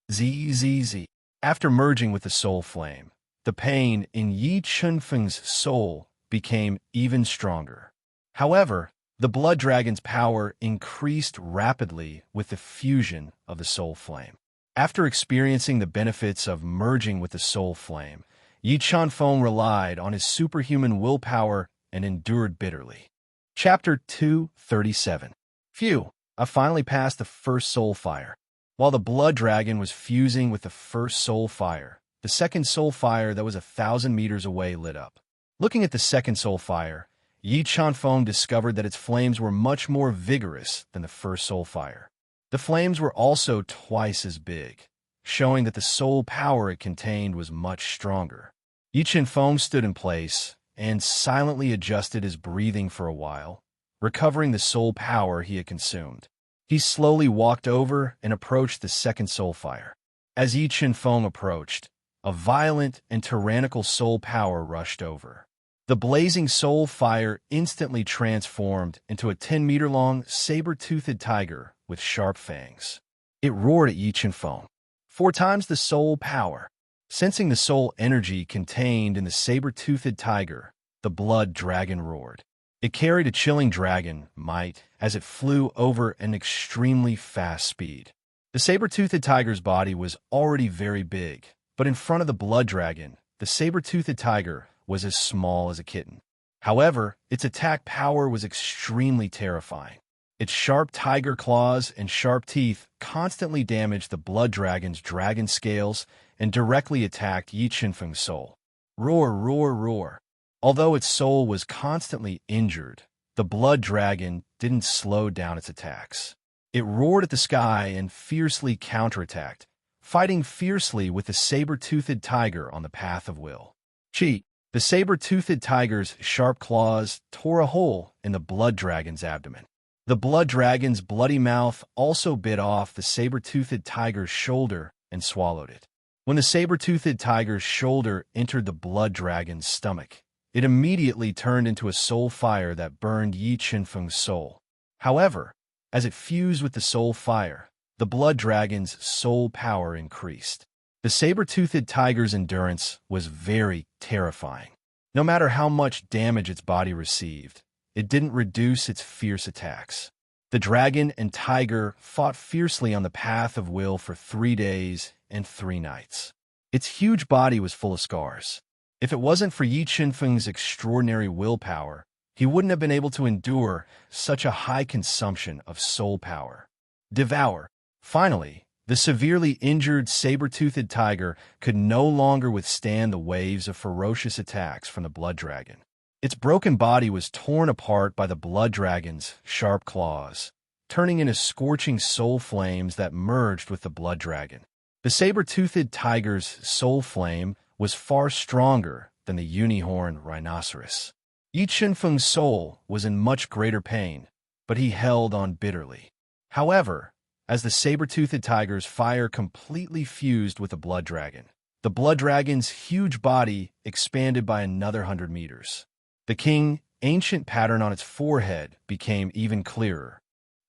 Zzz. After merging with the soul flame, the pain in Yi Feng's soul became even stronger. However, the blood dragon's power increased rapidly with the fusion of the soul flame. After experiencing the benefits of merging with the soul flame, Yi Feng relied on his superhuman willpower and endured bitterly. Chapter 237. Phew, I finally passed the first soul fire. While the blood dragon was fusing with the first soul fire, the second soul fire that was 1,000 meters away lit up. Looking at the second soul fire, Yi Feng discovered that its flames were much more vigorous than the first soul fire. The flames were also twice as big, showing that the soul power it contained was much stronger. Yi Feng stood in place and silently adjusted his breathing for a while, recovering the soul power he had consumed. He slowly walked over and approached the second soul fire. As Yi Qinfeng approached, a violent and tyrannical soul power rushed over. The blazing soul fire instantly transformed into a 10-meter-long, saber-toothed tiger with sharp fangs. It roared at Yi Qinfeng, 4 times the soul power. Sensing the soul energy contained in the saber-toothed tiger, the blood dragon roared. It carried a chilling dragon might as it flew over an extremely fast speed. The saber-toothed tiger's body was already very big, but in front of the blood dragon, the saber-toothed tiger was as small as a kitten. However, its attack power was extremely terrifying. Its sharp tiger claws and sharp teeth constantly damaged the blood dragon's dragon scales and directly attacked Yi Qinfeng's soul. Roar, roar, roar. Although its soul was constantly injured, the blood dragon didn't slow down its attacks. It roared at the sky and fiercely counterattacked, fighting fiercely with the saber-toothed tiger on the path of will. Chi. The saber-toothed tiger's sharp claws tore a hole in the blood dragon's abdomen. The blood dragon's bloody mouth also bit off the saber-toothed tiger's shoulder and swallowed it. When the saber-toothed tiger's shoulder entered the blood dragon's stomach, it immediately turned into a soul fire that burned Yi Qinfeng's soul. However, as it fused with the soul fire, the blood dragon's soul power increased. The saber-toothed tiger's endurance was very terrifying. No matter how much damage its body received, it didn't reduce its fierce attacks. The dragon and tiger fought fiercely on the path of will for 3 days and 3 nights. Its huge body was full of scars. If it wasn't for Yi Qinfeng's extraordinary willpower, he wouldn't have been able to endure such a high consumption of soul power. Devour. Finally, the severely injured saber-toothed tiger could no longer withstand the waves of ferocious attacks from the blood dragon. Its broken body was torn apart by the blood dragon's sharp claws, turning into scorching soul flames that merged with the blood dragon. The saber-toothed tiger's soul flame was far stronger than the unicorn rhinoceros. Yi Qinfeng's soul was in much greater pain, but he held on bitterly. However, as the saber-toothed tiger's fire completely fused with the blood dragon's huge body expanded by another 100 meters. The king, ancient pattern on its forehead became even clearer.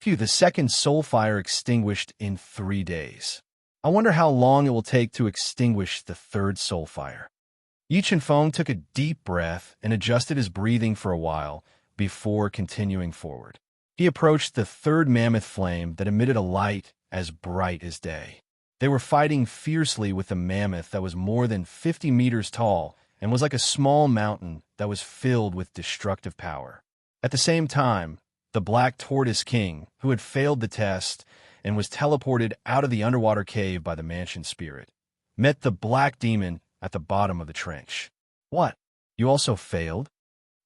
The second soul fire extinguished in 3 days. I wonder how long it will take to extinguish the third soul fire. Yi Qinfeng took a deep breath and adjusted his breathing for a while before continuing forward. He approached the third mammoth flame that emitted a light as bright as day. They were fighting fiercely with the mammoth that was more than 50 meters tall and was like a small mountain that was filled with destructive power. At the same time, the Black Tortoise King, who had failed the test and was teleported out of the underwater cave by the mansion spirit, met the Black Demon at the bottom of the trench. What? You also failed?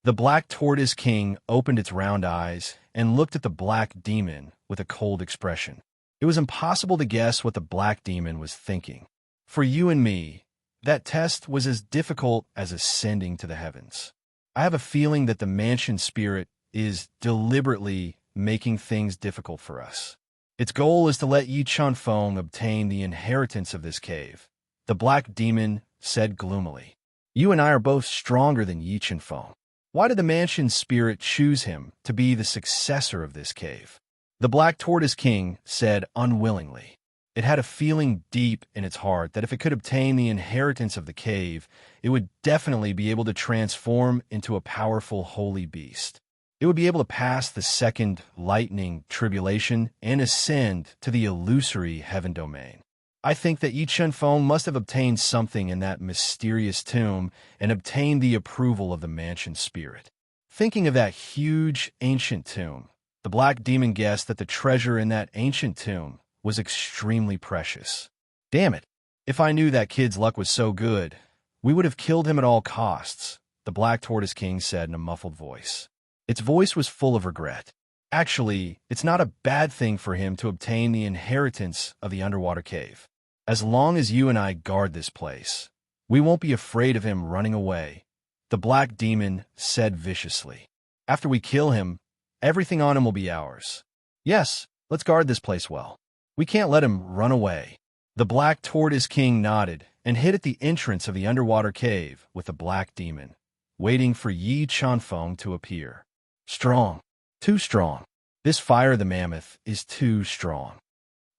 The Black Tortoise King opened its round eyes and looked at the Black Demon with a cold expression. It was impossible to guess what the Black Demon was thinking. For you and me, that test was as difficult as ascending to the heavens. I have a feeling that the mansion spirit is deliberately making things difficult for us. Its goal is to let Yi Qinfeng obtain the inheritance of this cave, the Black Demon said gloomily. You and I are both stronger than Yi Qinfeng. Why did the mansion spirit choose him to be the successor of this cave? The Black Tortoise King said unwillingly. It had a feeling deep in its heart that if it could obtain the inheritance of the cave, it would definitely be able to transform into a powerful holy beast. It would be able to pass the second lightning tribulation and ascend to the illusory heaven domain. I think that Yi Qinfeng must have obtained something in that mysterious tomb and obtained the approval of the mansion spirit. Thinking of that huge ancient tomb, the Black Demon guessed that the treasure in that ancient tomb was extremely precious. Damn it! If I knew that kid's luck was so good, we would have killed him at all costs, the Black Tortoise King said in a muffled voice. Its voice was full of regret. Actually, it's not a bad thing for him to obtain the inheritance of the underwater cave. As long as you and I guard this place, we won't be afraid of him running away, the Black Demon said viciously. After we kill him, everything on him will be ours. Yes, Let's guard this place well. We can't let him run away." The Black Tortoise King nodded and hid at the entrance of the underwater cave with the Black Demon, waiting for Yi Chunfeng to appear. Strong. Too strong. This fire the mammoth is too strong.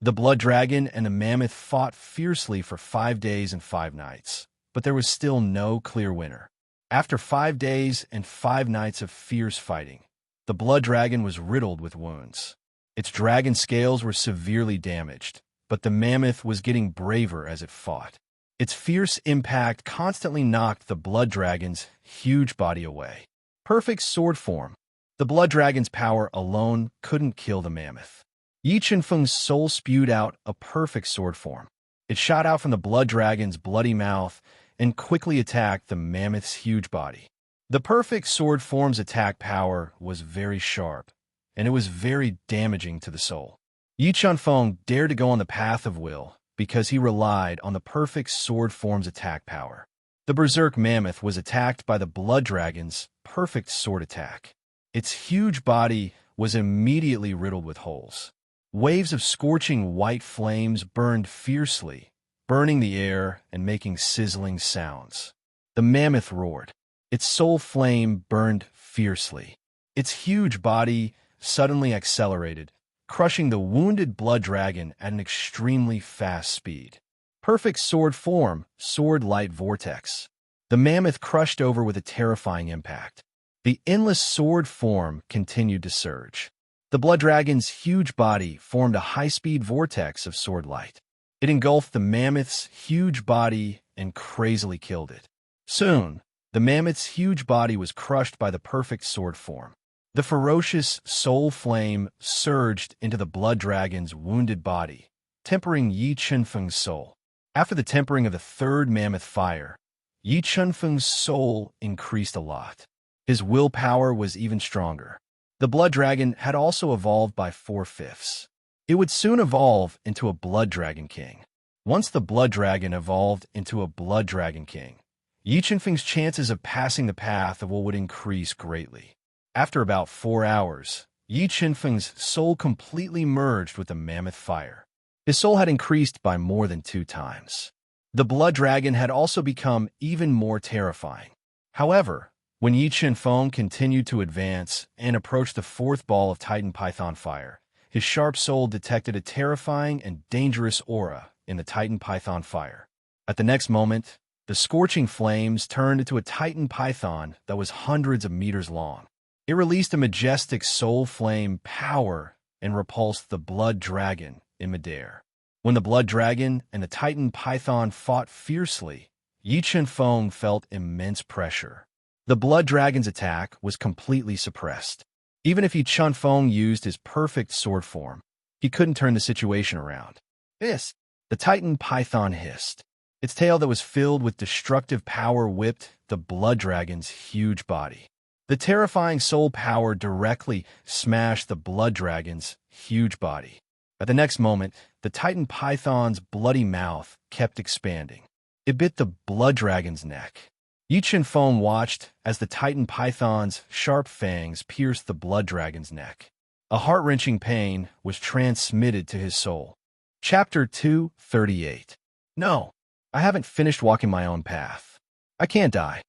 The Blood Dragon and the mammoth fought fiercely for 5 days and 5 nights, but there was still no clear winner. After 5 days and 5 nights of fierce fighting, the Blood Dragon was riddled with wounds. Its dragon scales were severely damaged, but the mammoth was getting braver as it fought. Its fierce impact constantly knocked the Blood Dragon's huge body away. Perfect sword form. The Blood Dragon's power alone couldn't kill the mammoth. Yi Chunfeng's soul spewed out a perfect sword form. It shot out from the Blood Dragon's bloody mouth and quickly attacked the mammoth's huge body. The perfect sword form's attack power was very sharp, and it was very damaging to the soul. Yi Chunfeng dared to go on the path of will because he relied on the perfect sword form's attack power. The Berserk Mammoth was attacked by the Blood Dragon's perfect sword attack. Its huge body was immediately riddled with holes. Waves of scorching white flames burned fiercely, burning the air and making sizzling sounds. The mammoth roared. Its soul flame burned fiercely. Its huge body suddenly accelerated, crushing the wounded Blood Dragon at an extremely fast speed. Perfect sword form, sword light vortex. The mammoth crushed over with a terrifying impact. The endless sword form continued to surge. The Blood Dragon's huge body formed a high-speed vortex of sword light. It engulfed the mammoth's huge body and crazily killed it. Soon, the mammoth's huge body was crushed by the perfect sword form. The ferocious soul flame surged into the Blood Dragon's wounded body, tempering Yi Chunfeng's soul. After the tempering of the third mammoth fire, Yi Chunfeng's soul increased a lot. His willpower was even stronger. The Blood Dragon had also evolved by 4/5. It would soon evolve into a Blood Dragon King. Once the Blood Dragon evolved into a Blood Dragon King, Yi Chunfeng's chances of passing the path of will would increase greatly. After about 4 hours, Yi Chunfeng's soul completely merged with the mammoth fire. His soul had increased by more than 2 times. The Blood Dragon had also become even more terrifying. However, when Yi Chunfeng continued to advance and approached the 4th ball of Titan Python fire, his sharp soul detected a terrifying and dangerous aura in the Titan Python fire. At the next moment, the scorching flames turned into a Titan Python that was hundreds of meters long. It released a majestic soul flame power and repulsed the Blood Dragon in midair. When the Blood Dragon and the Titan Python fought fiercely, Yi Chunfeng felt immense pressure. The Blood Dragon's attack was completely suppressed. Even if Yi Chunfeng used his perfect sword form, he couldn't turn the situation around. Hiss! The Titan Python hissed. Its tail that was filled with destructive power whipped the Blood Dragon's huge body. The terrifying soul power directly smashed the Blood Dragon's huge body. At the next moment, the Titan Python's bloody mouth kept expanding. It bit the Blood Dragon's neck. Yi Chunfeng watched as the Titan Python's sharp fangs pierced the Blood Dragon's neck. A heart-wrenching pain was transmitted to his soul. Chapter 238. No, I haven't finished walking my own path. I can't die.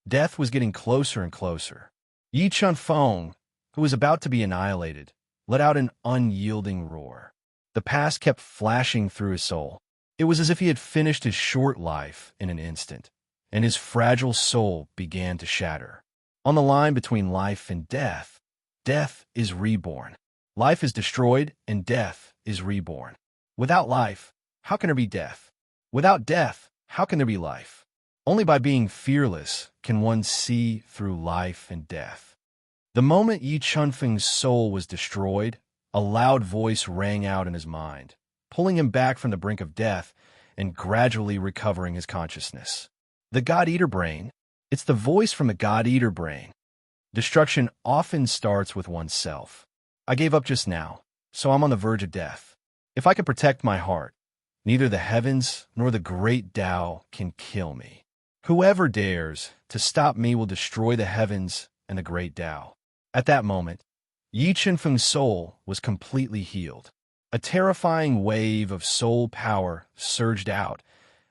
Death was getting closer and closer. Yi Chunfeng, who was about to be annihilated, let out an unyielding roar. The past kept flashing through his soul. It was as if he had finished his short life in an instant, and his fragile soul began to shatter. On the line between life and death, death is reborn. Life is destroyed, and death is reborn. Without life, how can there be death? Without death, how can there be life? Only by being fearless can one see through life and death. The moment Yi Chunfeng's soul was destroyed, a loud voice rang out in his mind, pulling him back from the brink of death and gradually recovering his consciousness. The God-Eater Brain. It's the voice from the God-Eater Brain. Destruction often starts with oneself. I gave up just now, so I'm on the verge of death. If I can protect my heart, neither the heavens nor the great Tao can kill me. Whoever dares to stop me will destroy the heavens and the great Tao. At that moment, Yi Qinfeng's soul was completely healed. A terrifying wave of soul power surged out,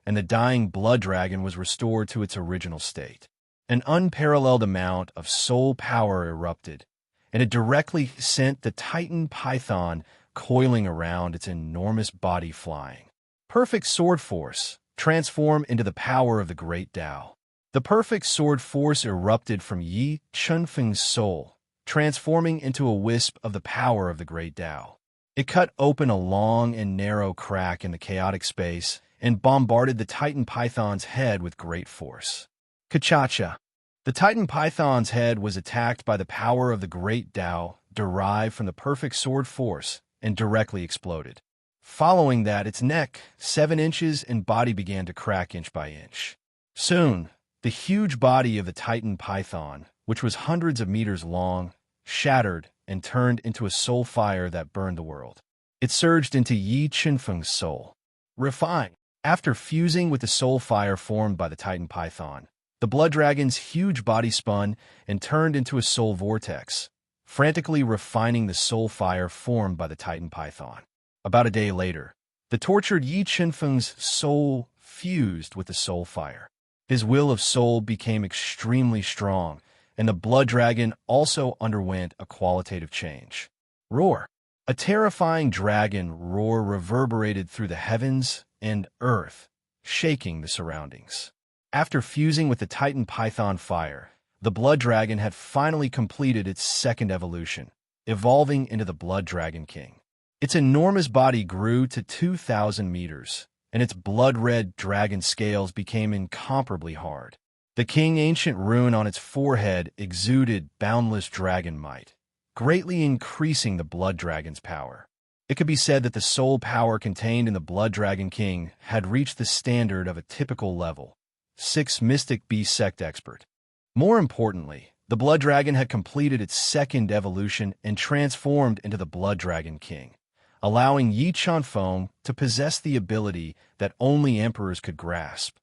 and the dying blood dragon was restored to its original state. An unparalleled amount of soul power erupted, and it directly sent the Titan python coiling around its enormous body flying. Perfect sword force transformed into the power of the great Tao. The perfect sword force erupted from Yi Qinfeng's soul, transforming into a wisp of the power of the great Tao. It cut open a long and narrow crack in the chaotic space and bombarded the Titan python's head with great force. Kachacha. The Titan python's head was attacked by the power of the great Tao derived from the perfect sword force and directly exploded. Following that, its neck, 7 inches, and body began to crack inch by inch. Soon, the huge body of the Titan python, which was hundreds of meters long, shattered and turned into a soul fire that burned the world. It surged into Yi Qinfeng's soul. Refined. After fusing with the soul fire formed by the Titan python, the blood dragon's huge body spun and turned into a soul vortex, frantically refining the soul fire formed by the Titan python. About a day later, the tortured Yi Qinfeng's soul fused with the soul fire. His will of soul became extremely strong, and the blood dragon also underwent a qualitative change. Roar. A terrifying dragon roar reverberated through the heavens and earth, shaking the surroundings. After fusing with the Titan python fire, the blood dragon had finally completed its second evolution, evolving into the Blood Dragon King. Its enormous body grew to 2,000 meters, and its blood-red dragon scales became incomparably hard. The king ancient rune on its forehead exuded boundless dragon might, greatly increasing the blood dragon's power. It could be said that the soul power contained in the Blood Dragon King had reached the standard of a typical level 6 mystic beast sect expert. More importantly, the blood dragon had completed its second evolution and transformed into the Blood Dragon King, allowing Yi Qinfeng to possess the ability that only emperors could grasp,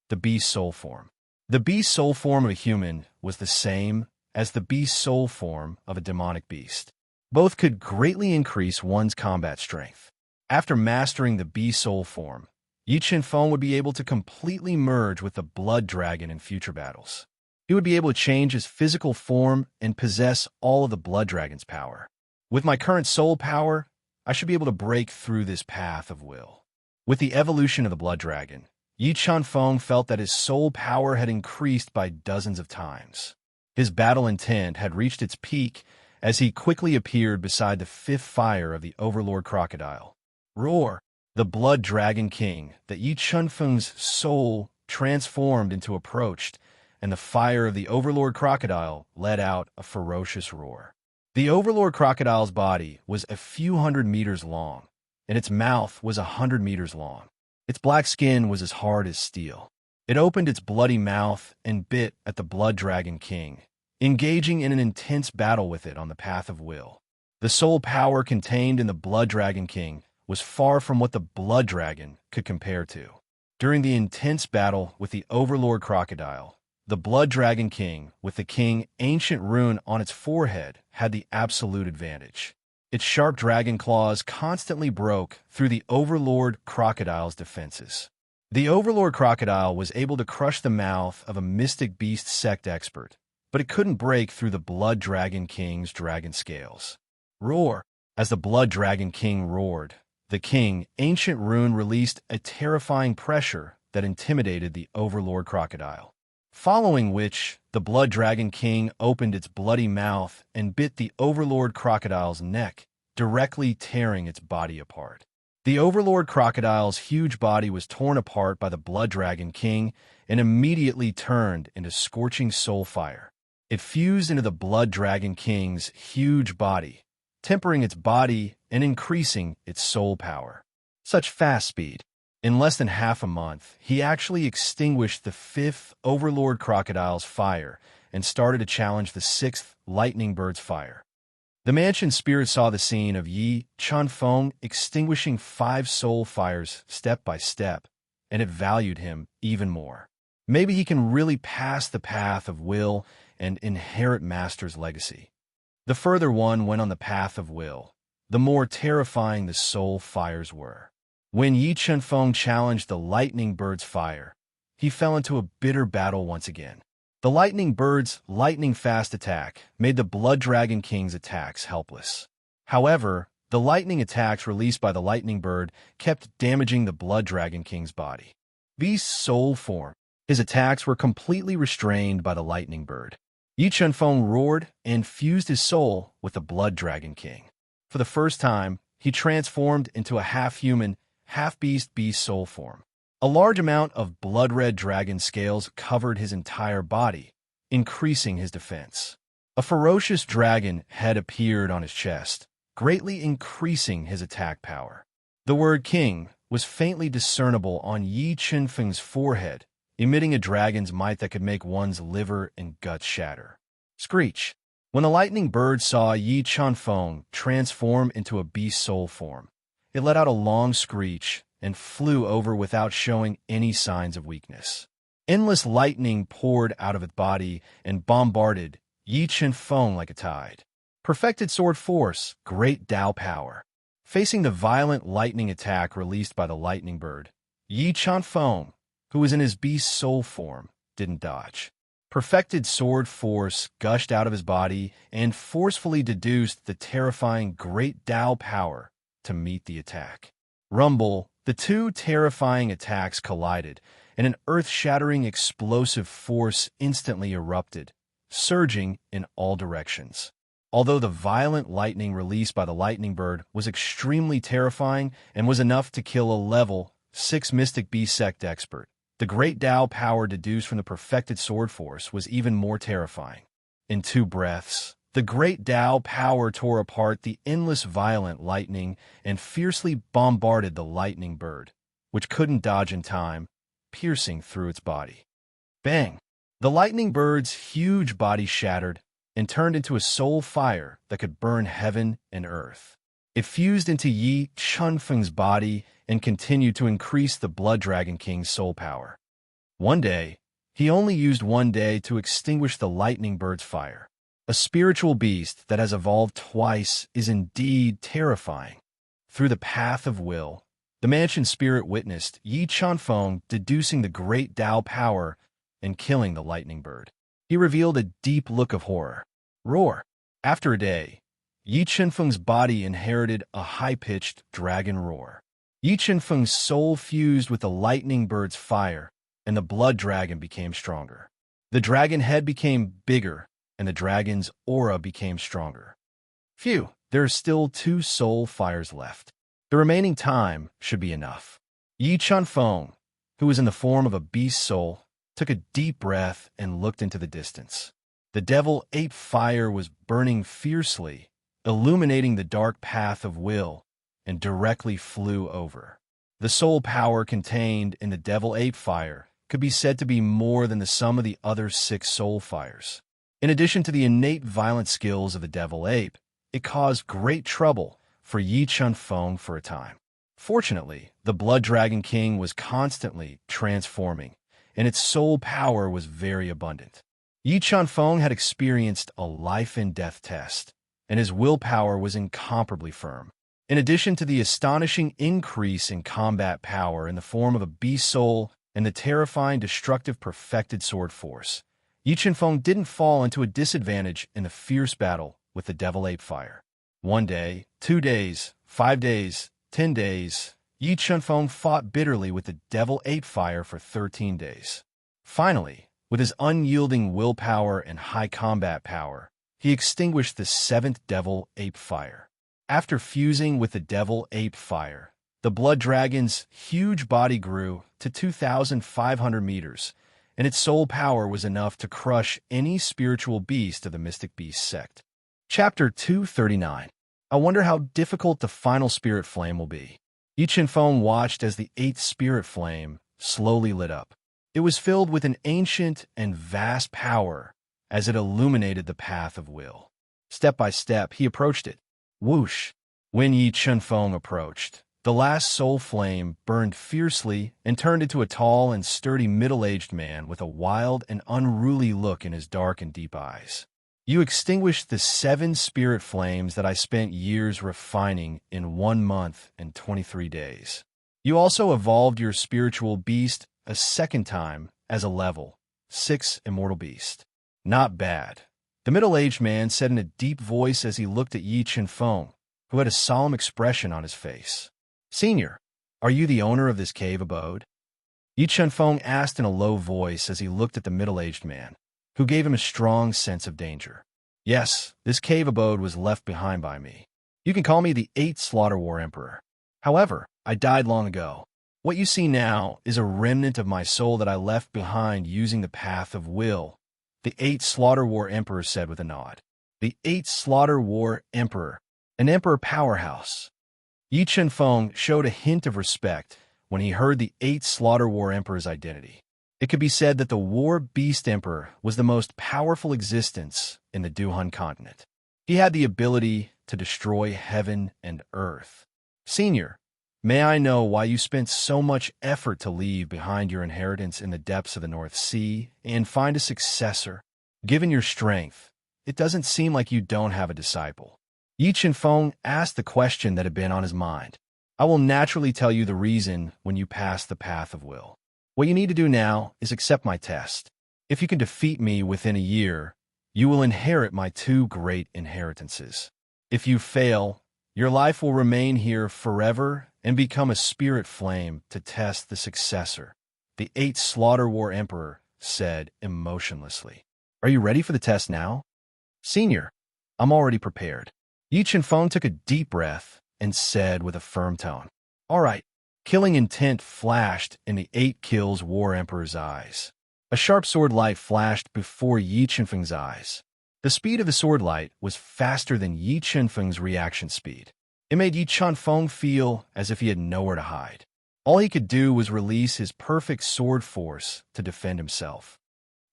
the beast soul form. The beast soul form of a human was the same as the beast soul form of a demonic beast. Both could greatly increase one's combat strength. After mastering the beast soul form, Yi Qinfeng would be able to completely merge with the blood dragon in future battles. He would be able to change his physical form and possess all of the blood dragon's power. With my current soul power, I should be able to break through this path of will. With the evolution of the blood dragon, Yi Qinfeng felt that his soul power had increased by dozens of times. His battle intent had reached its peak as he quickly appeared beside the fifth fire of the Overlord Crocodile. Roar! The Blood Dragon King that Yi Qinfeng's soul transformed into approached, and the fire of the Overlord Crocodile let out a ferocious roar. The Overlord Crocodile's body was a few hundred meters long, and its mouth was 100 meters long. Its black skin was as hard as steel. It opened its bloody mouth and bit at the Blood Dragon King, engaging in an intense battle with it on the path of will. The soul power contained in the Blood Dragon King was far from what the Blood Dragon could compare to. During the intense battle with the Overlord Crocodile, the Blood Dragon King, with the King ancient rune on its forehead, had the absolute advantage. Its sharp dragon claws constantly broke through the Overlord Crocodile's defenses. The Overlord Crocodile was able to crush the mouth of a mystic beast sect expert, but it couldn't break through the Blood Dragon King's dragon scales. Roar! As the Blood Dragon King roared, the King ancient rune released a terrifying pressure that intimidated the Overlord Crocodile. Following which, the Blood Dragon King opened its bloody mouth and bit the Overlord Crocodile's neck, directly tearing its body apart. The Overlord Crocodile's huge body was torn apart by the Blood Dragon King and immediately turned into scorching soul fire. It fused into the Blood Dragon King's huge body, tempering its body and increasing its soul power. Such fast speed. In less than half a month, he actually extinguished the fifth Overlord Crocodile's fire and started to challenge the sixth Lightning Bird's fire. The mansion spirit saw the scene of Yi Qinfeng extinguishing 5 soul fires step by step, and it valued him even more. Maybe he can really pass the path of will and inherit Master's legacy. The further one went on the path of will, the more terrifying the soul fires were. When Yi Chunfeng challenged the lightning bird's fire, he fell into a bitter battle once again. The lightning bird's lightning-fast attack made the Blood Dragon King's attacks helpless. However, the lightning attacks released by the lightning bird kept damaging the Blood Dragon King's body. Beast's soul form. His attacks were completely restrained by the lightning bird. Yi Chunfeng roared and fused his soul with the Blood Dragon King. For the first time, he transformed into a half-human, half-beast soul form. A large amount of blood-red dragon scales covered his entire body, increasing his defense. A ferocious dragon head appeared on his chest, greatly increasing his attack power. The word king was faintly discernible on Yi Chunfeng's forehead, emitting a dragon's might that could make one's liver and guts shatter. Screech. When the lightning bird saw Yi Chunfeng transform into a beast soul form, it let out a long screech and flew over without showing any signs of weakness. Endless lightning poured out of its body and bombarded Yi Chunfeng like a tide. Perfected sword force, great Tao power. Facing the violent lightning attack released by the lightning bird, Yi Chunfeng, who was in his beast soul form, didn't dodge. Perfected sword force gushed out of his body and forcefully deduced the terrifying great Tao power to meet the attack. Rumble, the two terrifying attacks collided, and an earth-shattering explosive force instantly erupted, surging in all directions. Although the violent lightning released by the lightning bird was extremely terrifying and was enough to kill a level 6 Mystic Beast Sect expert, the great Tao power deduced from the perfected sword force was even more terrifying. In 2 breaths, the great Tao power tore apart the endless violent lightning and fiercely bombarded the lightning bird, which couldn't dodge in time, piercing through its body. Bang! The lightning bird's huge body shattered and turned into a soul fire that could burn heaven and earth. It fused into Yi Chunfeng's body and continued to increase the Blood Dragon King's soul power. One day, he only used 1 day to extinguish the lightning bird's fire. A spiritual beast that has evolved twice is indeed terrifying. Through the path of will, the mansion spirit witnessed Yi Chunfeng deducing the great Tao power and killing the lightning bird. He revealed a deep look of horror. Roar! After a day, Yi Chunfeng's body inherited a high-pitched dragon roar. Yi Chunfeng's soul fused with the lightning bird's fire, and the blood dragon became stronger. The dragon head became bigger, and the dragon's aura became stronger. Phew, there are still 2 soul fires left. The remaining time should be enough. Yi Chunfeng, who was in the form of a beast soul, took a deep breath and looked into the distance. The devil ape fire was burning fiercely, illuminating the dark path of will, and directly flew over. The soul power contained in the devil ape fire could be said to be more than the sum of the other 6 soul fires. In addition to the innate violent skills of the devil ape, it caused great trouble for Yi Chunfeng for a time. Fortunately, the Blood Dragon King was constantly transforming, and its soul power was very abundant. Yi Chunfeng had experienced a life-and-death test, and his willpower was incomparably firm. In addition to the astonishing increase in combat power in the form of a beast soul and the terrifying destructive perfected sword force, Yi Chunfeng didn't fall into a disadvantage in the fierce battle with the devil ape fire. 1 day, 2 days, 5 days, 10 days, Yi Chunfeng fought bitterly with the devil ape fire for 13 days. Finally, with his unyielding willpower and high combat power, he extinguished the 7th devil ape fire. After fusing with the devil ape fire, the blood dragon's huge body grew to 2,500 meters, and its soul power was enough to crush any spiritual beast of the Mystic Beast sect. Chapter 239. I wonder how difficult the final spirit flame will be. Yi Chunfeng watched as the 8th spirit flame slowly lit up. It was filled with an ancient and vast power as it illuminated the path of will. Step by step, he approached it. Whoosh! When Yi Chunfeng approached, the last soul flame burned fiercely and turned into a tall and sturdy middle-aged man with a wild and unruly look in his dark and deep eyes. You extinguished the 7 spirit flames that I spent years refining in 1 month and 23 days. You also evolved your spiritual beast a second time as a level 6 immortal beast. Not bad, the middle-aged man said in a deep voice as he looked at Yi Chen-feng, who had a solemn expression on his face. Senior, are you the owner of this cave abode? Yi Chen-feng asked in a low voice as he looked at the middle-aged man, who gave him a strong sense of danger. Yes, this cave abode was left behind by me. You can call me the 8th Slaughter War Emperor. However, I died long ago. What you see now is a remnant of my soul that I left behind using the path of will, the 8th Slaughter War Emperor said with a nod. The 8th Slaughter War Emperor, an emperor powerhouse. Yi Chen-feng showed a hint of respect when he heard the 8th Slaughter War Emperor's identity. It could be said that the War Beast Emperor was the most powerful existence in the Duhan continent. He had the ability to destroy heaven and earth. Senior, may I know why you spent so much effort to leave behind your inheritance in the depths of the North Sea and find a successor? Given your strength, it doesn't seem like you don't have a disciple. Yi Chen-feng asked the question that had been on his mind. I will naturally tell you the reason when you pass the path of will. What you need to do now is accept my test. If you can defeat me within a year, you will inherit my 2 great inheritances. If you fail, your life will remain here forever and become a spirit flame to test the successor, the 8th Slaughter War Emperor said emotionlessly. Are you ready for the test now? Senior, I'm already prepared. Yi Chen-feng took a deep breath and said with a firm tone, All right. Killing intent flashed in the 8 Kills War Emperor's eyes. A sharp sword light flashed before Yi Chen-feng's eyes. The speed of the sword light was faster than Yi Chen-feng's reaction speed. It made Yi Chen-feng feel as if he had nowhere to hide. All he could do was release his perfect sword force to defend himself.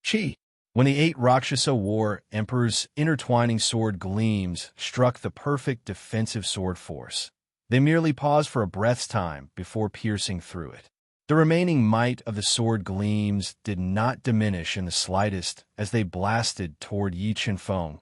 Chi! When the 8 Rakshasa War Emperor's intertwining sword gleams struck the perfect defensive sword force, they merely paused for a breath's time before piercing through it. The remaining might of the sword gleams did not diminish in the slightest as they blasted toward Yi Chen-feng,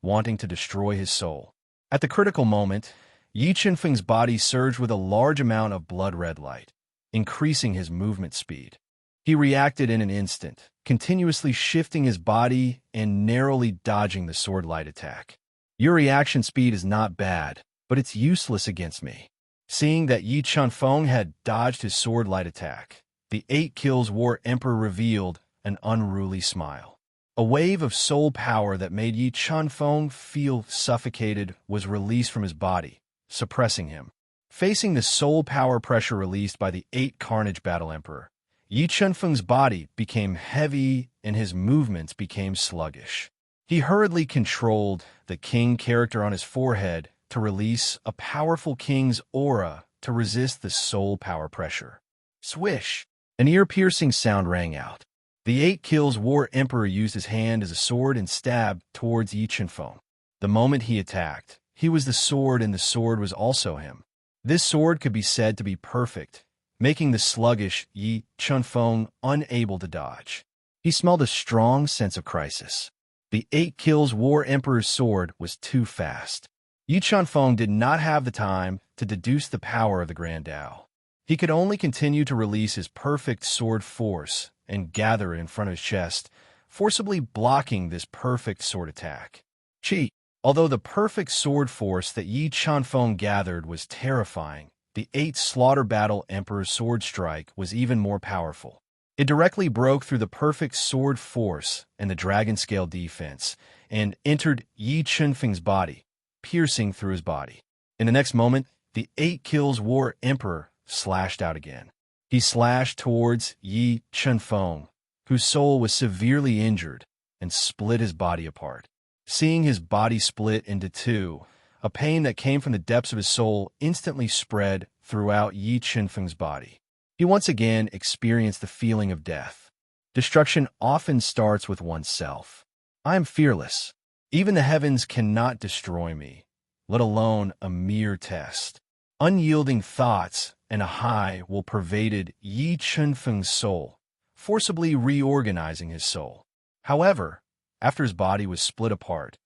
wanting to destroy his soul. At the critical moment, Yi Chen-feng's body surged with a large amount of blood-red light, increasing his movement speed. He reacted in an instant, continuously shifting his body and narrowly dodging the sword light attack. Your reaction speed is not bad, but it's useless against me. Seeing that Yi Chen-feng had dodged his sword light attack, the 8 Kills War Emperor revealed an unruly smile. A wave of soul power that made Yi Chen-feng feel suffocated was released from his body, suppressing him. Facing the soul power pressure released by the 8 Carnage Battle Emperor, Yi Chen-feng's body became heavy and his movements became sluggish. He hurriedly controlled the king character on his forehead to release a powerful king's aura to resist the soul power pressure. Swish! An ear-piercing sound rang out. The 8 Kills War Emperor used his hand as a sword and stabbed towards Yi Chen-feng. The moment he attacked, he was the sword and the sword was also him. This sword could be said to be perfect, making the sluggish Yi Chen-feng unable to dodge. He smelled a strong sense of crisis. The 8 Kills War Emperor's sword was too fast. Yi Chen-feng did not have the time to deduce the power of the Grand Tao. He could only continue to release his perfect sword force and gather it in front of his chest, forcibly blocking this perfect sword attack. Chi! Although the perfect sword force that Yi Chen-feng gathered was terrifying, the 8th Slaughter Battle Emperor's sword strike was even more powerful. It directly broke through the perfect sword force and the dragon scale defense and entered Yi Chen-feng's body, piercing through his body. In the next moment, the 8 Kills War Emperor slashed out again. He slashed towards Yi Chen-feng, whose soul was severely injured, and split his body apart. Seeing his body split into 2, a pain that came from the depths of his soul instantly spread throughout Yi Chen-feng's body. He once again experienced the feeling of death. Destruction often starts with oneself. I am fearless. Even the heavens cannot destroy me, let alone a mere test. Unyielding thoughts and a high will pervaded Yi Chen-feng's soul, forcibly reorganizing his soul. However, after his body was split apart,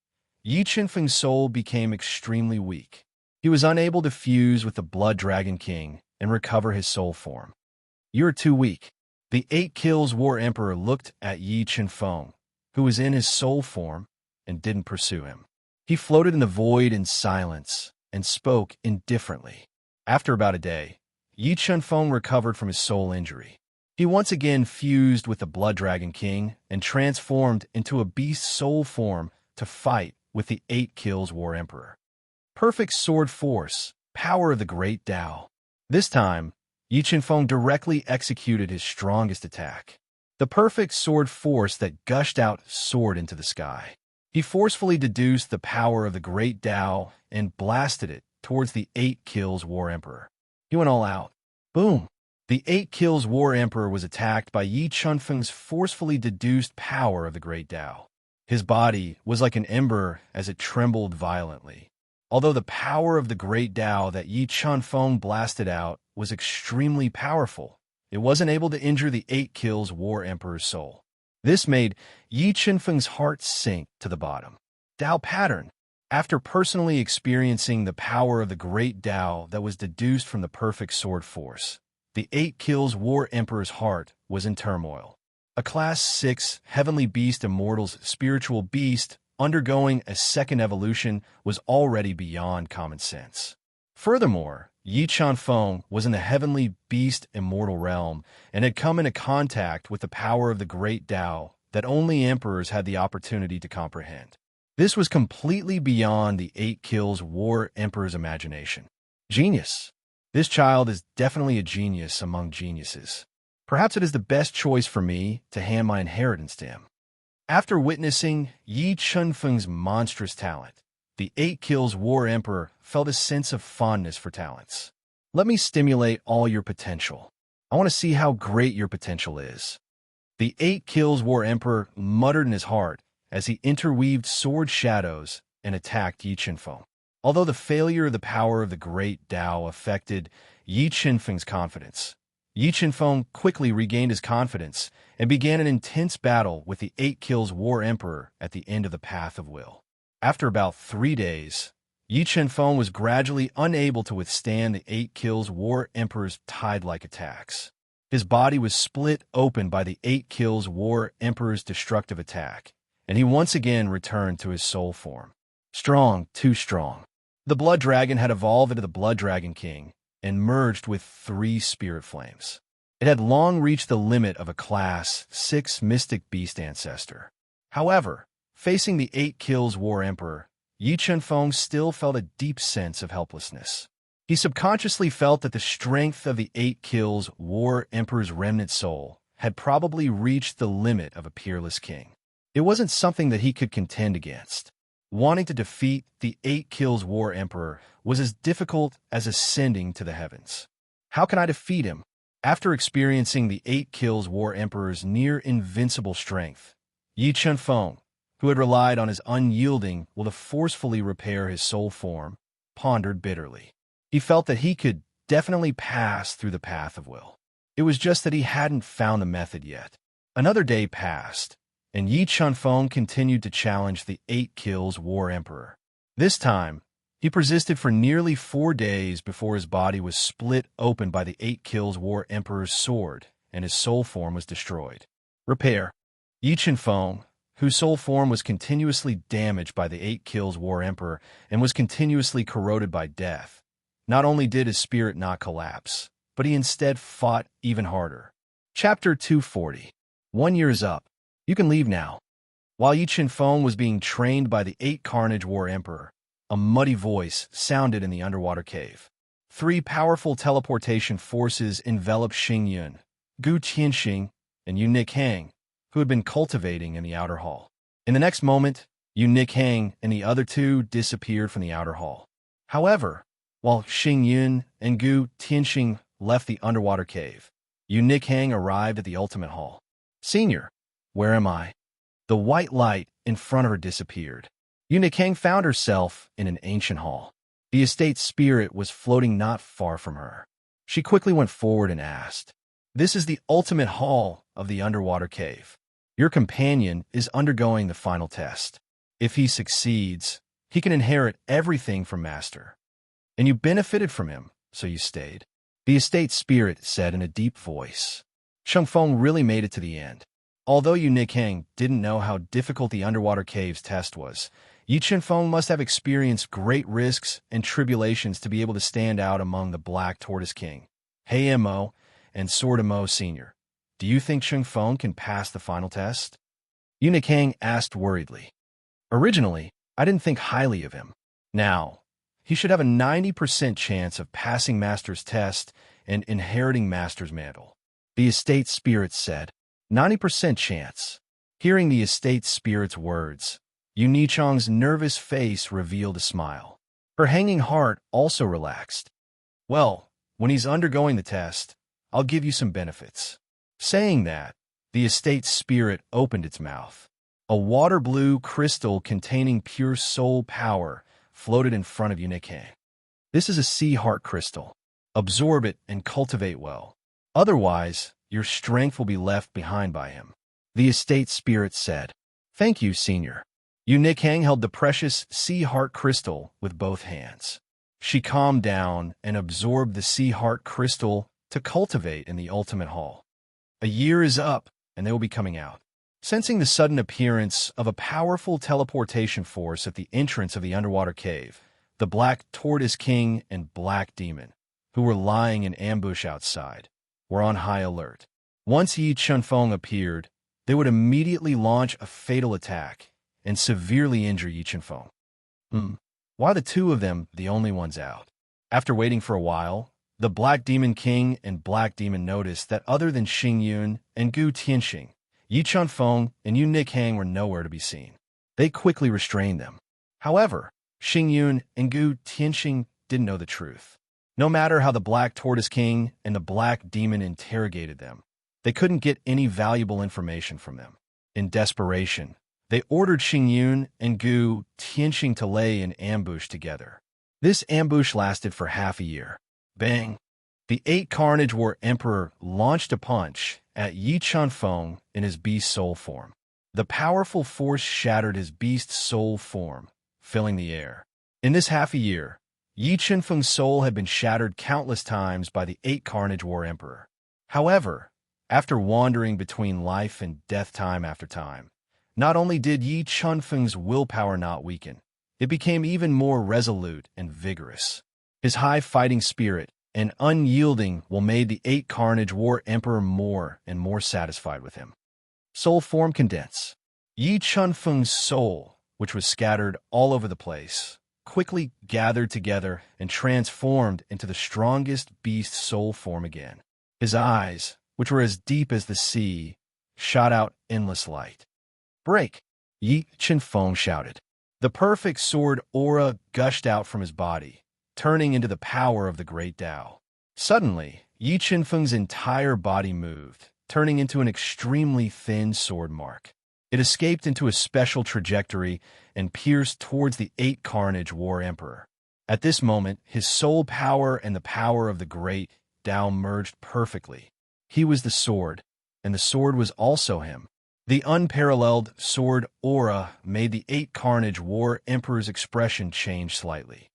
Yi Qinfeng's soul became extremely weak. He was unable to fuse with the Blood Dragon King and recover his soul form. "You are too weak." The 8 Kills War Emperor looked at Yi Qinfeng, who was in his soul form, and didn't pursue him. He floated in the void in silence and spoke indifferently. After about a day, Yi Qinfeng recovered from his soul injury. He once again fused with the Blood Dragon King and transformed into a beast soul form to fight with the 8 Kills War Emperor. Perfect sword force, power of the great Tao. This time, Yi Qinfeng directly executed his strongest attack. The perfect sword force that gushed out soared into the sky. He forcefully deduced the power of the great Tao and blasted it towards the 8 Kills War Emperor. He went all out. Boom! The 8 Kills War Emperor was attacked by Yi Qinfeng's forcefully deduced power of the great Tao. His body was like an ember as it trembled violently. Although the power of the great Tao that Yi Qinfeng blasted out was extremely powerful, it wasn't able to injure the 8 Kills War Emperor's soul. This made Yi Qinfeng's heart sink to the bottom. Tao pattern. After personally experiencing the power of the great Tao that was deduced from the perfect sword force, the 8 Kills War Emperor's heart was in turmoil. A Class 6 Heavenly Beast Immortal's spiritual beast undergoing a second evolution was already beyond common sense. Furthermore, Yi Qinfeng was in the Heavenly Beast Immortal realm and had come into contact with the power of the great Tao that only emperors had the opportunity to comprehend. This was completely beyond the 8 Kills War Emperor's imagination. Genius. This child is definitely a genius among geniuses. Perhaps it is the best choice for me to hand my inheritance to him. After witnessing Yi Qinfeng's monstrous talent, the 8 Kills War Emperor felt a sense of fondness for talents. Let me stimulate all your potential. I want to see how great your potential is. The 8 Kills War Emperor muttered in his heart as he interweaved sword shadows and attacked Yi Qinfeng. Although the failure of the power of the great Tao affected Yi Qinfeng's confidence, Yi Qinfeng quickly regained his confidence and began an intense battle with the 8 Kills War Emperor at the end of the Path of Will. After about 3 days, Yi Qinfeng was gradually unable to withstand the 8 Kills War Emperor's tide-like attacks. His body was split open by the 8 Kills War Emperor's destructive attack, and he once again returned to his soul form. Strong, too strong. The Blood Dragon had evolved into the Blood Dragon King and merged with 3 spirit flames. It had long reached the limit of a Class 6 Mystic Beast ancestor. However, facing the 8 Kills War Emperor, Yi Qinfeng still felt a deep sense of helplessness. He subconsciously felt that the strength of the 8 Kills War Emperor's remnant soul had probably reached the limit of a peerless king. It wasn't something that he could contend against. Wanting to defeat the 8 Kills War Emperor was as difficult as ascending to the heavens. How can I defeat him? After experiencing the 8 Kills War Emperor's near-invincible strength, Yi Qinfeng, who had relied on his unyielding will to forcefully repair his soul form, pondered bitterly. He felt that he could definitely pass through the Path of Will. It was just that he hadn't found the method yet. Another day passed, and Yi Qinfeng continued to challenge the 8 Kills War Emperor. This time, he persisted for nearly 4 days before his body was split open by the 8 Kills War Emperor's sword, and his soul form was destroyed. Repair. Yi Qinfeng, whose soul form was continuously damaged by the 8 Kills War Emperor and was continuously corroded by death, not only did his spirit not collapse, but he instead fought even harder. Chapter 240. 1 year is up. You can leave now. While Yi Qinfeng was being trained by the 8 Carnage War Emperor, a muddy voice sounded in the underwater cave. 3 powerful teleportation forces enveloped Xingyun, Gu Tianxing, and Yu Nikhang, who had been cultivating in the outer hall. In the next moment, Yu Nikhang and the other 2 disappeared from the outer hall. However, while Xingyun and Gu Tianxing left the underwater cave, Yu Nikhang arrived at the ultimate hall. Senior, where am I? The white light in front of her disappeared. Yu Nikhang found herself in an ancient hall. The estate spirit was floating not far from her. She quickly went forward and asked, "This is the ultimate hall of the underwater cave. Your companion is undergoing the final test. If he succeeds, he can inherit everything from Master. And you benefited from him, so you stayed. The estate spirit said in a deep voice. Shengfeng really made it to the end. Although Yu Nikhang didn't know how difficult the underwater caves test was, Yi Chenfeng must have experienced great risks and tribulations to be able to stand out among the Black Tortoise King, Hei Mo, and Sword Mo Sr. Do you think Shengfeng can pass the final test? Yu Nikhang asked worriedly. Originally, I didn't think highly of him. Now, he should have a 90% chance of passing Master's test and inheriting Master's mantle. The estate spirit said. 90% chance. Hearing the estate spirit's words, Yu Nichang's nervous face revealed a smile. Her hanging heart also relaxed. Well, when he's undergoing the test, I'll give you some benefits. Saying that, the estate spirit opened its mouth. A water-blue crystal containing pure soul power floated in front of Yu Nikhang. This is a sea heart crystal. Absorb it and cultivate well. Otherwise, your strength will be left behind by him. The estate spirit said. Thank you, Senior. Yu Nikhang held the precious sea heart crystal with both hands. She calmed down and absorbed the sea heart crystal to cultivate in the ultimate hall. A year is up, and they will be coming out. Sensing the sudden appearance of a powerful teleportation force at the entrance of the underwater cave, the Black Tortoise King and Black Demon, who were lying in ambush outside, were on high alert. Once Yi Chenfeng appeared, they would immediately launch a fatal attack and severely injure Yi Chenfeng. Why are the two of them the only ones out? After waiting for a while, the Black Demon King and Black Demon noticed that other than Xing Yun and Gu Tianxing, Yi Chenfeng and Yu Nikhang were nowhere to be seen. They quickly restrained them. However, Xing Yun and Gu Tianxing didn't know the truth. No matter how the Black Tortoise King and the Black Demon interrogated them, they couldn't get any valuable information from them. In desperation, they ordered Xing Yun and Gu Tianxing to lay in ambush together. This ambush lasted for half a year. Bang! The 8 Carnage War Emperor launched a punch at Yi Chenfeng in his beast soul form. The powerful force shattered his beast soul form, filling the air. In this half a year, Yi Chenfeng's soul had been shattered countless times by the 8 Carnage War Emperor. However, after wandering between life and death time after time, not only did Yi Chenfeng's willpower not weaken, it became even more resolute and vigorous. His high fighting spirit and unyielding will made the 8 Carnage War Emperor more and more satisfied with him. Soul form condense. Yi Chenfeng's soul, which was scattered all over the place, quickly gathered together and transformed into the strongest beast soul form again. His eyes, which were as deep as the sea, shot out endless light. Break! Yi Chenfeng shouted. The perfect sword aura gushed out from his body, turning into the power of the great Tao. Suddenly, Yi Chenfeng's entire body moved, turning into an extremely thin sword mark. It escaped into a special trajectory and pierced towards the 8 Carnage War Emperor. At this moment, his soul power and the power of the great Tao merged perfectly. He was the sword, and the sword was also him. The unparalleled sword aura made the 8 Carnage War Emperor's expression change slightly.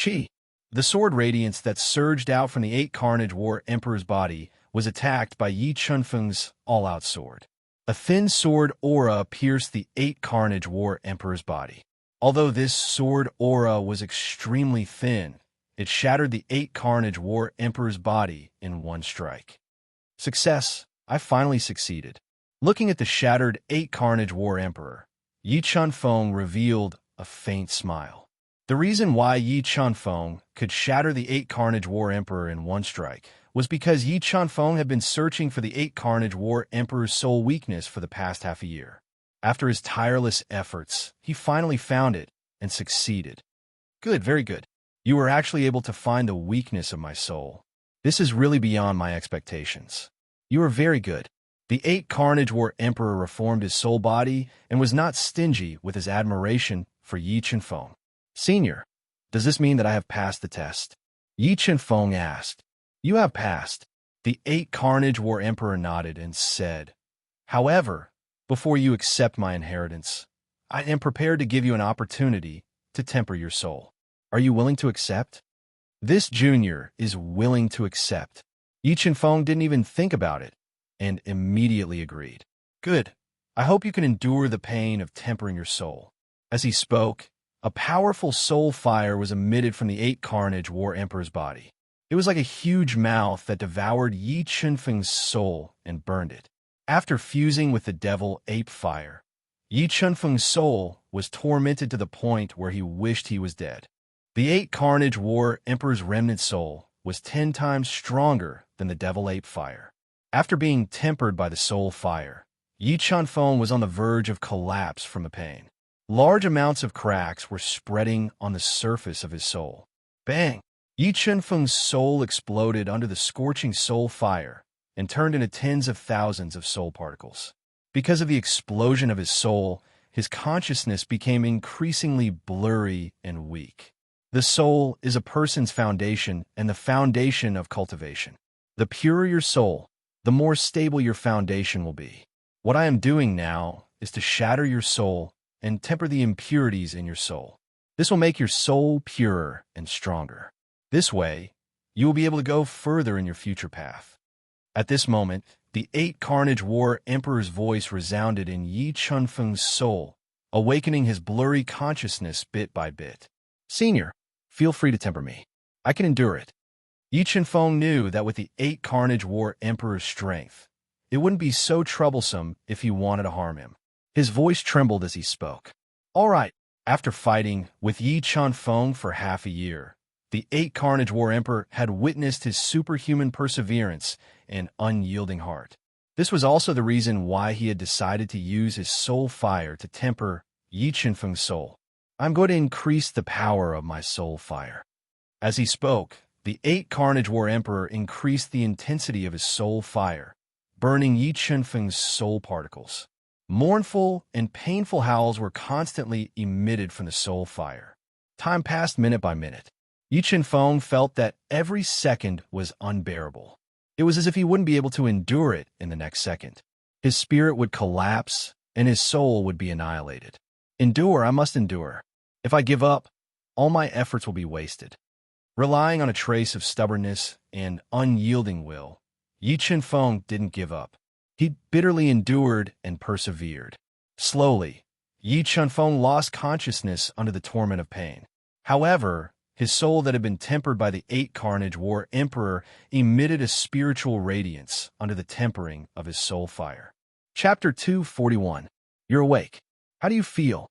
Chi, the sword radiance that surged out from the 8 Carnage War Emperor's body, was attacked by Yi Chenfeng's all-out sword. A thin sword aura pierced the 8 Carnage War Emperor's body. Although this sword aura was extremely thin, it shattered the 8 Carnage War Emperor's body in one strike. Success! I finally succeeded. Looking at the shattered 8 Carnage War Emperor, Yi Chenfeng revealed a faint smile. The reason why Yi Chenfeng could shatter the 8 Carnage War Emperor in one strike was because Yi Chenfeng had been searching for the 8 Carnage War Emperor's soul weakness for the past half a year. After his tireless efforts, he finally found it and succeeded. Good, very good. You were actually able to find the weakness of my soul. This is really beyond my expectations. You are very good. The 8 Carnage War Emperor reformed his soul body and was not stingy with his admiration for Yi Chenfeng. Senior, does this mean that I have passed the test? Yi Chenfeng asked. You have passed. The 8 Carnage War Emperor nodded and said, However, before you accept my inheritance, I am prepared to give you an opportunity to temper your soul. Are you willing to accept? This junior is willing to accept. Yi Chenfeng didn't even think about it and immediately agreed. Good. I hope you can endure the pain of tempering your soul. As he spoke, a powerful soul fire was emitted from the 8 Carnage War Emperor's body. It was like a huge mouth that devoured Yi Chenfeng's soul and burned it. After fusing with the devil ape fire, Yi Chenfeng's soul was tormented to the point where he wished he was dead. The 8 Carnage War Emperor's remnant soul was 10 times stronger than the devil ape fire. After being tempered by the soul fire, Yi Chenfeng was on the verge of collapse from the pain. Large amounts of cracks were spreading on the surface of his soul. Bang! Yi Chenfeng's soul exploded under the scorching soul fire and turned into tens of thousands of soul particles. Because of the explosion of his soul, his consciousness became increasingly blurry and weak. The soul is a person's foundation and the foundation of cultivation. The purer your soul, the more stable your foundation will be. What I am doing now is to shatter your soul and temper the impurities in your soul. This will make your soul purer and stronger. This way, you will be able to go further in your future path. At this moment, the 8 Carnage War Emperor's voice resounded in Yi Chenfeng's soul, awakening his blurry consciousness bit by bit. Senior, feel free to temper me. I can endure it. Yi Chenfeng knew that with the 8 Carnage War Emperor's strength, it wouldn't be so troublesome if he wanted to harm him. His voice trembled as he spoke. All right. After fighting with Yi Chenfeng for half a year, the 8 Carnage War Emperor had witnessed his superhuman perseverance and unyielding heart. This was also the reason why he had decided to use his soul fire to temper Yi Chenfeng's soul. I'm going to increase the power of my soul fire. As he spoke, the 8 Carnage War Emperor increased the intensity of his soul fire, burning Yi Chenfeng's soul particles. Mournful and painful howls were constantly emitted from the soul fire. Time passed minute by minute. Yi Chenfeng felt that every second was unbearable. It was as if he wouldn't be able to endure it in the next second. His spirit would collapse, and his soul would be annihilated. Endure, I must endure. If I give up, all my efforts will be wasted. Relying on a trace of stubbornness and unyielding will, Yi Chenfeng didn't give up. He bitterly endured and persevered. Slowly, Yi Chenfeng lost consciousness under the torment of pain. However, his soul that had been tempered by the 8 Carnage War Emperor emitted a spiritual radiance under the tempering of his soul fire. Chapter 241. You're awake. How do you feel?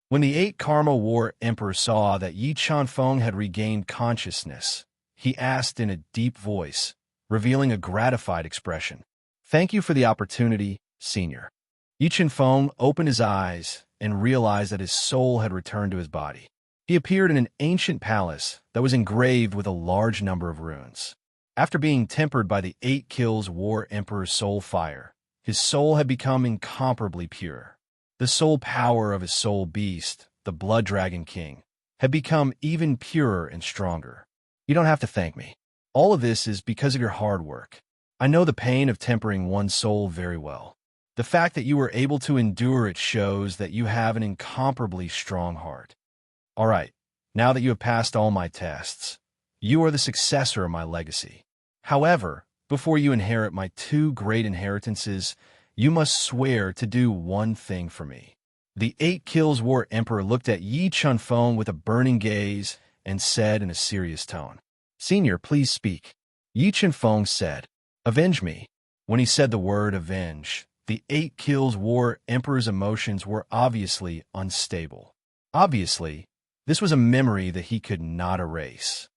When the 8 Karma War Emperor saw that Yi Chenfeng had regained consciousness, he asked in a deep voice, revealing a gratified expression. Thank you for the opportunity, Senior. Yi Chenfeng opened his eyes and realized that his soul had returned to his body. He appeared in an ancient palace that was engraved with a large number of runes. After being tempered by the 8 Kills War Emperor's soul fire, his soul had become incomparably pure. The soul power of his soul beast, the Blood Dragon King, had become even purer and stronger. You don't have to thank me. All of this is because of your hard work. I know the pain of tempering one's soul very well. The fact that you were able to endure it shows that you have an incomparably strong heart. All right, now that you have passed all my tests, you are the successor of my legacy. However, before you inherit my 2 great inheritances, you must swear to do one thing for me. The 8 Kills War Emperor looked at Yi Chenfeng with a burning gaze and said in a serious tone, Senior, please speak. Yi Chenfeng said, Avenge me. When he said the word avenge, the 8 Kills War Emperor's emotions were obviously unstable. Obviously, this was a memory that he could not erase.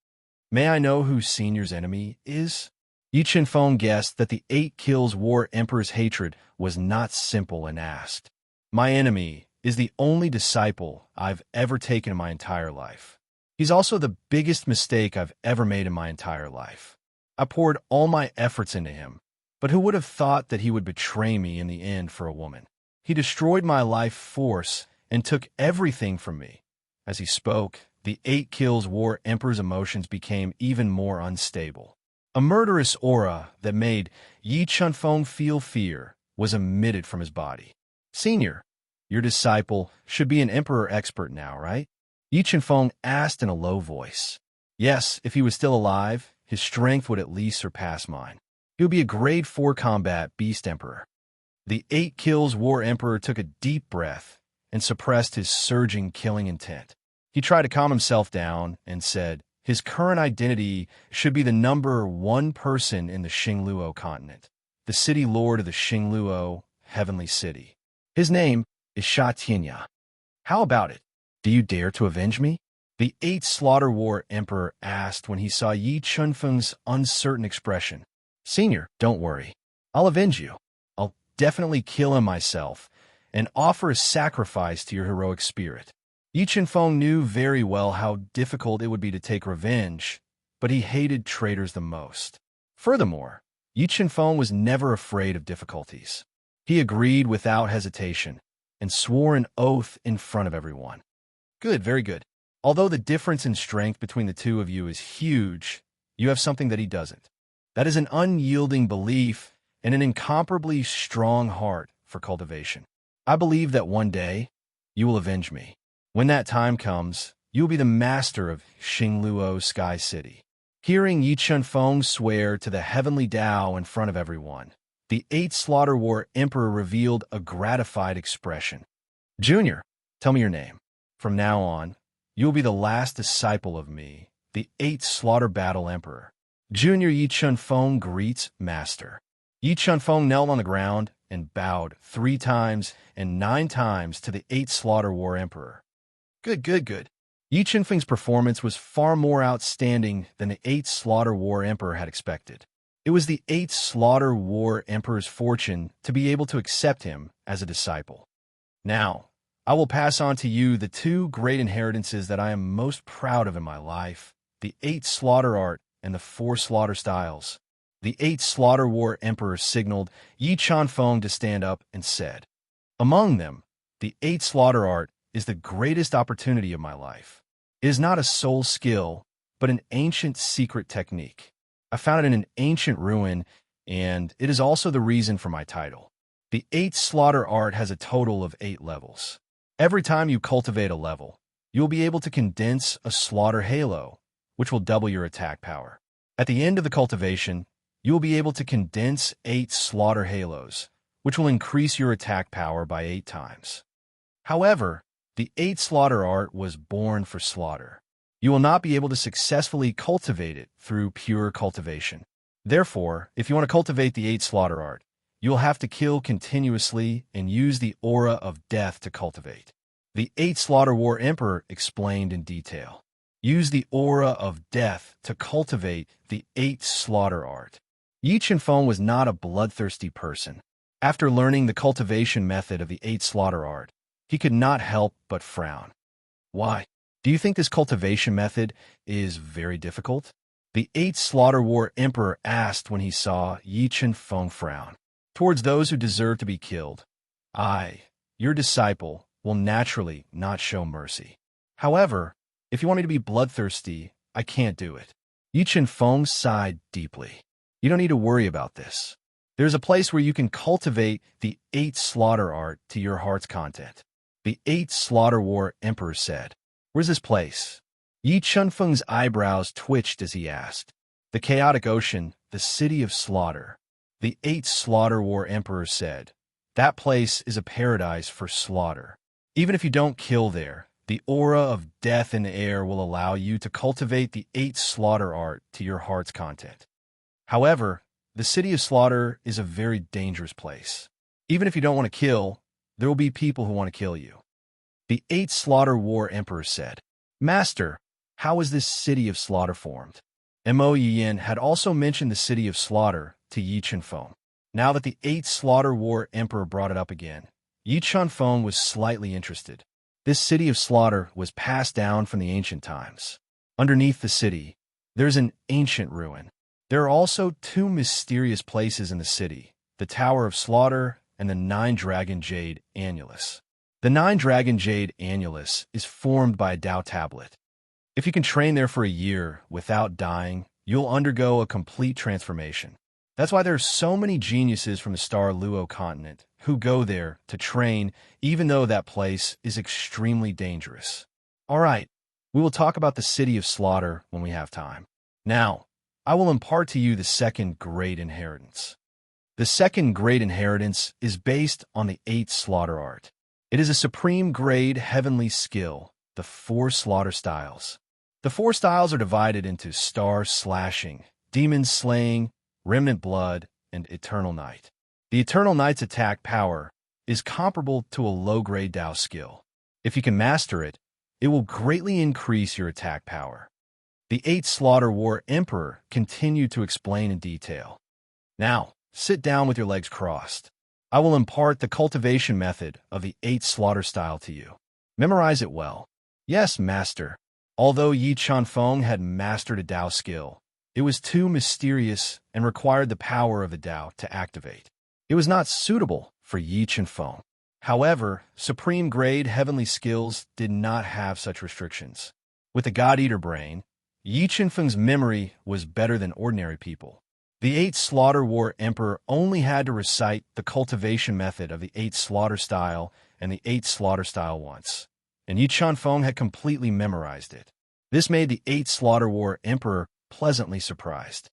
May I know who Senior's enemy is? Yi Chenfeng guessed that the 8 Kills War Emperor's hatred was not simple and asked. My enemy is the only disciple I've ever taken in my entire life. He's also the biggest mistake I've ever made in my entire life. I poured all my efforts into him, but who would have thought that he would betray me in the end for a woman? He destroyed my life force and took everything from me. As he spoke, the 8 Kills War Emperor's emotions became even more unstable. A murderous aura that made Yi Chenfeng feel fear was emitted from his body. Senior, Your disciple should be an emperor expert now, right? Yi Qianfeng asked in a low voice. Yes, if he was still alive, his strength would at least surpass mine. He would be a grade 4 combat beast emperor. The 8 kills war emperor took a deep breath and suppressed his surging killing intent. He tried to calm himself down and said his current identity should be the number 1 person in the Xingluo continent, the city lord of the Xingluo heavenly city. His name is Sha Tianya. How about it? Do you dare to avenge me? The 8 Slaughter War Emperor asked when he saw Yi Qianfeng's uncertain expression. Senior, don't worry. I'll avenge you. I'll definitely kill him myself and offer a sacrifice to your heroic spirit. Yi Qianfeng knew very well how difficult it would be to take revenge, but he hated traitors the most. Furthermore, Yi Qianfeng was never afraid of difficulties. He agreed without hesitation and swore an oath in front of everyone. Good, very good. Although the difference in strength between the two of you is huge, you have something that he doesn't. That is an unyielding belief and an incomparably strong heart for cultivation. I believe that one day you will avenge me. When that time comes, you will be the master of Xingluo Sky City. Hearing Yi Qianfeng swear to the heavenly Tao in front of everyone, the 8 Slaughter War Emperor revealed a gratified expression. Junior, tell me your name. From now on, you will be the last disciple of me, the 8th Slaughter Battle Emperor. Junior Yi Qianfeng greets Master. Yi Qianfeng knelt on the ground and bowed 3 times and 9 times to the 8th Slaughter War Emperor. Good, good, good. Yi Qianfeng's performance was far more outstanding than the 8th Slaughter War Emperor had expected. It was the 8th Slaughter War Emperor's fortune to be able to accept him as a disciple. Now, I will pass on to you the 2 great inheritances that I am most proud of in my life, the 8 Slaughter Art and the 4 Slaughter Styles. The 8 Slaughter War Emperor signaled Yi Qianfeng to stand up and said, among them, the 8 Slaughter Art is the greatest opportunity of my life. It is not a soul skill, but an ancient secret technique. I found it in an ancient ruin, and it is also the reason for my title. The 8 Slaughter Art has a total of 8 levels. Every time you cultivate a level, you will be able to condense a Slaughter Halo, which will double your attack power. At the end of the cultivation, you will be able to condense 8 Slaughter Halos, which will increase your attack power by 8 times. However, the 8 Slaughter Art was born for slaughter. You will not be able to successfully cultivate it through pure cultivation. Therefore, if you want to cultivate the 8 Slaughter Art, you will have to kill continuously and use the aura of death to cultivate. The 8 Slaughter War Emperor explained in detail. Use the aura of death to cultivate the 8 Slaughter Art. Yi Qianfeng was not a bloodthirsty person. After learning the cultivation method of the 8 Slaughter Art, he could not help but frown. Why? Do you think this cultivation method is very difficult? The 8 Slaughter War Emperor asked when he saw Yi Qianfeng frown. Towards those who deserve to be killed, I, your disciple, will naturally not show mercy. However, if you want me to be bloodthirsty, I can't do it. Yi Qianfeng sighed deeply. You don't need to worry about this. There's a place where you can cultivate the 8 Slaughter Art to your heart's content. The 8 Slaughter War Emperor said. Where's this place? Yi Qianfeng's eyebrows twitched as he asked. The chaotic ocean, the city of slaughter. The 8 Slaughter War Emperor said, that place is a paradise for slaughter. Even if you don't kill there, the aura of death in the air will allow you to cultivate the 8 Slaughter Art to your heart's content. However, the city of slaughter is a very dangerous place. Even if you don't want to kill, there will be people who want to kill you. The 8 Slaughter War Emperor said, Master, how is this city of slaughter formed? Mo Yiyin had also mentioned the city of slaughter to Yi Qianfeng. Now that the 8 Slaughter War Emperor brought it up again, Yi Qianfeng was slightly interested. This city of slaughter was passed down from the ancient times. Underneath the city, there's an ancient ruin. There are also 2 mysterious places in the city, the Tower of Slaughter and the 9-Dragon Jade Annulus. The 9-Dragon Jade Annulus is formed by a Tao tablet. If you can train there for a year without dying, you'll undergo a complete transformation. That's why there are so many geniuses from the Star Luo continent who go there to train, even though that place is extremely dangerous. All right, we will talk about the City of Slaughter when we have time. Now, I will impart to you the second great inheritance. The second great inheritance is based on the 8 slaughter art. It is a supreme grade heavenly skill, the 4 slaughter styles. The 4 styles are divided into star slashing, demon slaying, remnant blood, and eternal night. The eternal night's attack power is comparable to a low-grade Tao skill. If you can master it, it will greatly increase your attack power. The 8 Slaughter War Emperor continued to explain in detail. Now, sit down with your legs crossed. I will impart the cultivation method of the 8 Slaughter style to you. Memorize it well. Yes, master. Although Yi Chuanfeng had mastered a Tao skill, it was too mysterious and required the power of the Tao to activate. It was not suitable for Yi Chuanfeng. However, supreme grade heavenly skills did not have such restrictions. With the God-Eater brain, Yi Chuanfeng's memory was better than ordinary people. The 8 Slaughter War Emperor only had to recite the cultivation method of the 8 Slaughter style and the 8 Slaughter style once, and Yi Chuanfeng had completely memorized it. This made the 8 Slaughter War Emperor pleasantly surprised.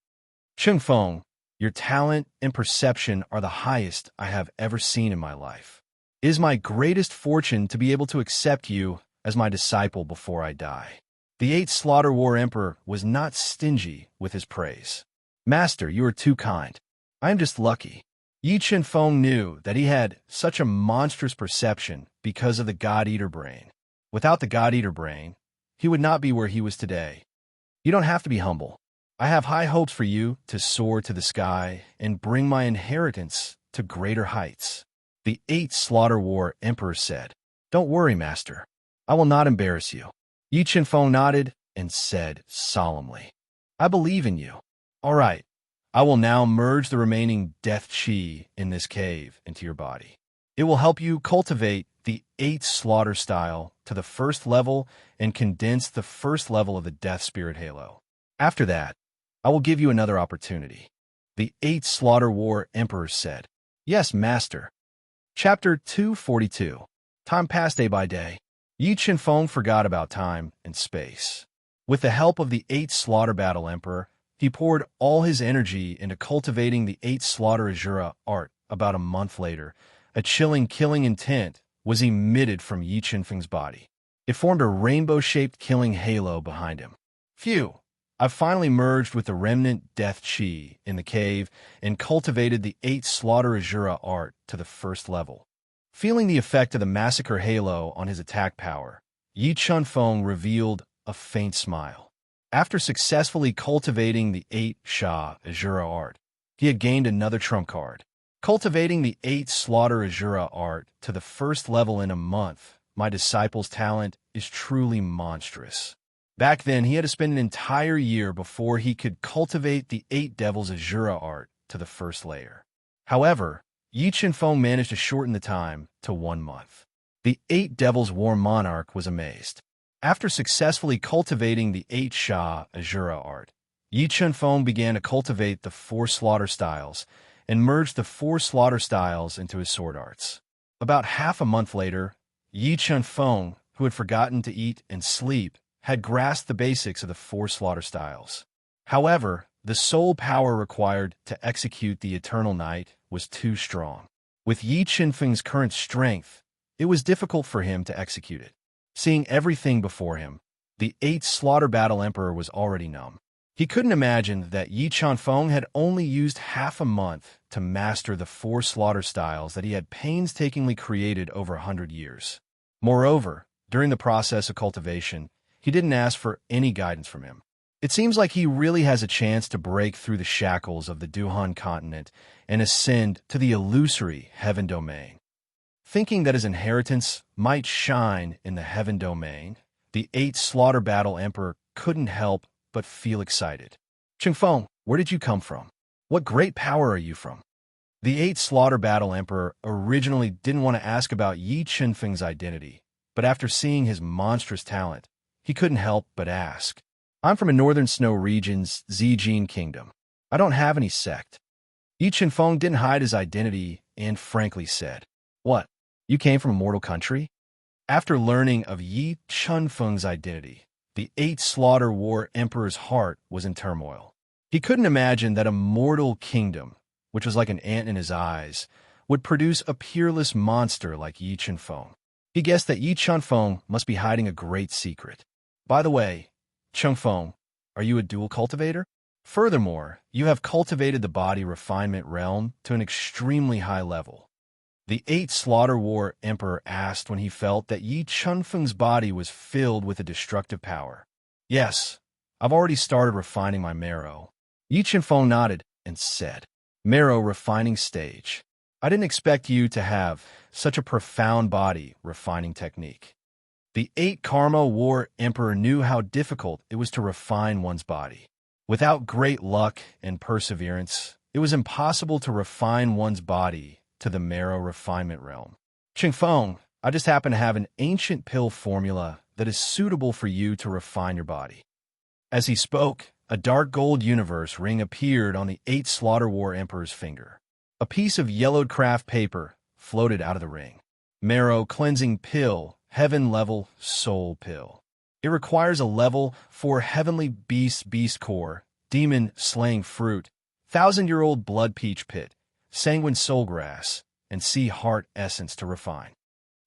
Chuanfeng, your talent and perception are the highest I have ever seen in my life. It is my greatest fortune to be able to accept you as my disciple before I die. The 8 Slaughter War Emperor was not stingy with his praise. Master, you are too kind. I am just lucky. Yi Chuanfeng knew that he had such a monstrous perception because of the God-Eater brain. Without the God-Eater brain, he would not be where he was today. You don't have to be humble. I have high hopes for you to soar to the sky and bring my inheritance to greater heights. The 8 Slaughter War Emperor said, Don't worry, master. I will not embarrass you. Yi Chuanfeng nodded and said solemnly, I believe in you. All right, I will now merge the remaining death chi in this cave into your body. It will help you cultivate the 8 Slaughter style to the first level and condense the first level of the Death Spirit Halo. After that, I will give you another opportunity. The 8 Slaughter War Emperor said, Yes, master. Chapter 242. Time passed day by day. Yi Chuanfeng forgot about time and space. With the help of the 8 Slaughter Battle Emperor, he poured all his energy into cultivating the 8 Slaughter Azura art. About a month later, a chilling killing intent was emitted from Yi Chuanfeng's body. It formed a rainbow-shaped killing halo behind him. Phew! I've finally merged with the remnant death chi in the cave and cultivated the 8 Slaughter Azura art to the first level. Feeling the effect of the massacre halo on his attack power, Yi Chuanfeng revealed a faint smile. After successfully cultivating the 8 Sha Azura art, he had gained another trump card. Cultivating the 8 Slaughter Azura art to the first level in a month, my disciple's talent is truly monstrous. Back then, he had to spend an entire year before he could cultivate the 8 Devils Azura art to the first layer. However, Yi Chuanfeng managed to shorten the time to 1 month. The 8 Devils War Monarch was amazed. After successfully cultivating the 8 Sha Azura art, Yi Chuanfeng began to cultivate the 4 Slaughter styles and merged the 4 Slaughter styles into his sword arts. About half a month later, Yi Chuanfeng, who had forgotten to eat and sleep, had grasped the basics of the 4 Slaughter styles. However, the soul power required to execute the Eternal Night was too strong. With Yi Chuanfeng's current strength, it was difficult for him to execute it. Seeing everything before him, the 8 Slaughter Battle Emperor was already numb. He couldn't imagine that Yi Chuanfeng had only used half a month to master the 4 Slaughter styles that he had painstakingly created over 100 years. Moreover, during the process of cultivation, he didn't ask for any guidance from him. It seems like he really has a chance to break through the shackles of the Duhan continent and ascend to the illusory heaven domain. Thinking that his inheritance might shine in the heaven domain, the 8 Slaughter Battle Emperor couldn't help but feel excited. Chuanfeng, where did you come from? What great power are you from? The 8 Slaughter Battle Emperor originally didn't want to ask about Yi Chuanfeng's identity, but after seeing his monstrous talent, he couldn't help but ask. I'm from a northern snow region's Zijin kingdom. I don't have any sect. Yi Chuanfeng didn't hide his identity and frankly said, "What? You came from a mortal country?" After learning of Yi Chunfeng's identity, the Eight Slaughter War Emperor's heart was in turmoil. He couldn't imagine that a mortal kingdom, which was like an ant in his eyes, would produce a peerless monster like Yi Chunfeng. He guessed that Yi Chunfeng must be hiding a great secret. By the way, Chunfeng, are you a dual cultivator? Furthermore, you have cultivated the body refinement realm to an extremely high level. The Eight Slaughter War Emperor asked when he felt that Yi Chunfeng's body was filled with a destructive power. Yes, I've already started refining my marrow. Yi Chunfeng nodded and said, "Marrow refining stage. I didn't expect you to have such a profound body refining technique." The Eight Karma War Emperor knew how difficult it was to refine one's body. Without great luck and perseverance, it was impossible to refine one's body to the marrow refinement realm. "Chunfeng, I just happen to have an ancient pill formula that is suitable for you to refine your body." As he spoke, a dark gold universe ring appeared on the Eight Slaughter War Emperor's finger. A piece of yellowed craft paper floated out of the ring. Marrow cleansing pill, heaven level soul pill. It requires a level 4 heavenly beast core, demon slaying fruit, 1,000-year-old blood peach pit, sanguine soul grass, and sea heart essence to refine.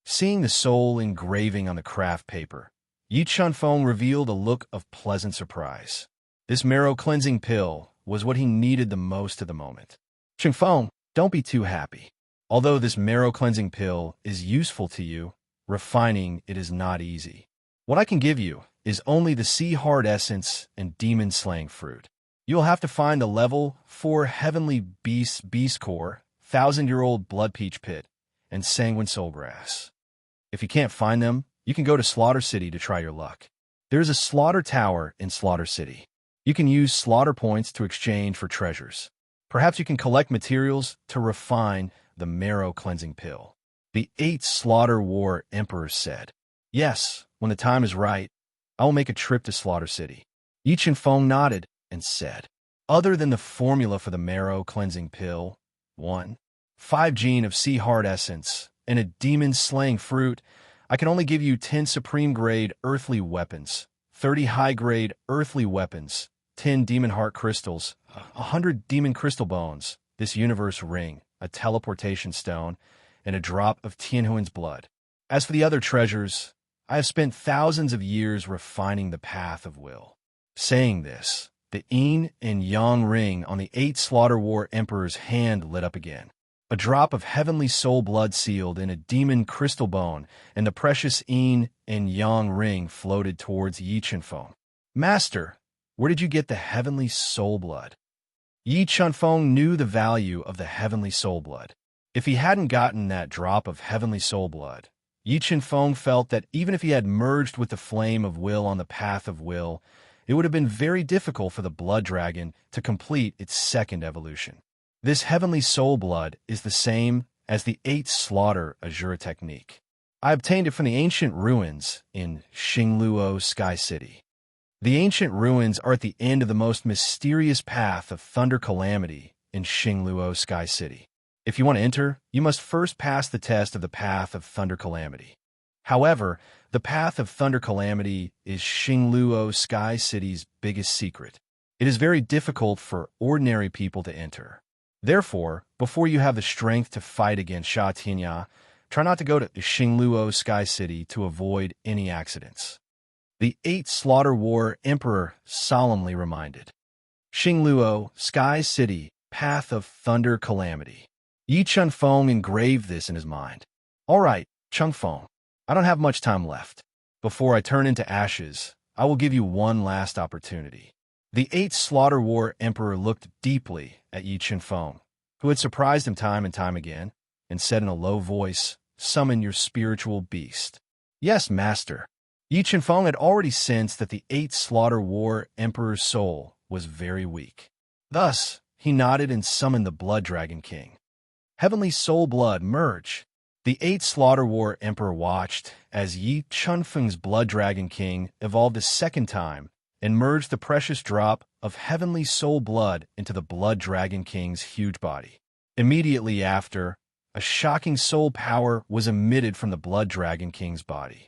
Seeing the soul engraving on the craft paper, Yi Chunfeng revealed a look of pleasant surprise. This marrow cleansing pill was what he needed the most at the moment. "Chunfeng, don't be too happy. Although this marrow cleansing pill is useful to you, refining it is not easy. What I can give you is only the sea heart essence and demon slaying fruit. You'll have to find the level 4 heavenly beast core, 1,000-year-old blood peach pit, and sanguine soul grass. If you can't find them, you can go to Slaughter City to try your luck. There is a slaughter tower in Slaughter City. You can use slaughter points to exchange for treasures. Perhaps you can collect materials to refine the marrow cleansing pill." The Eight Slaughter War Emperor said, "Yes, when the time is right, I will make a trip to Slaughter City." Yi Chunfeng nodded and said, "Other than the formula for the marrow cleansing pill, 1, 5 gene of sea heart essence, and a demon slaying fruit, I can only give you 10 supreme grade earthly weapons, 30 high grade earthly weapons, 10 demon heart crystals, 100 demon crystal bones, this universe ring, a teleportation stone, and a drop of Tianhuan's blood. As for the other treasures, I have spent thousands of years refining the path of will." Saying this, the yin and yang ring on the Eight Slaughter War Emperor's hand lit up again. A drop of heavenly soul blood sealed in a demon crystal bone, and the precious yin and yang ring floated towards Yi Chunfeng. "Master, where did you get the heavenly soul blood?" Yi Chunfeng knew the value of the heavenly soul blood. If he hadn't gotten that drop of heavenly soul blood, Yi Chunfeng felt that even if he had merged with the flame of will on the path of will, it would have been very difficult for the blood dragon to complete its second evolution. This heavenly soul blood is the same as the Eight Slaughter Azure technique. I obtained it from the ancient ruins in Xingluo Sky City. The ancient ruins are at the end of the most mysterious path of Thunder Calamity in Xingluo Sky City. If you want to enter, you must first pass the test of the Path of Thunder Calamity. However, the Path of Thunder Calamity is Xingluo Sky City's biggest secret. It is very difficult for ordinary people to enter. Therefore, before you have the strength to fight against Sha Tianya, try not to go to Xingluo Sky City to avoid any accidents. The Eight Slaughter War Emperor solemnly reminded. Xingluo Sky City, Path of Thunder Calamity. Yi Chunfeng engraved this in his mind. "All right, Chunfeng, I don't have much time left. Before I turn into ashes, I will give you one last opportunity." The Eight Slaughter War Emperor looked deeply at Yi Chunfeng, who had surprised him time and time again, and said in a low voice, "Summon your spiritual beast." "Yes, master." Yi Chunfeng had already sensed that the Eight Slaughter War Emperor's soul was very weak. Thus, he nodded and summoned the Blood Dragon King. Heavenly soul blood merge. The Eight Slaughter War Emperor watched as Yi Chunfeng's Blood Dragon King evolved a second time and merged the precious drop of heavenly soul blood into the Blood Dragon King's huge body. Immediately after, a shocking soul power was emitted from the Blood Dragon King's body.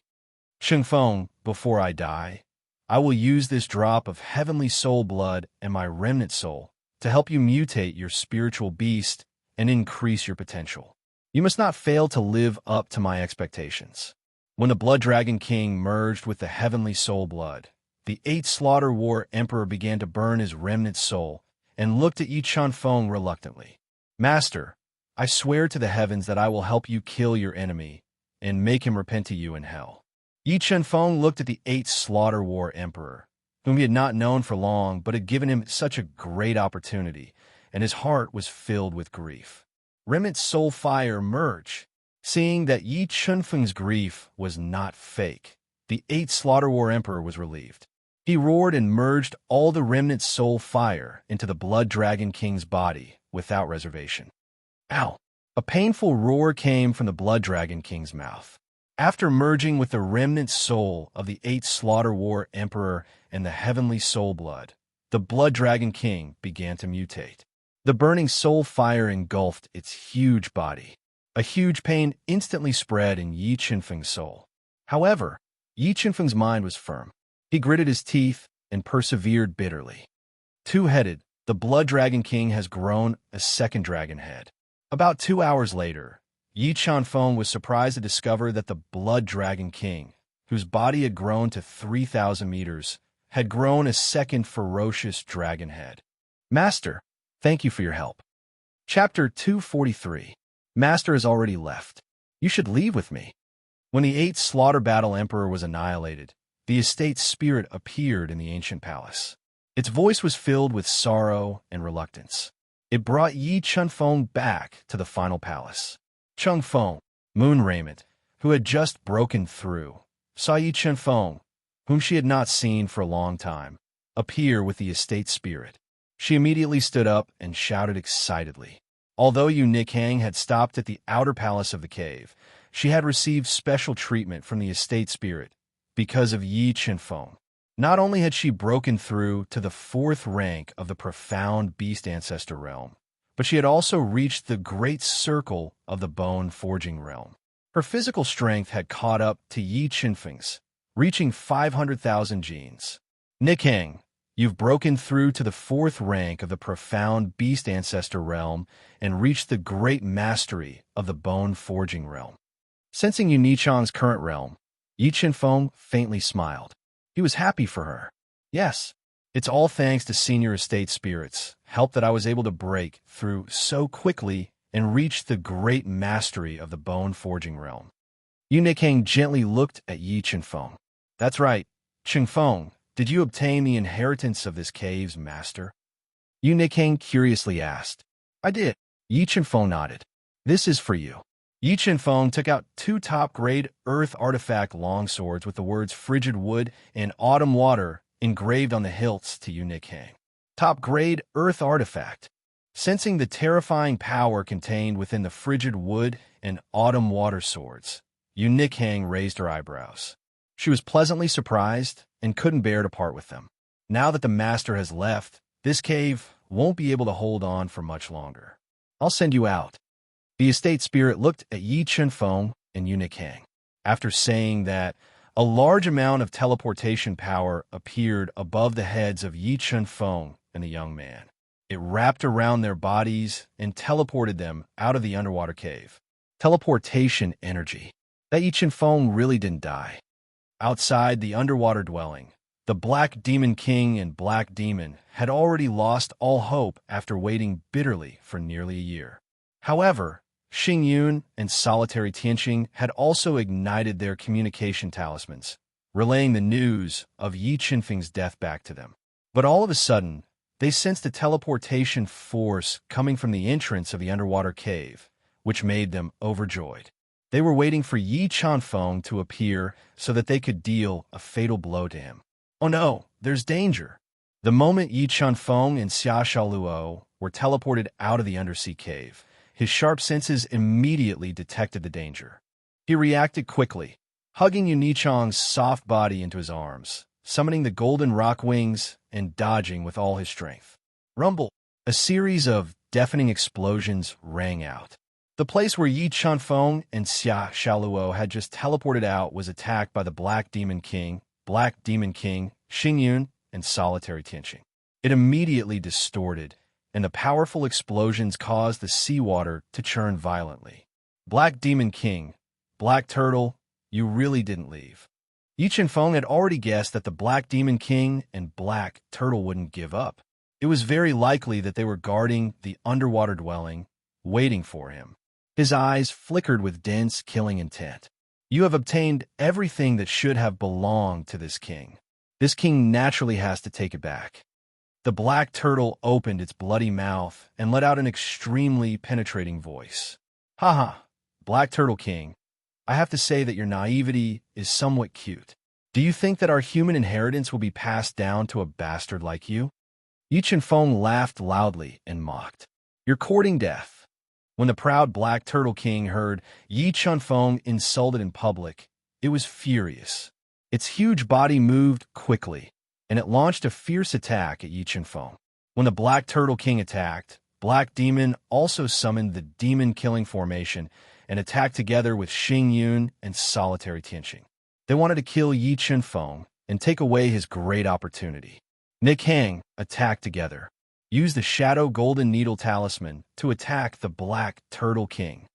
Chengfeng, before I die, I will use this drop of heavenly soul blood and my remnant soul to help you mutate your spiritual beast and increase your potential. You must not fail to live up to my expectations. When the Blood Dragon King merged with the heavenly soul blood, the 8th Slaughter War Emperor began to burn his remnant soul and looked at Yi Chunfeng reluctantly. Master, I swear to the heavens that I will help you kill your enemy and make him repent to you in hell. Yi Chunfeng looked at the 8th Slaughter War Emperor, whom he had not known for long but had given him such a great opportunity, and his heart was filled with grief. Remnant soul fire merged. Seeing that Yi Chunfeng's grief was not fake, the 8th Slaughter War Emperor was relieved. He roared and merged all the remnant soul fire into the Blood Dragon King's body without reservation. Ow! A painful roar came from the Blood Dragon King's mouth. After merging with the remnant soul of the 8th Slaughter War Emperor and the heavenly soul blood, the Blood Dragon King began to mutate. The burning soul fire engulfed its huge body. A huge pain instantly spread in Yi Chunfeng's soul. However, Yi Chunfeng's mind was firm. He gritted his teeth and persevered bitterly. Two-headed, the Blood Dragon King has grown a second dragon head. About 2 hours later, Yi Chunfeng was surprised to discover that the Blood Dragon King, whose body had grown to 3,000 meters, had grown a second ferocious dragon head. Master, thank you for your help. Chapter 243. Master has already left. You should leave with me. When the 8th Slaughter Battle Emperor was annihilated, the estate's spirit appeared in the ancient palace. Its voice was filled with sorrow and reluctance. It brought Yi Chunfeng back to the final palace. Chunfeng, Moon Raiment, who had just broken through, saw Yi Chunfeng, whom she had not seen for a long time, appear with the estate spirit. She immediately stood up and shouted excitedly. Although Yu Nikhang had stopped at the outer palace of the cave, she had received special treatment from the estate spirit because of Yi Chunfeng. Not only had she broken through to the 4th rank of the profound beast ancestor realm, but she had also reached the great circle of the bone forging realm. Her physical strength had caught up to Yi Chunfeng's, reaching 500,000 genes. Nikhang, you've broken through to the 4th rank of the profound beast ancestor realm and reached the great mastery of the bone forging realm. Sensing Yu Nichang's current realm, Yi Chunfeng faintly smiled. He was happy for her. Yes, it's all thanks to senior estate spirits' help that I was able to break through so quickly and reach the great mastery of the bone forging realm. Yu Nikhang gently looked at Yi Chunfeng. That's right, Chunfeng. Did you obtain the inheritance of this cave's master? Yu Nikhang curiously asked. I did. Yi Chunfeng nodded. This is for you. Yi Chunfeng took out 2 top-grade earth artifact longswords with the words frigid wood and autumn water engraved on the hilts to Yu Nikhang. Top-grade earth artifact. Sensing the terrifying power contained within the frigid wood and autumn water swords, Yu Nikhang raised her eyebrows. She was pleasantly surprised and couldn't bear to part with them. Now that the master has left, this cave won't be able to hold on for much longer. I'll send you out. The estate spirit looked at Yi Chunfeng and Yu Nikhang. After saying that, a large amount of teleportation power appeared above the heads of Yi Chunfeng and the young man. It wrapped around their bodies and teleported them out of the underwater cave. Teleportation energy. That Yi Chunfeng really didn't die. Outside the underwater dwelling, the Black Demon King and Black Demon had already lost all hope after waiting bitterly for nearly a year. However, Xing Yun and Solitary Tianqing had also ignited their communication talismans, relaying the news of Yi Chunfeng's death back to them. But all of a sudden, they sensed a teleportation force coming from the entrance of the underwater cave, which made them overjoyed. They were waiting for Yi Chunfeng to appear so that they could deal a fatal blow to him. Oh no, there's danger. The moment Yi Chunfeng and Xia Shaoluo were teleported out of the undersea cave, his sharp senses immediately detected the danger. He reacted quickly, hugging Yu Nichang's soft body into his arms, summoning the golden rock wings and dodging with all his strength. Rumble! A series of deafening explosions rang out. The place where Yi Chunfeng and Xia Shaoluo had just teleported out was attacked by the Black Demon King, Xingyun, and Solitary Tianqing. It immediately distorted, and the powerful explosions caused the seawater to churn violently. Black Demon King, Black Turtle, you really didn't leave. Yi Chunfeng had already guessed that the Black Demon King and Black Turtle wouldn't give up. It was very likely that they were guarding the underwater dwelling, waiting for him. His eyes flickered with dense, killing intent. You have obtained everything that should have belonged to this king. This king naturally has to take it back. The Black Turtle opened its bloody mouth and let out an extremely penetrating voice. Haha, Black Turtle King, I have to say that your naivety is somewhat cute. Do you think that our human inheritance will be passed down to a bastard like you? Yi Chunfeng laughed loudly and mocked. You're courting death. When the proud Black Turtle King heard Yi Chunfeng insulted in public, it was furious. Its huge body moved quickly, and it launched a fierce attack at Yi Chunfeng. When the Black Turtle King attacked, Black Demon also summoned the demon-killing formation and attacked together with Xingyun and Solitary Tianqing. They wanted to kill Yi Chunfeng and take away his great opportunity. Nick Hang attacked together, used the Shadow Golden Needle Talisman to attack the Black Turtle King.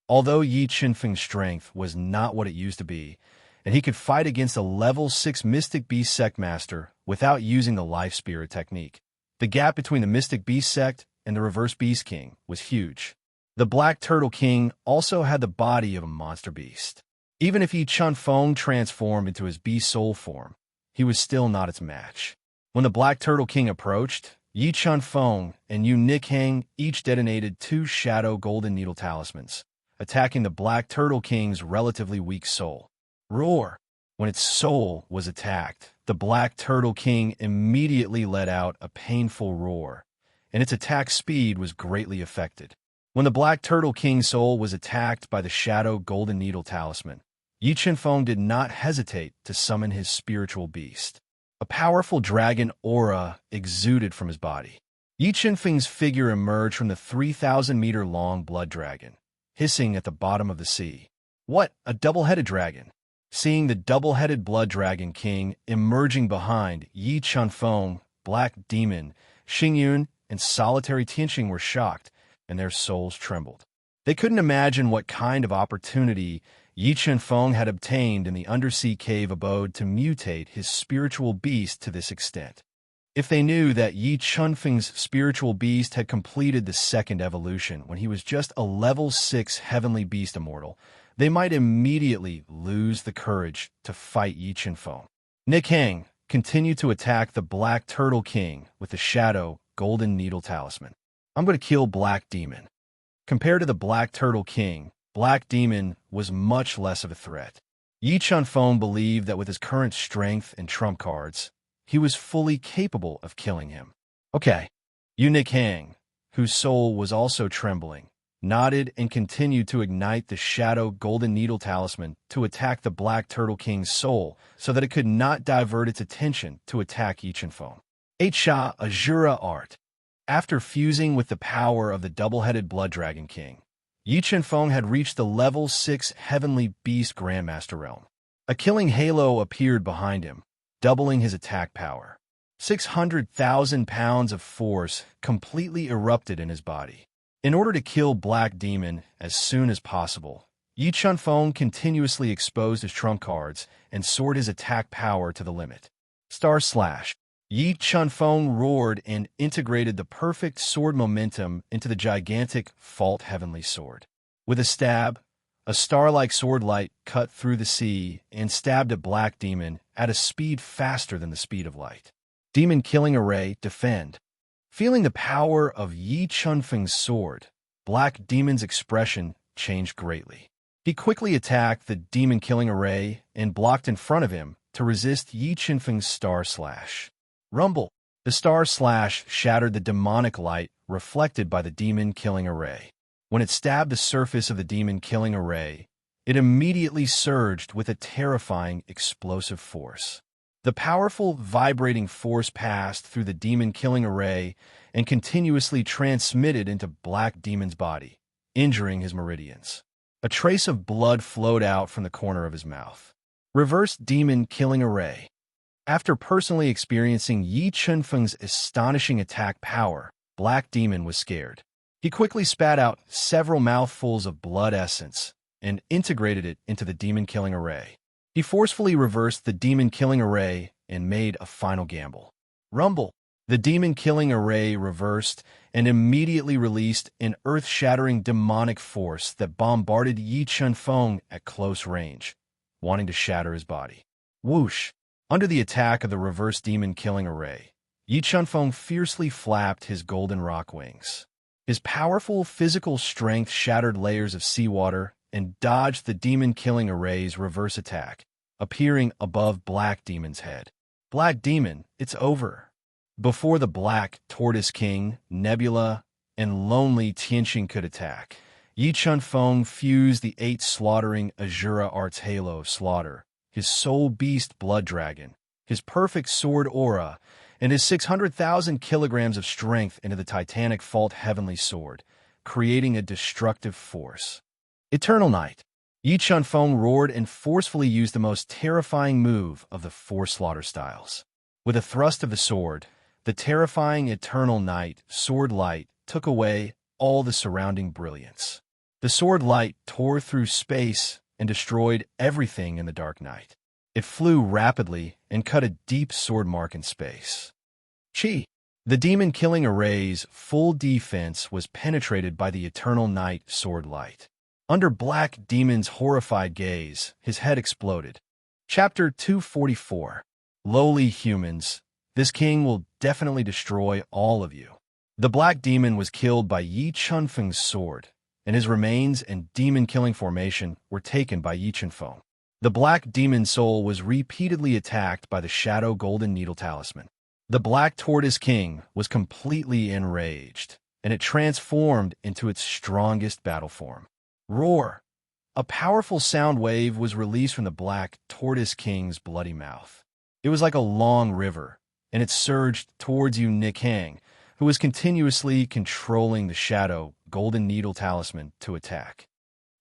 Although Yi Chunfeng's strength was not what it used to be, and he could fight against a level 6 Mystic Beast Sect Master without using the Life Spirit technique, the gap between the Mystic Beast Sect and the Reverse Beast King was huge. The Black Turtle King also had the body of a monster beast. Even if Yi Chunfeng transformed into his beast soul form, he was still not its match. When the Black Turtle King approached, Yi Chunfeng and Yu Nikhang each detonated 2 Shadow Golden Needle Talismans, attacking the Black Turtle King's relatively weak soul. Roar! When its soul was attacked, the Black Turtle King immediately let out a painful roar, and its attack speed was greatly affected. When the Black Turtle King's soul was attacked by the Shadow Golden Needle Talisman, Yi Chunfeng did not hesitate to summon his spiritual beast. A powerful dragon aura exuded from his body. Yi Chunfeng's figure emerged from the 3,000-meter-long blood dragon, hissing at the bottom of the sea. What, a double-headed dragon! Seeing the double-headed blood dragon king emerging behind Yi Chunfeng, Black Demon, Xingyun, and Solitary Tianqing were shocked, and their souls trembled. They couldn't imagine what kind of opportunity Yi Chunfeng had obtained in the undersea cave abode to mutate his spiritual beast to this extent. If they knew that Yi Chunfeng's spiritual beast had completed the second evolution when he was just a level 6 heavenly beast immortal, they might immediately lose the courage to fight Yi Chunfeng. Nick Hang continued to attack the Black Turtle King with the Shadow Golden Needle Talisman. I'm going to kill Black Demon. Compared to the Black Turtle King, Black Demon was much less of a threat. Yi Chunfeng believed that with his current strength and trump cards, he was fully capable of killing him. Okay. Yu Nikhang, whose soul was also trembling, nodded and continued to ignite the Shadow Golden Needle Talisman to attack the Black Turtle King's soul so that it could not divert its attention to attack Yi Chunfeng. Sha Azura Art. After fusing with the power of the double-headed Blood Dragon King, Yi Chunfeng had reached the level 6 Heavenly Beast Grandmaster realm. A killing halo appeared behind him, doubling his attack power. 600,000 pounds of force completely erupted in his body. In order to kill Black Demon as soon as possible, Yi Chunfeng continuously exposed his trump cards and soared his attack power to the limit. Star Slash. Yi Chunfeng roared and integrated the perfect sword momentum into the gigantic Fault Heavenly Sword. With a stab, a star-like sword light cut through the sea and stabbed a Black Demon at a speed faster than the speed of light. Demon Killing Array, defend. Feeling the power of Yi Chunfeng's sword, Black Demon's expression changed greatly. He quickly attacked the Demon Killing Array and blocked in front of him to resist Yi Chunfeng's Star Slash. Rumble. The Star Slash shattered the demonic light reflected by the Demon Killing Array. When it stabbed the surface of the Demon Killing Array, it immediately surged with a terrifying explosive force. The powerful vibrating force passed through the Demon Killing Array and continuously transmitted into Black Demon's body, injuring his meridians. A trace of blood flowed out from the corner of his mouth. Reverse Demon Killing Array. After personally experiencing Yi Chunfeng's astonishing attack power, Black Demon was scared. He quickly spat out several mouthfuls of blood essence and integrated it into the Demon Killing Array. He forcefully reversed the Demon Killing Array and made a final gamble. Rumble! The Demon Killing Array reversed and immediately released an earth-shattering demonic force that bombarded Yi Chunfeng at close range, wanting to shatter his body. Whoosh! Under the attack of the reverse Demon Killing Array, Yi Chunfeng fiercely flapped his golden rock wings. His powerful physical strength shattered layers of seawater and dodged the Demon Killing Array's reverse attack, appearing above Black Demon's head. Black Demon, it's over. Before the Black Tortoise King, Nebula, and Lonely Tianqing could attack, Yi Chunfeng fused the 8 slaughtering Azura Arts Halo of Slaughter, his soul beast Blood Dragon, his perfect sword aura, and his 600,000 kilograms of strength into the titanic Fault Heavenly Sword, creating a destructive force. Eternal Night. Yi Chunfeng roared and forcefully used the most terrifying move of the 4 slaughter styles. With a thrust of the sword, the terrifying Eternal Night sword light took away all the surrounding brilliance. The sword light tore through space and destroyed everything in the dark night. It flew rapidly and cut a deep sword mark in space. Chi! The Demon Killing Array's full defense was penetrated by the Eternal Night sword light. Under Black Demon's horrified gaze, his head exploded. Chapter 244. Lowly humans, this king will definitely destroy all of you. The Black Demon was killed by Yi Chunfeng's sword, and his remains and demon-killing formation were taken by Yi Chunfeng. The Black Demon soul was repeatedly attacked by the Shadow Golden Needle Talisman. The Black Tortoise King was completely enraged, and it transformed into its strongest battle form. Roar! A powerful sound wave was released from the Black Tortoise King's bloody mouth. It was like a long river, and it surged towards Yu Nikhang, who was continuously controlling the Shadow Golden Needle Talisman to attack.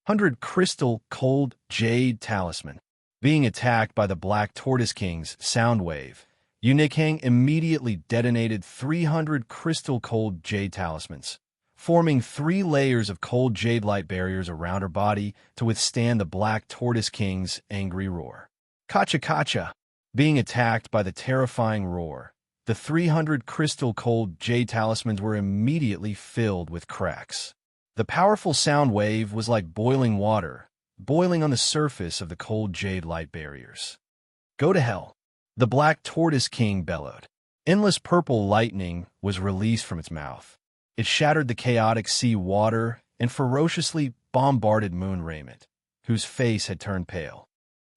100 Crystal Cold Jade Talisman. Being attacked by the Black Tortoise King's sound wave, Yu Nikhang immediately detonated 300 Crystal Cold Jade Talismans, forming 3 layers of cold jade light barriers around her body to withstand the Black Tortoise King's angry roar. Kacha Kacha! Being attacked by the terrifying roar, the 300 Crystal Cold Jade Talismans were immediately filled with cracks. The powerful sound wave was like boiling water, boiling on the surface of the cold jade light barriers. Go to hell! The Black Tortoise King bellowed. Endless purple lightning was released from its mouth. It shattered the chaotic sea water and ferociously bombarded Moon Raiment, whose face had turned pale.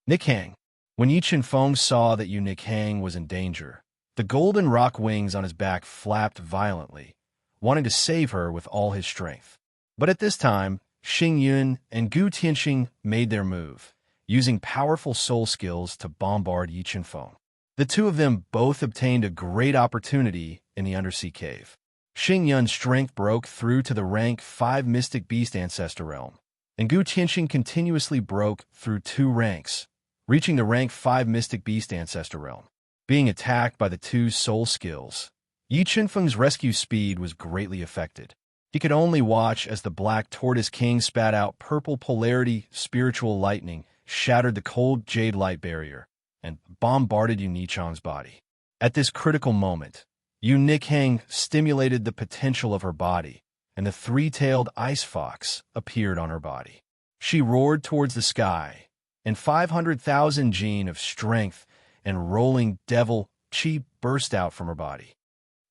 Nikhang. When Yi Chunfeng saw that Yu Nikhang was in danger, the golden rock wings on his back flapped violently, wanting to save her with all his strength. But at this time, Xing Yun and Gu Tianqing made their move, using powerful soul skills to bombard Yi Chunfeng. The two of them both obtained a great opportunity in the undersea cave. Xing Yun's strength broke through to the rank 5 Mystic Beast Ancestor Realm, and Gu Tianqing continuously broke through 2 ranks, reaching the rank 5 Mystic Beast Ancestor Realm. Being attacked by the 2 soul skills, Yi Chunfeng's rescue speed was greatly affected. He could only watch as the Black Tortoise King spat out purple polarity spiritual lightning, shattered the cold jade light barrier, and bombarded Yu Nichang's body. At this critical moment, Yu Nikhang stimulated the potential of her body, and the 3-tailed ice fox appeared on her body. She roared towards the sky, and 500,000 gene of strength and rolling devil chi burst out from her body.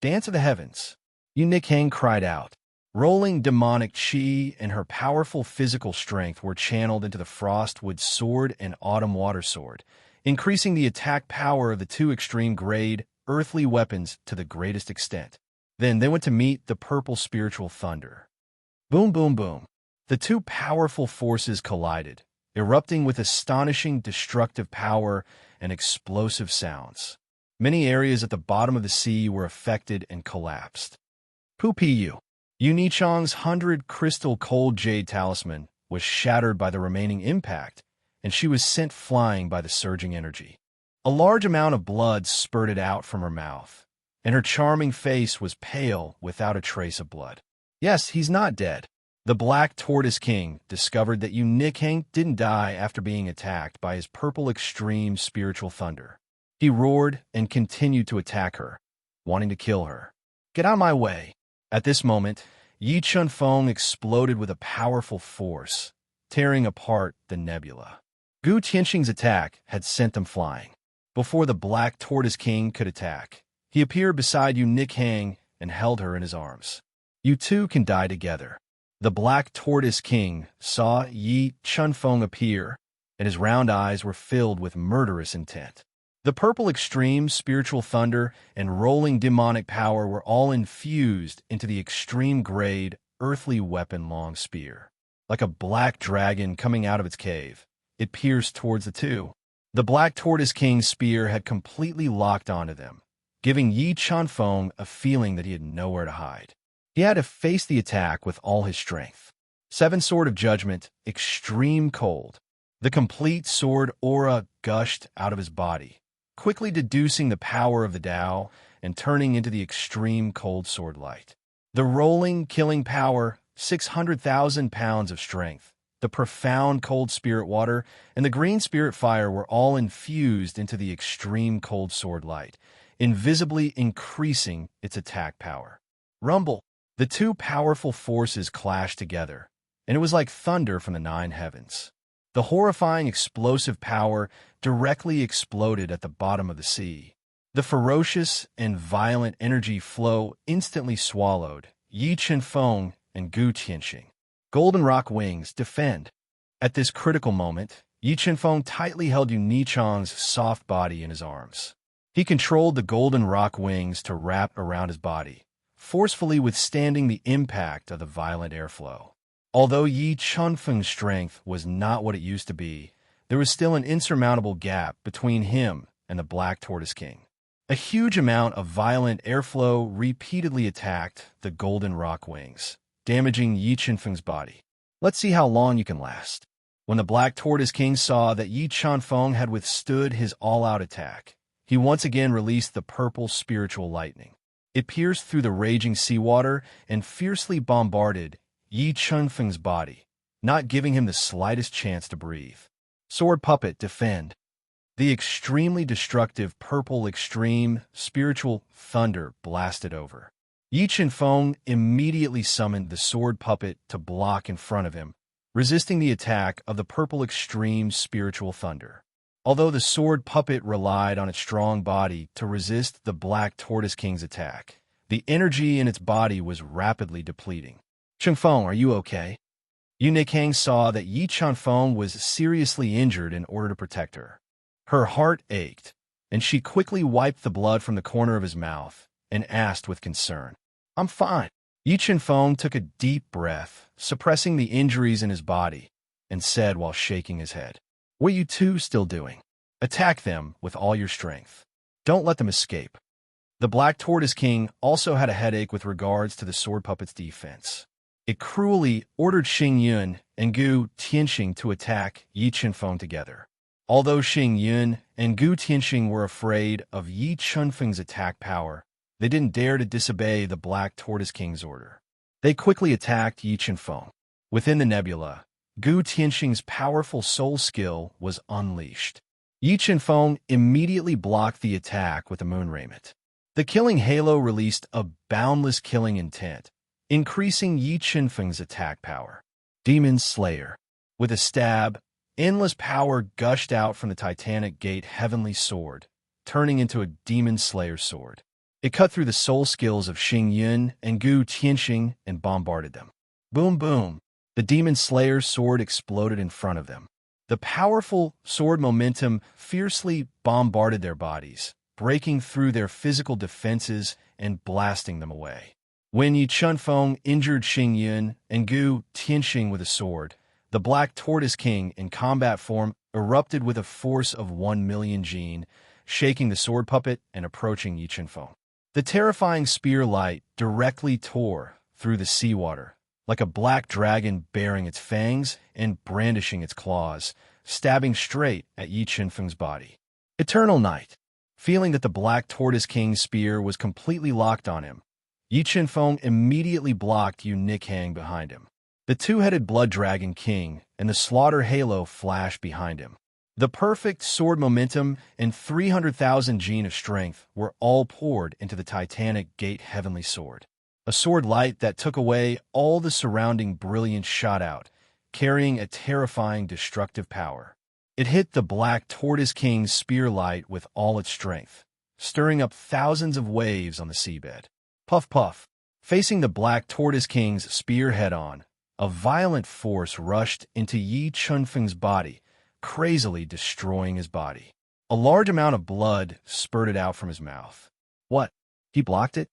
Dance of the Heavens! Yu Nikhang cried out. Rolling demonic chi and her powerful physical strength were channeled into the Frostwood Sword and Autumn Water Sword, increasing the attack power of the 2 extreme-grade earthly weapons to the greatest extent. Then they went to meet the Purple Spiritual Thunder. Boom, boom, boom. The 2 powerful forces collided, erupting with astonishing destructive power and explosive sounds. Many areas at the bottom of the sea were affected and collapsed. Pu-pu. Yu Nichang's 100 crystal cold jade talisman was shattered by the remaining impact, and she was sent flying by the surging energy. A large amount of blood spurted out from her mouth, and her charming face was pale without a trace of blood. Yes, he's not dead. The Black Tortoise King discovered that Yu Nichang didn't die after being attacked by his purple extreme spiritual thunder. He roared and continued to attack her, wanting to kill her. Get out of my way. At this moment, Yi Chunfeng exploded with a powerful force, tearing apart the nebula. Gu Tianxing's attack had sent them flying. Before the Black Tortoise King could attack, he appeared beside Yu Nichang and held her in his arms. You two can die together. The Black Tortoise King saw Yi Chunfeng appear, and his round eyes were filled with murderous intent. The purple extreme spiritual thunder and rolling demonic power were all infused into the extreme-grade, earthly weapon long spear. Like a black dragon coming out of its cave, it pierced towards the two. The Black Tortoise King's spear had completely locked onto them, giving Yi Chunfeng a feeling that he had nowhere to hide. He had to face the attack with all his strength. Seven Sword of Judgment, extreme cold. The complete sword aura gushed out of his body, quickly deducing the power of the Tao and turning into the extreme cold sword light. The rolling, killing power, 600,000 pounds of strength, the profound cold spirit water, and the green spirit fire were all infused into the extreme cold sword light, invisibly increasing its attack power. Rumble! The two powerful forces clashed together, and it was like thunder from the nine heavens. The horrifying explosive power directly exploded at the bottom of the sea. The ferocious and violent energy flow instantly swallowed Yi Chunfeng and Gu Tianxing. Golden Rock Wings, defend! At this critical moment, Yi Chunfeng tightly held Yu Nichang's soft body in his arms. He controlled the Golden Rock Wings to wrap around his body, forcefully withstanding the impact of the violent airflow. Although Yi Chunfeng's strength was not what it used to be, there was still an insurmountable gap between him and the Black Tortoise King. A huge amount of violent airflow repeatedly attacked the Golden Rock Wings, damaging Yi Chunfeng's body. Let's see how long you can last. When the Black Tortoise King saw that Yi Chunfeng had withstood his all-out attack, he once again released the purple spiritual lightning. It pierced through the raging seawater and fiercely bombarded Yi Chunfeng's body, not giving him the slightest chance to breathe. Sword Puppet, defend! The extremely destructive purple extreme spiritual thunder blasted over. Yi Chunfeng immediately summoned the Sword Puppet to block in front of him, resisting the attack of the purple extreme spiritual thunder. Although the Sword Puppet relied on its strong body to resist the Black Tortoise King's attack, the energy in its body was rapidly depleting. Chunfeng, are you okay? Yu Nichang saw that Yi Chunfeng was seriously injured in order to protect her. Her heart ached, and she quickly wiped the blood from the corner of his mouth and asked with concern, I'm fine. Yi Chunfeng took a deep breath, suppressing the injuries in his body, and said while shaking his head, What are you two still doing? Attack them with all your strength. Don't let them escape. The Black Tortoise King also had a headache with regards to the Sword Puppet's defense. It cruelly ordered Xing Yun and Gu Tianxing to attack Yi Chunfeng together. Although Xing Yun and Gu Tianxing were afraid of Yi Chunfeng's attack power, they didn't dare to disobey the Black Tortoise King's order. They quickly attacked Yi Chunfeng. Within the nebula, Gu Tianxing's powerful soul skill was unleashed. Yi Chunfeng immediately blocked the attack with the Moon Raiment. The Killing Halo released a boundless killing intent, increasing Yi Chunfeng's attack power. Demon Slayer. With a stab, endless power gushed out from the Titanic Gate Heavenly Sword, turning into a Demon Slayer sword. It cut through the soul skills of Xing Yun and Gu Tianxing and bombarded them. Boom, boom. The Demon Slayer's sword exploded in front of them. The powerful sword momentum fiercely bombarded their bodies, breaking through their physical defenses and blasting them away. When Yi Chunfeng injured Xing Yun and Gu Tianxing with a sword, the Black Tortoise King in combat form erupted with a force of 1,000,000 Jin, shaking the Sword Puppet and approaching Yi Chunfeng. The terrifying spear light directly tore through the seawater, like a black dragon baring its fangs and brandishing its claws, stabbing straight at Yi Qinfeng's body. Eternal night. Feeling that the Black Tortoise King's spear was completely locked on him, Yi Qinfeng immediately blocked Yu Nikhang behind him. The two-headed Blood Dragon King and the Slaughter Halo flashed behind him. The perfect sword momentum and 300,000 gene of strength were all poured into the titanic Gate Heavenly Sword. A sword light that took away all the surrounding brilliance shot out, carrying a terrifying destructive power. It hit the Black Tortoise King's spear light with all its strength, stirring up thousands of waves on the seabed. Puff puff. Facing the Black Tortoise King's spear head-on, a violent force rushed into Yi Qinfeng's body, crazily destroying his body. A large amount of blood spurted out from his mouth. What? He blocked it?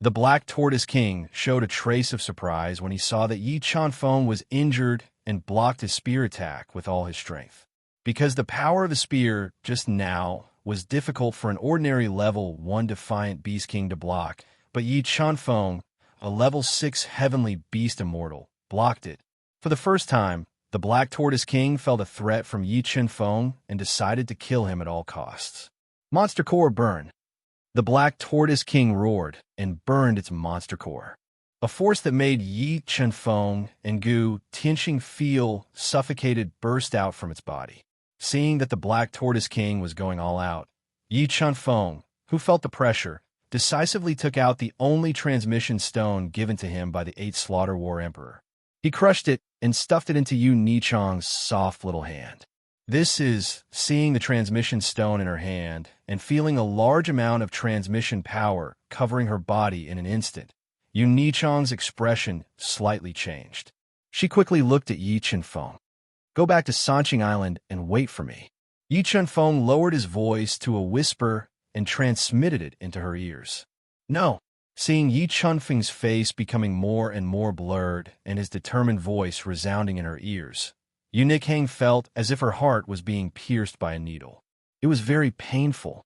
The Black Tortoise King showed a trace of surprise when he saw that Yi Qinfeng was injured and blocked his spear attack with all his strength. Because the power of the spear just now was difficult for an ordinary level 1 Defiant Beast King to block, but Yi Qinfeng, a level 6 Heavenly Beast Immortal, blocked it. For the first time, the Black Tortoise King felt a threat from Yi Qinfeng and decided to kill him at all costs. Monster Core Burn. The Black Tortoise King roared and burned its monster core, a force that made Yi Qinfeng and Gu Tianxing feel suffocated burst out from its body. Seeing that the Black Tortoise King was going all out, Yi Qinfeng, who felt the pressure, decisively took out the only transmission stone given to him by the 8th Slaughter War Emperor. He crushed it and stuffed it into Yu Nichang's soft little hand. This is seeing the transmission stone in her hand and feeling a large amount of transmission power covering her body in an instant. Yu Nichang's expression slightly changed. She quickly looked at Yi Qinfeng. Go back to Sanqing Island and wait for me. Yi Qinfeng lowered his voice to a whisper and transmitted it into her ears. No. Seeing Yi Qinfeng's face becoming more and more blurred and his determined voice resounding in her ears, Yu Nikhang felt as if her heart was being pierced by a needle. It was very painful.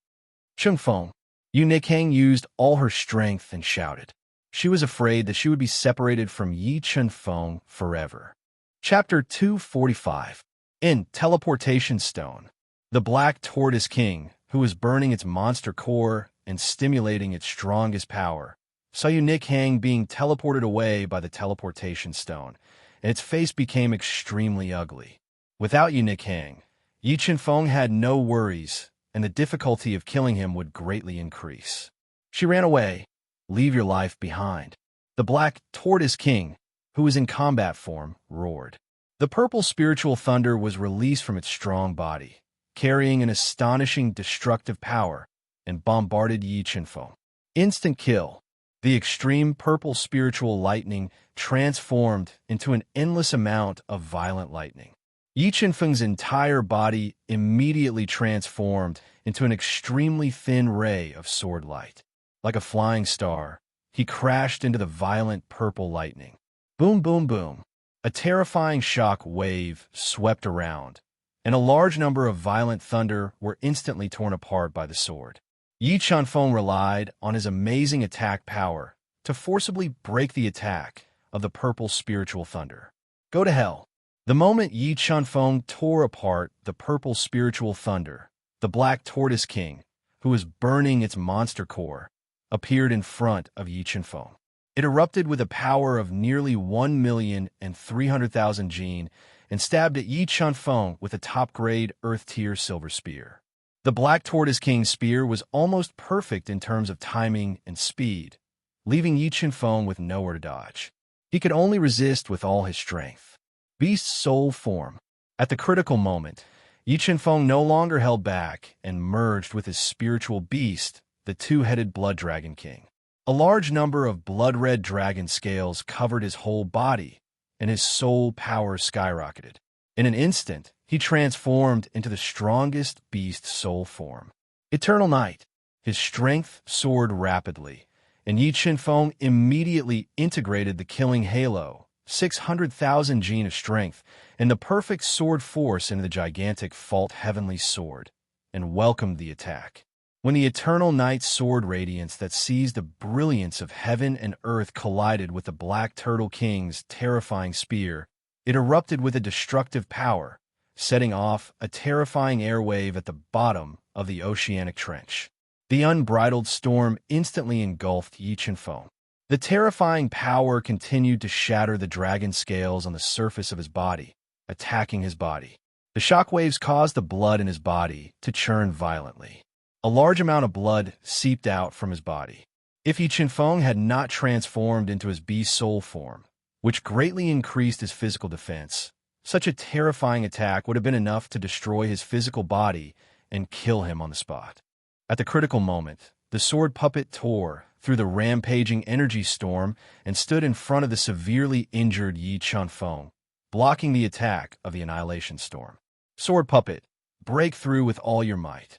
Qinfeng. Yu Nikhang used all her strength and shouted. She was afraid that she would be separated from Yi Qinfeng forever. Chapter 245. In Teleportation Stone. The Black Tortoise King, who was burning its monster core and stimulating its strongest power, saw Yu Nikhang being teleported away by the teleportation stone, and its face became extremely ugly. Without Yu Nikhang, Yi Qinfeng had no worries, and the difficulty of killing him would greatly increase. She ran away. Leave your life behind. The Black Tortoise King, who was in combat form, roared. The purple spiritual thunder was released from its strong body, carrying an astonishing destructive power, and bombarded Yi Qinfeng. Instant kill. The extreme purple spiritual lightning transformed into an endless amount of violent lightning. Yi Qinfeng's entire body immediately transformed into an extremely thin ray of sword light. Like a flying star, he crashed into the violent purple lightning. Boom, boom, boom. A terrifying shock wave swept around, and a large number of violent thunder were instantly torn apart by the sword. Yi Qinfeng relied on his amazing attack power to forcibly break the attack of the purple spiritual thunder. Go to hell. The moment Yi Qinfeng tore apart the purple spiritual thunder, the Black Tortoise King, who was burning its monster core, appeared in front of Yi Qinfeng. It erupted with a power of nearly 1,300,000 gene and stabbed at Yi Qinfeng with a top-grade Earth-tier silver spear. The Black Tortoise King's spear was almost perfect in terms of timing and speed, leaving Yi Qinfeng with nowhere to dodge. He could only resist with all his strength. Beast soul form. At the critical moment, Yi Qinfeng no longer held back and merged with his spiritual beast, the two-headed Blood Dragon King. A large number of blood-red dragon scales covered his whole body, and his soul power skyrocketed. In an instant, he transformed into the strongest beast soul form. Eternal Night. His strength soared rapidly, and Yi Qinfeng immediately integrated the killing halo, 600,000 gene of strength, and the perfect sword force into the gigantic Fault Heavenly Sword, and welcomed the attack. When the eternal night's sword radiance that sees the brilliance of heaven and earth collided with the Black Turtle King's terrifying spear, it erupted with a destructive power, setting off a terrifying airwave at the bottom of the oceanic trench. The unbridled storm instantly engulfed Yi Qianfeng. The terrifying power continued to shatter the dragon scales on the surface of his body, attacking his body. The shockwaves caused the blood in his body to churn violently. A large amount of blood seeped out from his body. If Yi Qianfeng had not transformed into his beast soul form, which greatly increased his physical defense, such a terrifying attack would have been enough to destroy his physical body and kill him on the spot. At the critical moment, the sword puppet tore through the rampaging energy storm and stood in front of the severely injured Yi Qianfeng, blocking the attack of the annihilation storm. Sword puppet, break through with all your might.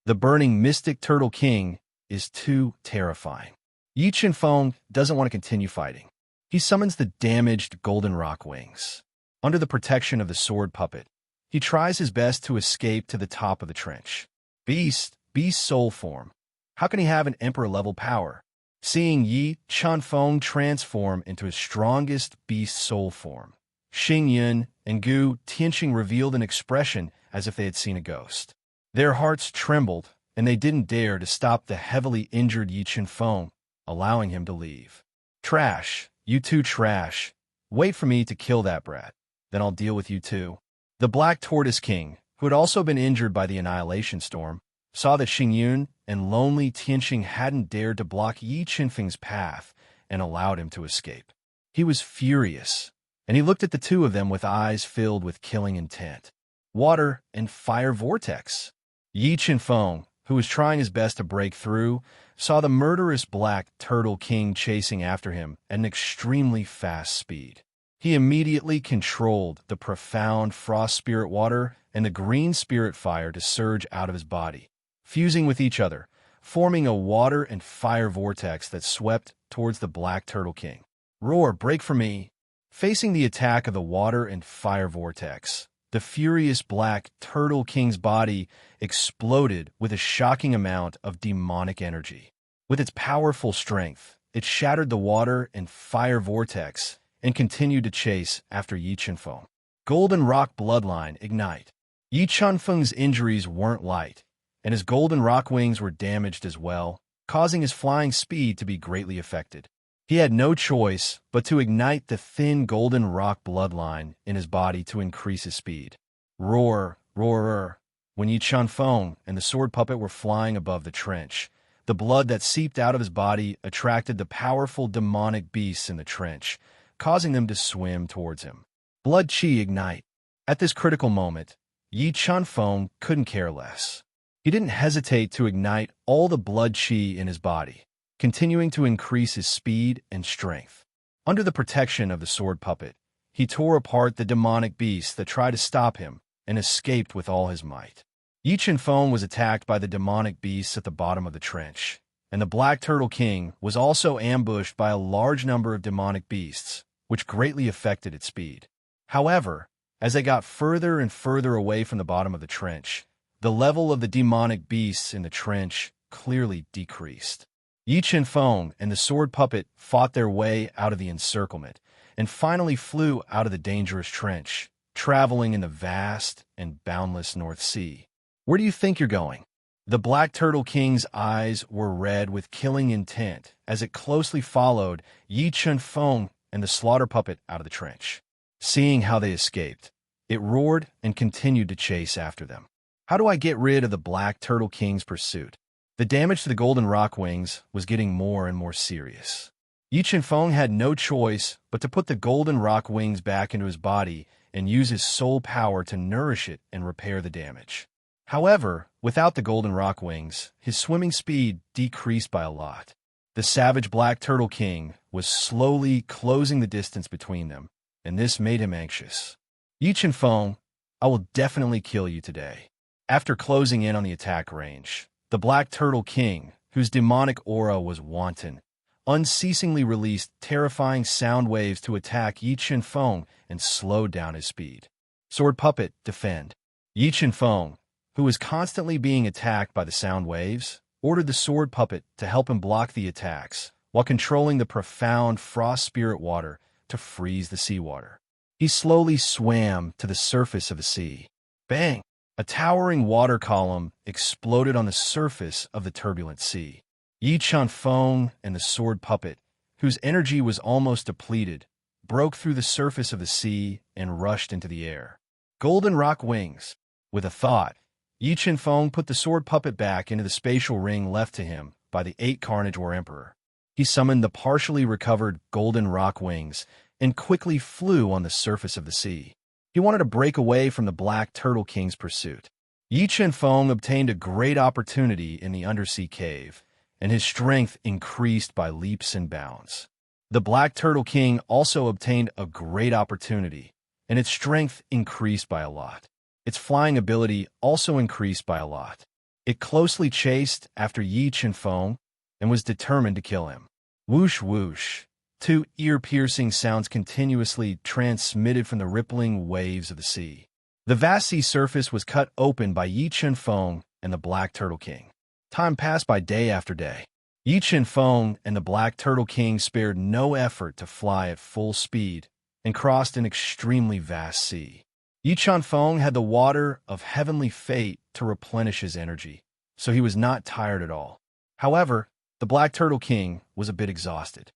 The burning mystic Turtle King is too terrifying. Yi Qianfeng doesn't want to continue fighting. He summons the damaged golden rock wings. Under the protection of the sword puppet, he tries his best to escape to the top of the trench. Beast soul form. How can he have an emperor-level power? Seeing Yi Qianfeng transform into his strongest beast soul form, Xing Yun and Gu Tianqing revealed an expression as if they had seen a ghost. Their hearts trembled, and they didn't dare to stop the heavily injured Yi Qianfeng, allowing him to leave. Trash, you two trash. Wait for me to kill that brat, then I'll deal with you too. The Black Tortoise King, who had also been injured by the annihilation storm, saw that Xing Yun and lonely Tianqing hadn't dared to block Yi Qianfeng's path and allowed him to escape. He was furious, and he looked at the two of them with eyes filled with killing intent. Water and fire vortex. Yi Qianfeng, who was trying his best to break through, saw the murderous Black Turtle King chasing after him at an extremely fast speed. He immediately controlled the profound frost spirit water and the green spirit fire to surge out of his body, fusing with each other, forming a water and fire vortex that swept towards the Black Turtle King. Roar, break for me! Facing the attack of the water and fire vortex, the furious Black Turtle King's body exploded with a shocking amount of demonic energy. With its powerful strength, it shattered the water and fire vortex and continued to chase after Yi Qianfeng. Golden Rock Bloodline Ignite. Yi Qianfeng's injuries weren't light, and his golden rock wings were damaged as well, causing his flying speed to be greatly affected. He had no choice but to ignite the thin golden rock bloodline in his body to increase his speed. Roar, roar. When Yi Qianfeng and the sword puppet were flying above the trench, the blood that seeped out of his body attracted the powerful demonic beasts in the trench, causing them to swim towards him. Blood Qi Ignite. At this critical moment, Yi Qianfeng couldn't care less. He didn't hesitate to ignite all the blood Qi in his body, continuing to increase his speed and strength. Under the protection of the sword puppet, he tore apart the demonic beasts that tried to stop him and escaped with all his might. Yi Qianfeng was attacked by the demonic beasts at the bottom of the trench, and the Black Turtle King was also ambushed by a large number of demonic beasts, which greatly affected its speed. However, as they got further and further away from the bottom of the trench, the level of the demonic beasts in the trench clearly decreased. Yi Qianfeng and the sword puppet fought their way out of the encirclement and finally flew out of the dangerous trench, traveling in the vast and boundless North Sea. Where do you think you're going? The Black Turtle King's eyes were red with killing intent as it closely followed Yi Qianfeng and the slaughter puppet out of the trench. Seeing how they escaped, it roared and continued to chase after them. How do I get rid of the Black Turtle King's pursuit? The damage to the golden rock wings was getting more and more serious. Yi Qianfeng had no choice but to put the golden rock wings back into his body and use his soul power to nourish it and repair the damage. However, without the golden rock wings, his swimming speed decreased by a lot. The savage Black Turtle King was slowly closing the distance between them, and this made him anxious. Yi Qianfeng, I will definitely kill you today. After closing in on the attack range, the Black Turtle King, whose demonic aura was wanton, unceasingly released terrifying sound waves to attack Yi Qianfeng and slowed down his speed. Sword puppet, defend. Yi Qianfeng, who was constantly being attacked by the sound waves, ordered the sword puppet to help him block the attacks, while controlling the profound frost spirit water to freeze the seawater. He slowly swam to the surface of the sea. Bang! A towering water column exploded on the surface of the turbulent sea. Yi Chunfeng and the sword puppet, whose energy was almost depleted, broke through the surface of the sea and rushed into the air. Golden rock wings. With a thought, Yi Chunfeng put the sword puppet back into the spatial ring left to him by the 8 Carnage War Emperor. He summoned the partially recovered golden rock wings and quickly flew on the surface of the sea. He wanted to break away from the Black Turtle King's pursuit. Yi Chunfeng obtained a great opportunity in the undersea cave, and his strength increased by leaps and bounds. The Black Turtle King also obtained a great opportunity, and its strength increased by a lot. Its flying ability also increased by a lot. It closely chased after Yi Chunfeng and was determined to kill him. Whoosh whoosh. 2 ear-piercing sounds continuously transmitted from the rippling waves of the sea. The vast sea surface was cut open by Yi Chunfeng and the Black Turtle King. Time passed by day after day. Yi Chunfeng and the Black Turtle King spared no effort to fly at full speed and crossed an extremely vast sea. Yi Chunfeng had the water of heavenly fate to replenish his energy, so he was not tired at all. However, the Black Turtle King was a bit exhausted.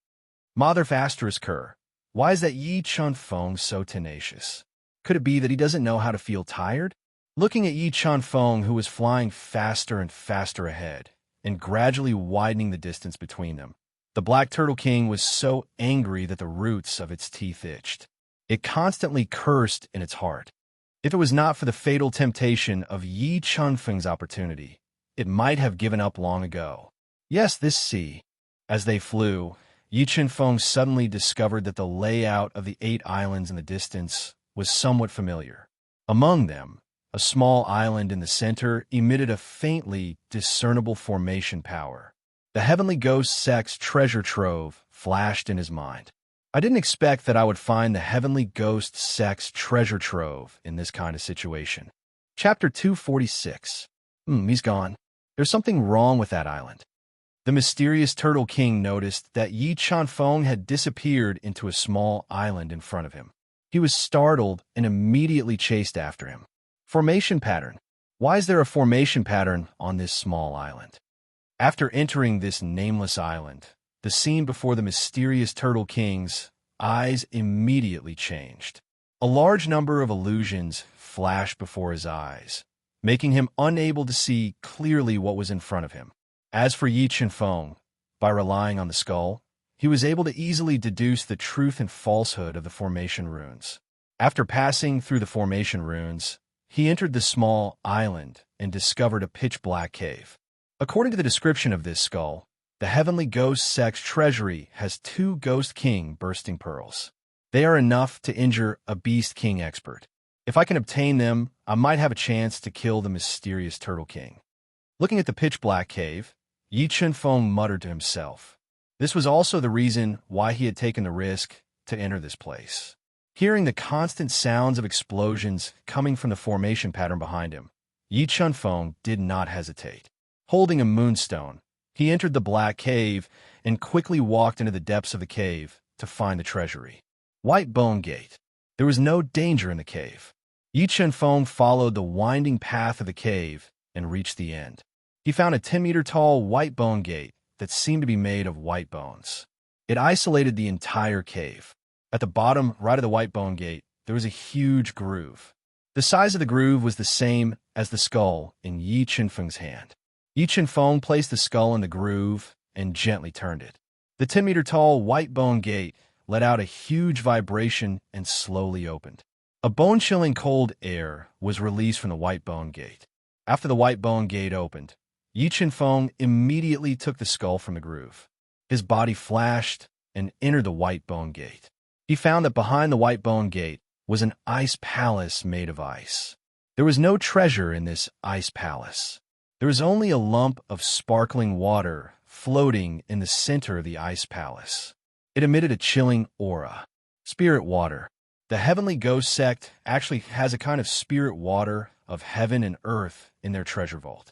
Mother Kerr, why is that Yi Chunfeng so tenacious? Could it be that he doesn't know how to feel tired? Looking at Yi Chunfeng, who was flying faster and faster ahead, and gradually widening the distance between them, the Black Turtle King was so angry that the roots of its teeth itched. It constantly cursed in its heart. If it was not for the fatal temptation of Yi Chunfeng's opportunity, it might have given up long ago. Yes, this sea. As they flew, Yi Chunfeng suddenly discovered that the layout of the 8 islands in the distance was somewhat familiar. Among them, a small island in the center emitted a faintly discernible formation power. The Heavenly Ghost Sect's treasure trove flashed in his mind. I didn't expect that I would find the Heavenly Ghost Sect's treasure trove in this kind of situation. Chapter 246. He's gone. There's something wrong with that island. The mysterious Turtle King noticed that Yi Chunfeng had disappeared into a small island in front of him. He was startled and immediately chased after him. Formation pattern. Why is there a formation pattern on this small island? After entering this nameless island, the scene before the mysterious Turtle King's eyes immediately changed. A large number of illusions flashed before his eyes, making him unable to see clearly what was in front of him. As for Yi Chunfeng, by relying on the skull, he was able to easily deduce the truth and falsehood of the formation runes. After passing through the formation runes, he entered the small island and discovered a pitch-black cave. According to the description of this skull, the Heavenly Ghost Sect's treasury has 2 Ghost King bursting pearls. They are enough to injure a Beast King expert. If I can obtain them, I might have a chance to kill the mysterious Turtle King. Looking at the pitch-black cave, Yi Chunfeng muttered to himself. This was also the reason why he had taken the risk to enter this place. Hearing the constant sounds of explosions coming from the formation pattern behind him, Yi Chunfeng did not hesitate. Holding a moonstone, he entered the black cave and quickly walked into the depths of the cave to find the treasury. White Bone Gate. There was no danger in the cave. Yi Chunfeng followed the winding path of the cave and reached the end. He found a 10-meter-tall white bone gate that seemed to be made of white bones. It isolated the entire cave. At the bottom right of the white bone gate, there was a huge groove. The size of the groove was the same as the skull in Yi Chunfeng's hand. Yi Chunfeng placed the skull in the groove and gently turned it. The 10-meter-tall white bone gate let out a huge vibration and slowly opened. A bone-chilling cold air was released from the white bone gate. After the white bone gate opened, Yi Chunfeng immediately took the skull from the groove. His body flashed and entered the white bone gate. He found that behind the white bone gate was an ice palace made of ice. There was no treasure in this ice palace. There was only a lump of sparkling water floating in the center of the ice palace. It emitted a chilling aura. Spirit water. The Heavenly Ghost Sect actually has a kind of spirit water of heaven and earth in their treasure vault.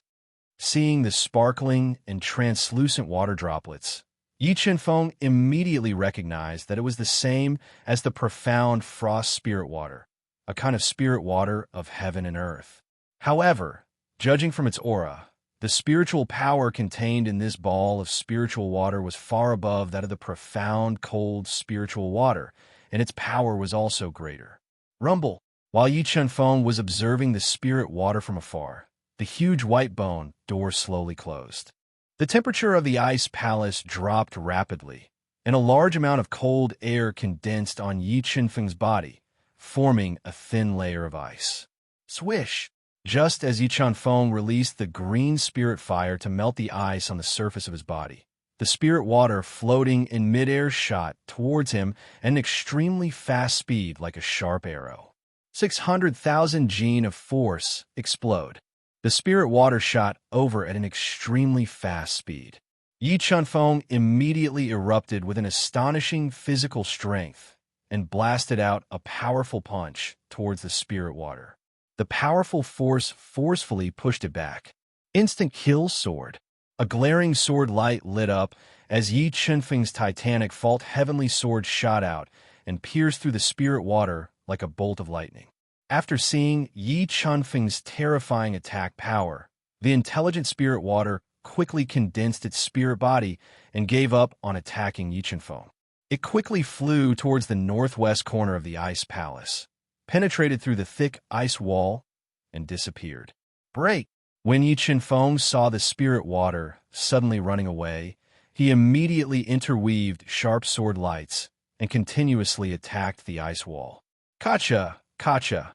Seeing the sparkling and translucent water droplets, Yi Qinfeng immediately recognized that it was the same as the profound frost spirit water, a kind of spirit water of heaven and earth. However, judging from its aura, the spiritual power contained in this ball of spiritual water was far above that of the profound, cold spiritual water, and its power was also greater. Rumble. While Yi Qinfeng was observing the spirit water from afar, the huge white bone door slowly closed. The temperature of the ice palace dropped rapidly, and a large amount of cold air condensed on Yi Qinfeng's body, forming a thin layer of ice. Swish! Just as Yi Qinfeng released the green spirit fire to melt the ice on the surface of his body, the spirit water floating in midair shot towards him at an extremely fast speed like a sharp arrow. 600,000 gene of force explode. The spirit water shot over at an extremely fast speed. Yi Qinfeng immediately erupted with an astonishing physical strength and blasted out a powerful punch towards the spirit water. The powerful force forcefully pushed it back. Instant kill sword. A glaring sword light lit up as Yi Qinfeng's titanic fault heavenly sword shot out and pierced through the spirit water like a bolt of lightning. After seeing Yi Qinfeng's terrifying attack power, the intelligent spirit water quickly condensed its spirit body and gave up on attacking Yi Qinfeng. It quickly flew towards the northwest corner of the ice palace, penetrated through the thick ice wall, and disappeared. Break! When Yi Qinfeng saw the spirit water suddenly running away, he immediately interweaved sharp sword lights and continuously attacked the ice wall. Kacha! Kacha!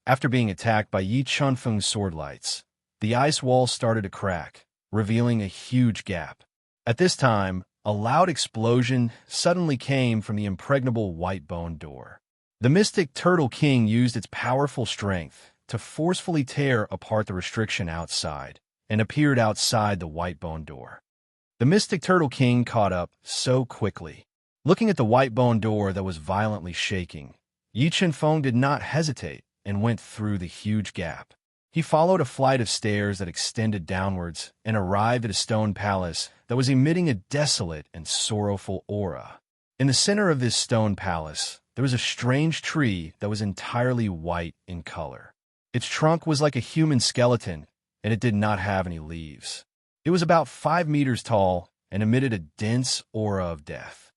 After being attacked by Yi Qinfeng's sword lights, the ice wall started to crack, revealing a huge gap. At this time, a loud explosion suddenly came from the impregnable white bone door. The mystic Turtle King used its powerful strength to forcefully tear apart the restriction outside and appeared outside the white bone door. The mystic Turtle King caught up so quickly. Looking at the white bone door that was violently shaking, Yi Qinfeng did not hesitate and went through the huge gap. He followed a flight of stairs that extended downwards and arrived at a stone palace that was emitting a desolate and sorrowful aura. In the center of this stone palace, there was a strange tree that was entirely white in color. Its trunk was like a human skeleton, and it did not have any leaves. It was about 5 meters tall and emitted a dense aura of death.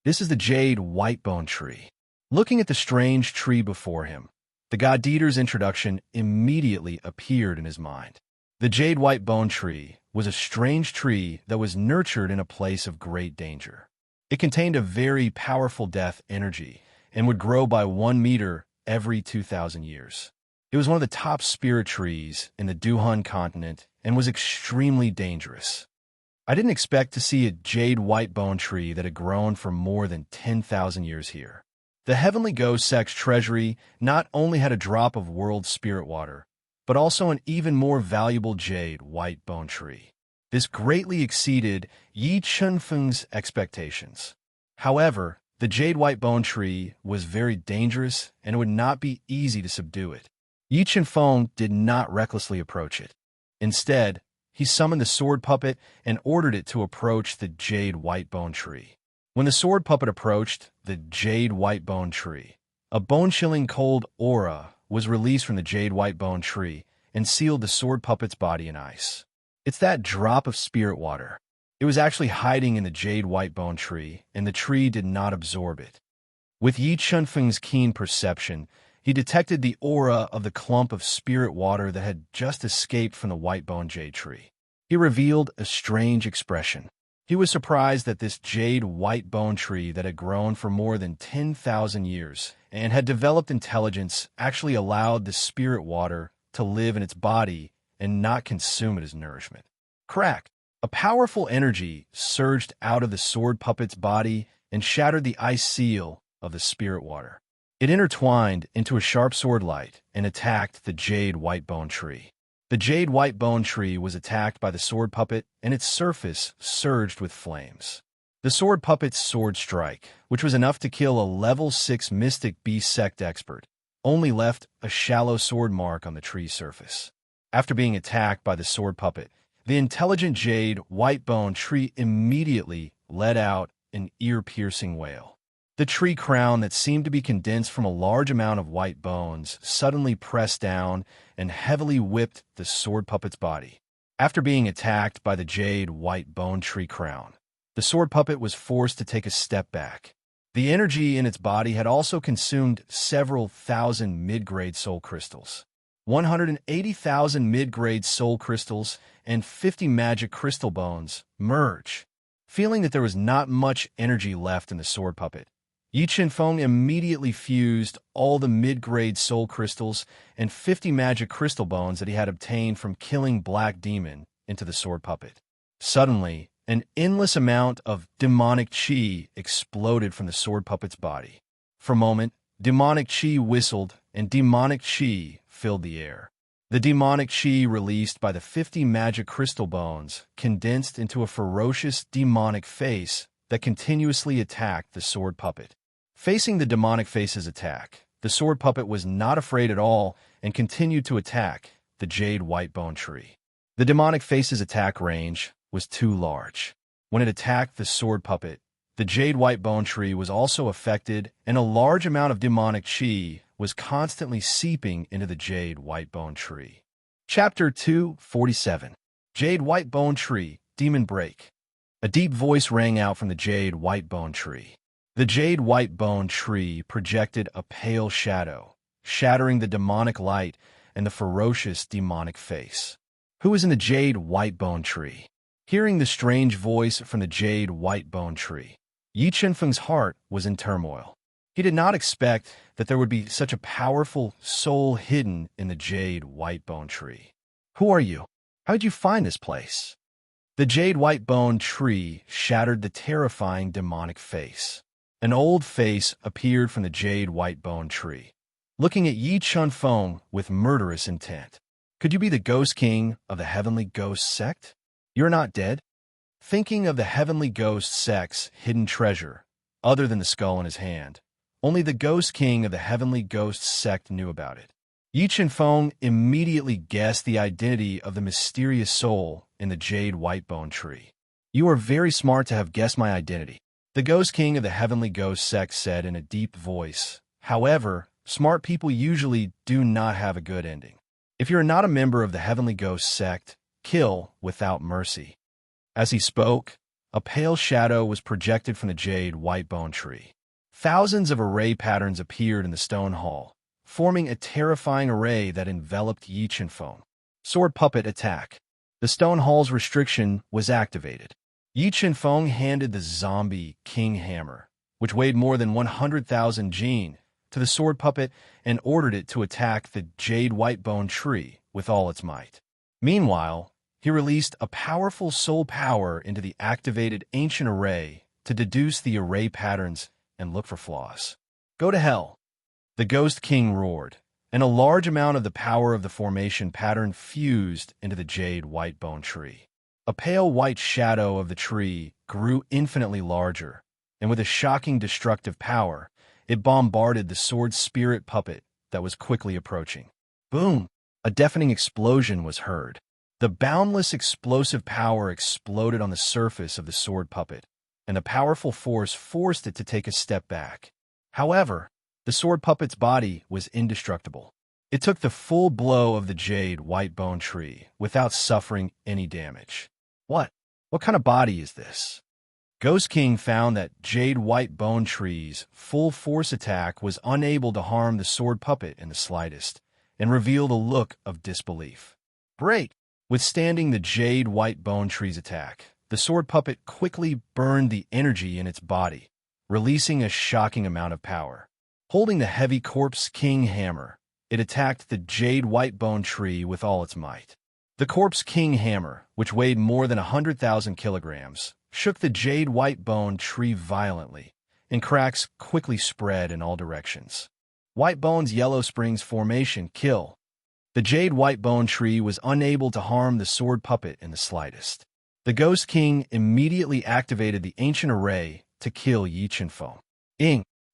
This is the jade whitebone tree. Looking at the strange tree before him, the god Dieter's introduction immediately appeared in his mind. The jade whitebone tree was a strange tree that was nurtured in a place of great danger. It contained a very powerful death energy and would grow by 1 meter every 2,000 years. It was one of the top spirit trees in the Duhun continent and was extremely dangerous. I didn't expect to see a jade whitebone tree that had grown for more than 10,000 years here. The Heavenly Ghost Sect's treasury not only had a drop of world spirit water, but also an even more valuable jade whitebone tree. This greatly exceeded Yi Qinfeng's expectations. However, the jade whitebone tree was very dangerous and it would not be easy to subdue it. Yi Qinfeng did not recklessly approach it. Instead, he summoned the sword puppet and ordered it to approach the jade whitebone tree. When the sword puppet approached the jade whitebone tree, a bone-chilling cold aura was released from the jade whitebone tree and sealed the sword puppet's body in ice. It's that drop of spirit water. It was actually hiding in the jade whitebone tree, and the tree did not absorb it. With Yi Qinfeng's keen perception, he detected the aura of the clump of spirit water that had just escaped from the whitebone jade tree. He revealed a strange expression. He was surprised that this jade whitebone tree that had grown for more than 10,000 years and had developed intelligence actually allowed the spirit water to live in its body and not consume it as nourishment. Crack! A powerful energy surged out of the sword puppet's body and shattered the ice seal of the spirit water. It intertwined into a sharp sword light and attacked the jade whitebone tree. The jade whitebone tree was attacked by the sword puppet, and its surface surged with flames. The sword puppet's sword strike, which was enough to kill a level 6 mystic beast sect expert, only left a shallow sword mark on the tree's surface. After being attacked by the sword puppet, The intelligent jade white bone tree immediately let out an ear-piercing wail. The tree crown that seemed to be condensed from a large amount of white bones suddenly pressed down and heavily whipped the sword puppet's body. After being attacked by the jade white bone tree crown, the sword puppet was forced to take a step back. The energy in its body had also consumed several thousand mid-grade soul crystals. 180,000 mid-grade soul crystals and 50 magic crystal bones merge. Feeling that there was not much energy left in the sword puppet, Yi Qinfeng immediately fused all the mid-grade soul crystals and 50 magic crystal bones that he had obtained from killing Black Demon into the sword puppet. Suddenly, an endless amount of demonic chi exploded from the sword puppet's body. For a moment, demonic chi whistled and demonic chi filled the air. The demonic chi released by the 50 magic crystal bones condensed into a ferocious demonic face that continuously attacked the sword puppet. Facing the demonic face's attack, the sword puppet was not afraid at all and continued to attack the jade white bone tree. The demonic face's attack range was too large. When it attacked the sword puppet, the jade white bone tree was also affected, and a large amount of demonic chi was constantly seeping into the jade white bone tree. Chapter 247. Jade White Bone Tree, Demon Break. A deep voice rang out from the jade white bone tree. The jade white bone tree projected a pale shadow, shattering the demonic light and the ferocious demonic face. Who is in the jade white bone tree? Hearing the strange voice from the jade white bone tree, Yi Qinfeng's heart was in turmoil. He did not expect that there would be such a powerful soul hidden in the jade white bone tree. Who are you? How did you find this place? The jade white bone tree shattered the terrifying demonic face. An old face appeared from the jade white bone tree, looking at Yi Qinfeng with murderous intent. Could you be the ghost king of the heavenly ghost sect? You're not dead? Thinking of the heavenly ghost sect's hidden treasure, other than the skull in his hand, only the ghost king of the heavenly ghost sect knew about it. Yi Qinfeng immediately guessed the identity of the mysterious soul in the jade white bone tree. You are very smart to have guessed my identity, the ghost king of the heavenly ghost sect said in a deep voice. However, smart people usually do not have a good ending. If you're not a member of the heavenly ghost sect, kill without mercy. As he spoke, a pale shadow was projected from the jade white bone tree. Thousands of array patterns appeared in the stone hall, forming a terrifying array that enveloped Yi Qinfeng. Sword puppet attack. The stone hall's restriction was activated. Yi Qinfeng handed the zombie king hammer, which weighed more than 100,000 jin, to the sword puppet and ordered it to attack the jade white bone tree with all its might. Meanwhile, he released a powerful soul power into the activated ancient array to deduce the array patterns and look for flaws. Go to hell! The Ghost King roared, and a large amount of the power of the formation pattern fused into the jade white bone tree. A pale white shadow of the tree grew infinitely larger, and with a shocking destructive power, it bombarded the sword spirit puppet that was quickly approaching. Boom! A deafening explosion was heard. The boundless explosive power exploded on the surface of the sword puppet, and a powerful force forced it to take a step back. However, the sword puppet's body was indestructible. It took the full blow of the jade white bone tree without suffering any damage. What kind of body is this? Ghost King found that jade white bone tree's full force attack was unable to harm the sword puppet in the slightest, and revealed a look of disbelief. Great! Withstanding the jade white bone tree's attack, the sword puppet quickly burned the energy in its body, releasing a shocking amount of power. Holding the heavy corpse king hammer, it attacked the jade white bone tree with all its might. The corpse king hammer, which weighed more than 100,000 kilograms, shook the jade white bone tree violently, and cracks quickly spread in all directions. White bone's yellow springs formation kill. The jade white bone tree was unable to harm the sword puppet in the slightest. The Ghost King immediately activated the ancient array to kill Yi Qinfeng.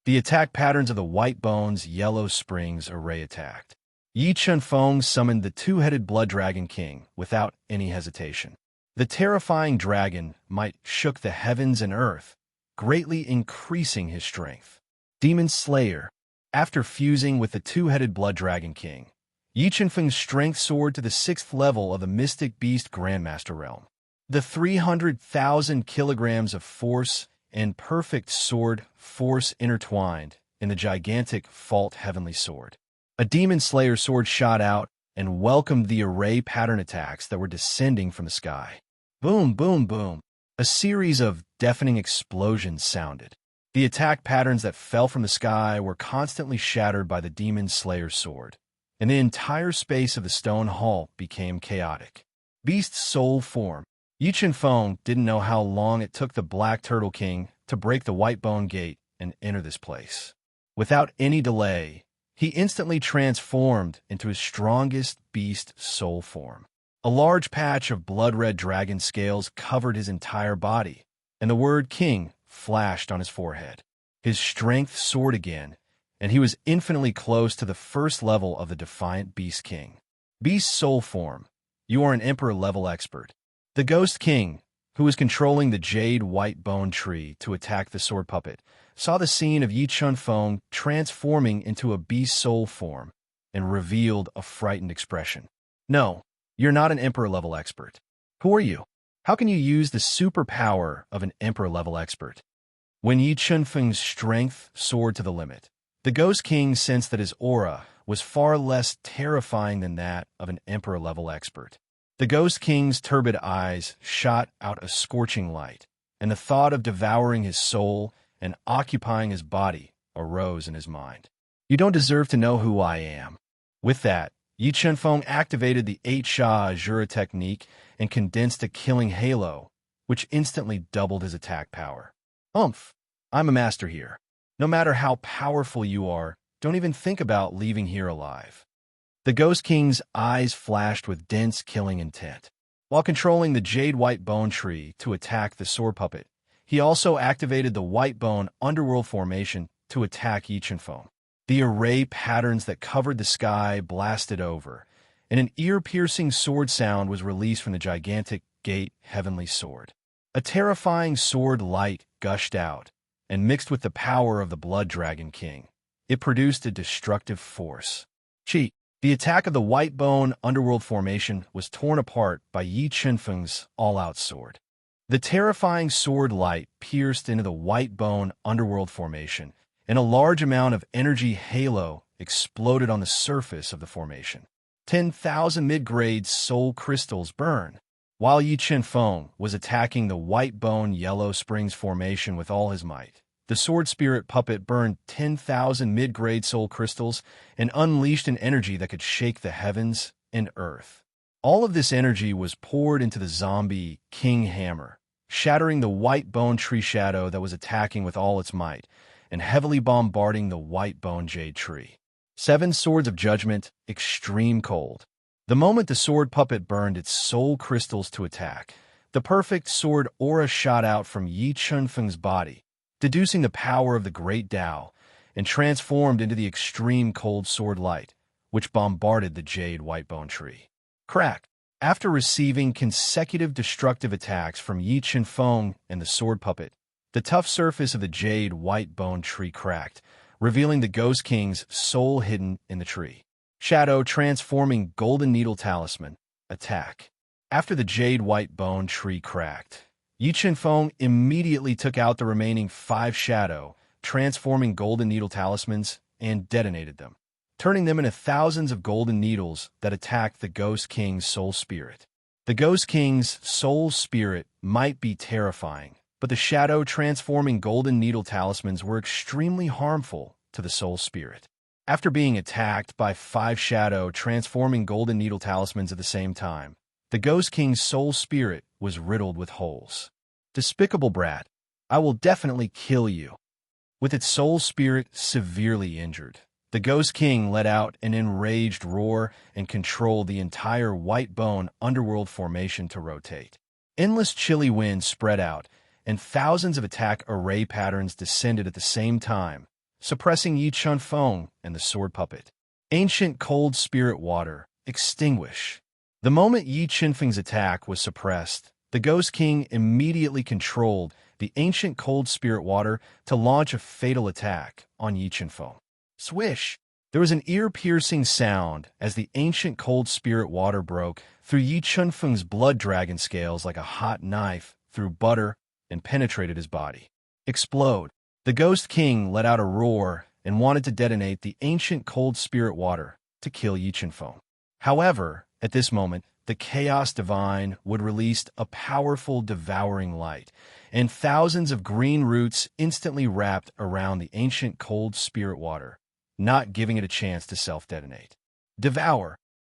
The attack patterns of the white bone's yellow springs array attacked. Yi Chunfeng summoned the two-headed Blood Dragon King without any hesitation. The terrifying dragon might shook the heavens and earth, greatly increasing his strength. Demon Slayer. After fusing with the two-headed Blood Dragon King, Yi Chunfeng's strength soared to the 6th level of the Mystic Beast Grandmaster realm. The 300,000 kilograms of force and perfect sword force intertwined in the gigantic Fault Heavenly Sword. A Demon Slayer sword shot out and welcomed the array pattern attacks that were descending from the sky. Boom, boom, boom. A series of deafening explosions sounded. The attack patterns that fell from the sky were constantly shattered by the Demon Slayer's sword, and the entire space of the stone hall became chaotic. Beast soul form. Yi Chunfeng didn't know how long it took the Black Turtle King to break the White Bone Gate and enter this place. Without any delay, he instantly transformed into his strongest beast soul form. A large patch of blood-red dragon scales covered his entire body, and the word King flashed on his forehead. His strength soared again, and he was infinitely close to the first level of the Defiant Beast King. Beast soul form. You are an Emperor-level expert. The Ghost King, who was controlling the Jade White Bone Tree to attack the sword puppet, saw the scene of Yi Chunfeng transforming into a beast soul form and revealed a frightened expression. No, you're not an Emperor-level expert. Who are you? How can you use the superpower of an Emperor-level expert? When Yi Chunfeng's strength soared to the limit, the Ghost King sensed that his aura was far less terrifying than that of an Emperor-level expert. The Ghost King's turbid eyes shot out a scorching light, and the thought of devouring his soul and occupying his body arose in his mind. You don't deserve to know who I am. With that, Yi Chunfeng activated the 8-Sha Azura technique and condensed a killing halo, which instantly doubled his attack power. I'm a master here. No matter how powerful you are, don't even think about leaving here alive. The Ghost King's eyes flashed with dense killing intent. While controlling the Jade White Bone Tree to attack the sword puppet, he also activated the White Bone Underworld formation to attack Yi Chunfeng. The array patterns that covered the sky blasted over, and an ear-piercing sword sound was released from the gigantic Gate Heavenly Sword. A terrifying sword light gushed out, and mixed with the power of the Blood Dragon King, it produced a destructive force. The attack of the White Bone Underworld formation was torn apart by Yi Chunfeng's all-out sword. The terrifying sword light pierced into the White Bone Underworld formation, and a large amount of energy halo exploded on the surface of the formation. 10,000 mid-grade soul crystals burn. While Yi Chunfeng was attacking the White Bone Yellow Springs formation with all his might, the sword spirit puppet burned 10,000 mid-grade soul crystals and unleashed an energy that could shake the heavens and earth. All of this energy was poured into the zombie King Hammer, shattering the White Bone Tree shadow that was attacking with all its might, and heavily bombarding the White Bone Jade Tree. 7 Swords of Judgment, Extreme Cold. The moment the sword puppet burned its soul crystals to attack, the perfect sword aura shot out from Yi Chunfeng's body, deducing the power of the Great Tao, and transformed into the extreme cold sword light, which bombarded the Jade White Bone Tree. Crack! After receiving consecutive destructive attacks from Yi Chunfeng and the sword puppet, the tough surface of the Jade White Bone Tree cracked, revealing the Ghost King's soul hidden in the tree. Shadow transforming Golden Needle Talisman. Attack. After the Jade White Bone Tree cracked, Yi Chunfeng immediately took out the remaining 5 shadow, transforming Golden Needle Talismans, and detonated them, turning them into thousands of golden needles that attacked the Ghost King's soul spirit. The Ghost King's soul spirit might be terrifying, but the shadow transforming Golden Needle Talismans were extremely harmful to the soul spirit. After being attacked by 5 shadow transforming Golden Needle Talismans at the same time, the Ghost King's soul spirit was riddled with holes. Despicable brat, I will definitely kill you. With its soul spirit severely injured, the Ghost King let out an enraged roar and controlled the entire White Bone Underworld formation to rotate. Endless chilly winds spread out, and thousands of attack array patterns descended at the same time, suppressing Yi Chunfeng and the sword puppet. Ancient cold spirit water, extinguish. The moment Yi Qinfeng's attack was suppressed, the Ghost King immediately controlled the ancient cold spirit water to launch a fatal attack on Yi Qinfeng. Swish! There was an ear-piercing sound as the ancient cold spirit water broke through Yi Qinfeng's blood dragon scales like a hot knife through butter and penetrated his body. Explode! The Ghost King let out a roar and wanted to detonate the ancient cold spirit water to kill Yi Qinfeng. However, at this moment, the Chaos Divine would release a powerful devouring light, and thousands of green roots instantly wrapped around the ancient cold spirit water, not giving it a chance to self-detonate. Devour!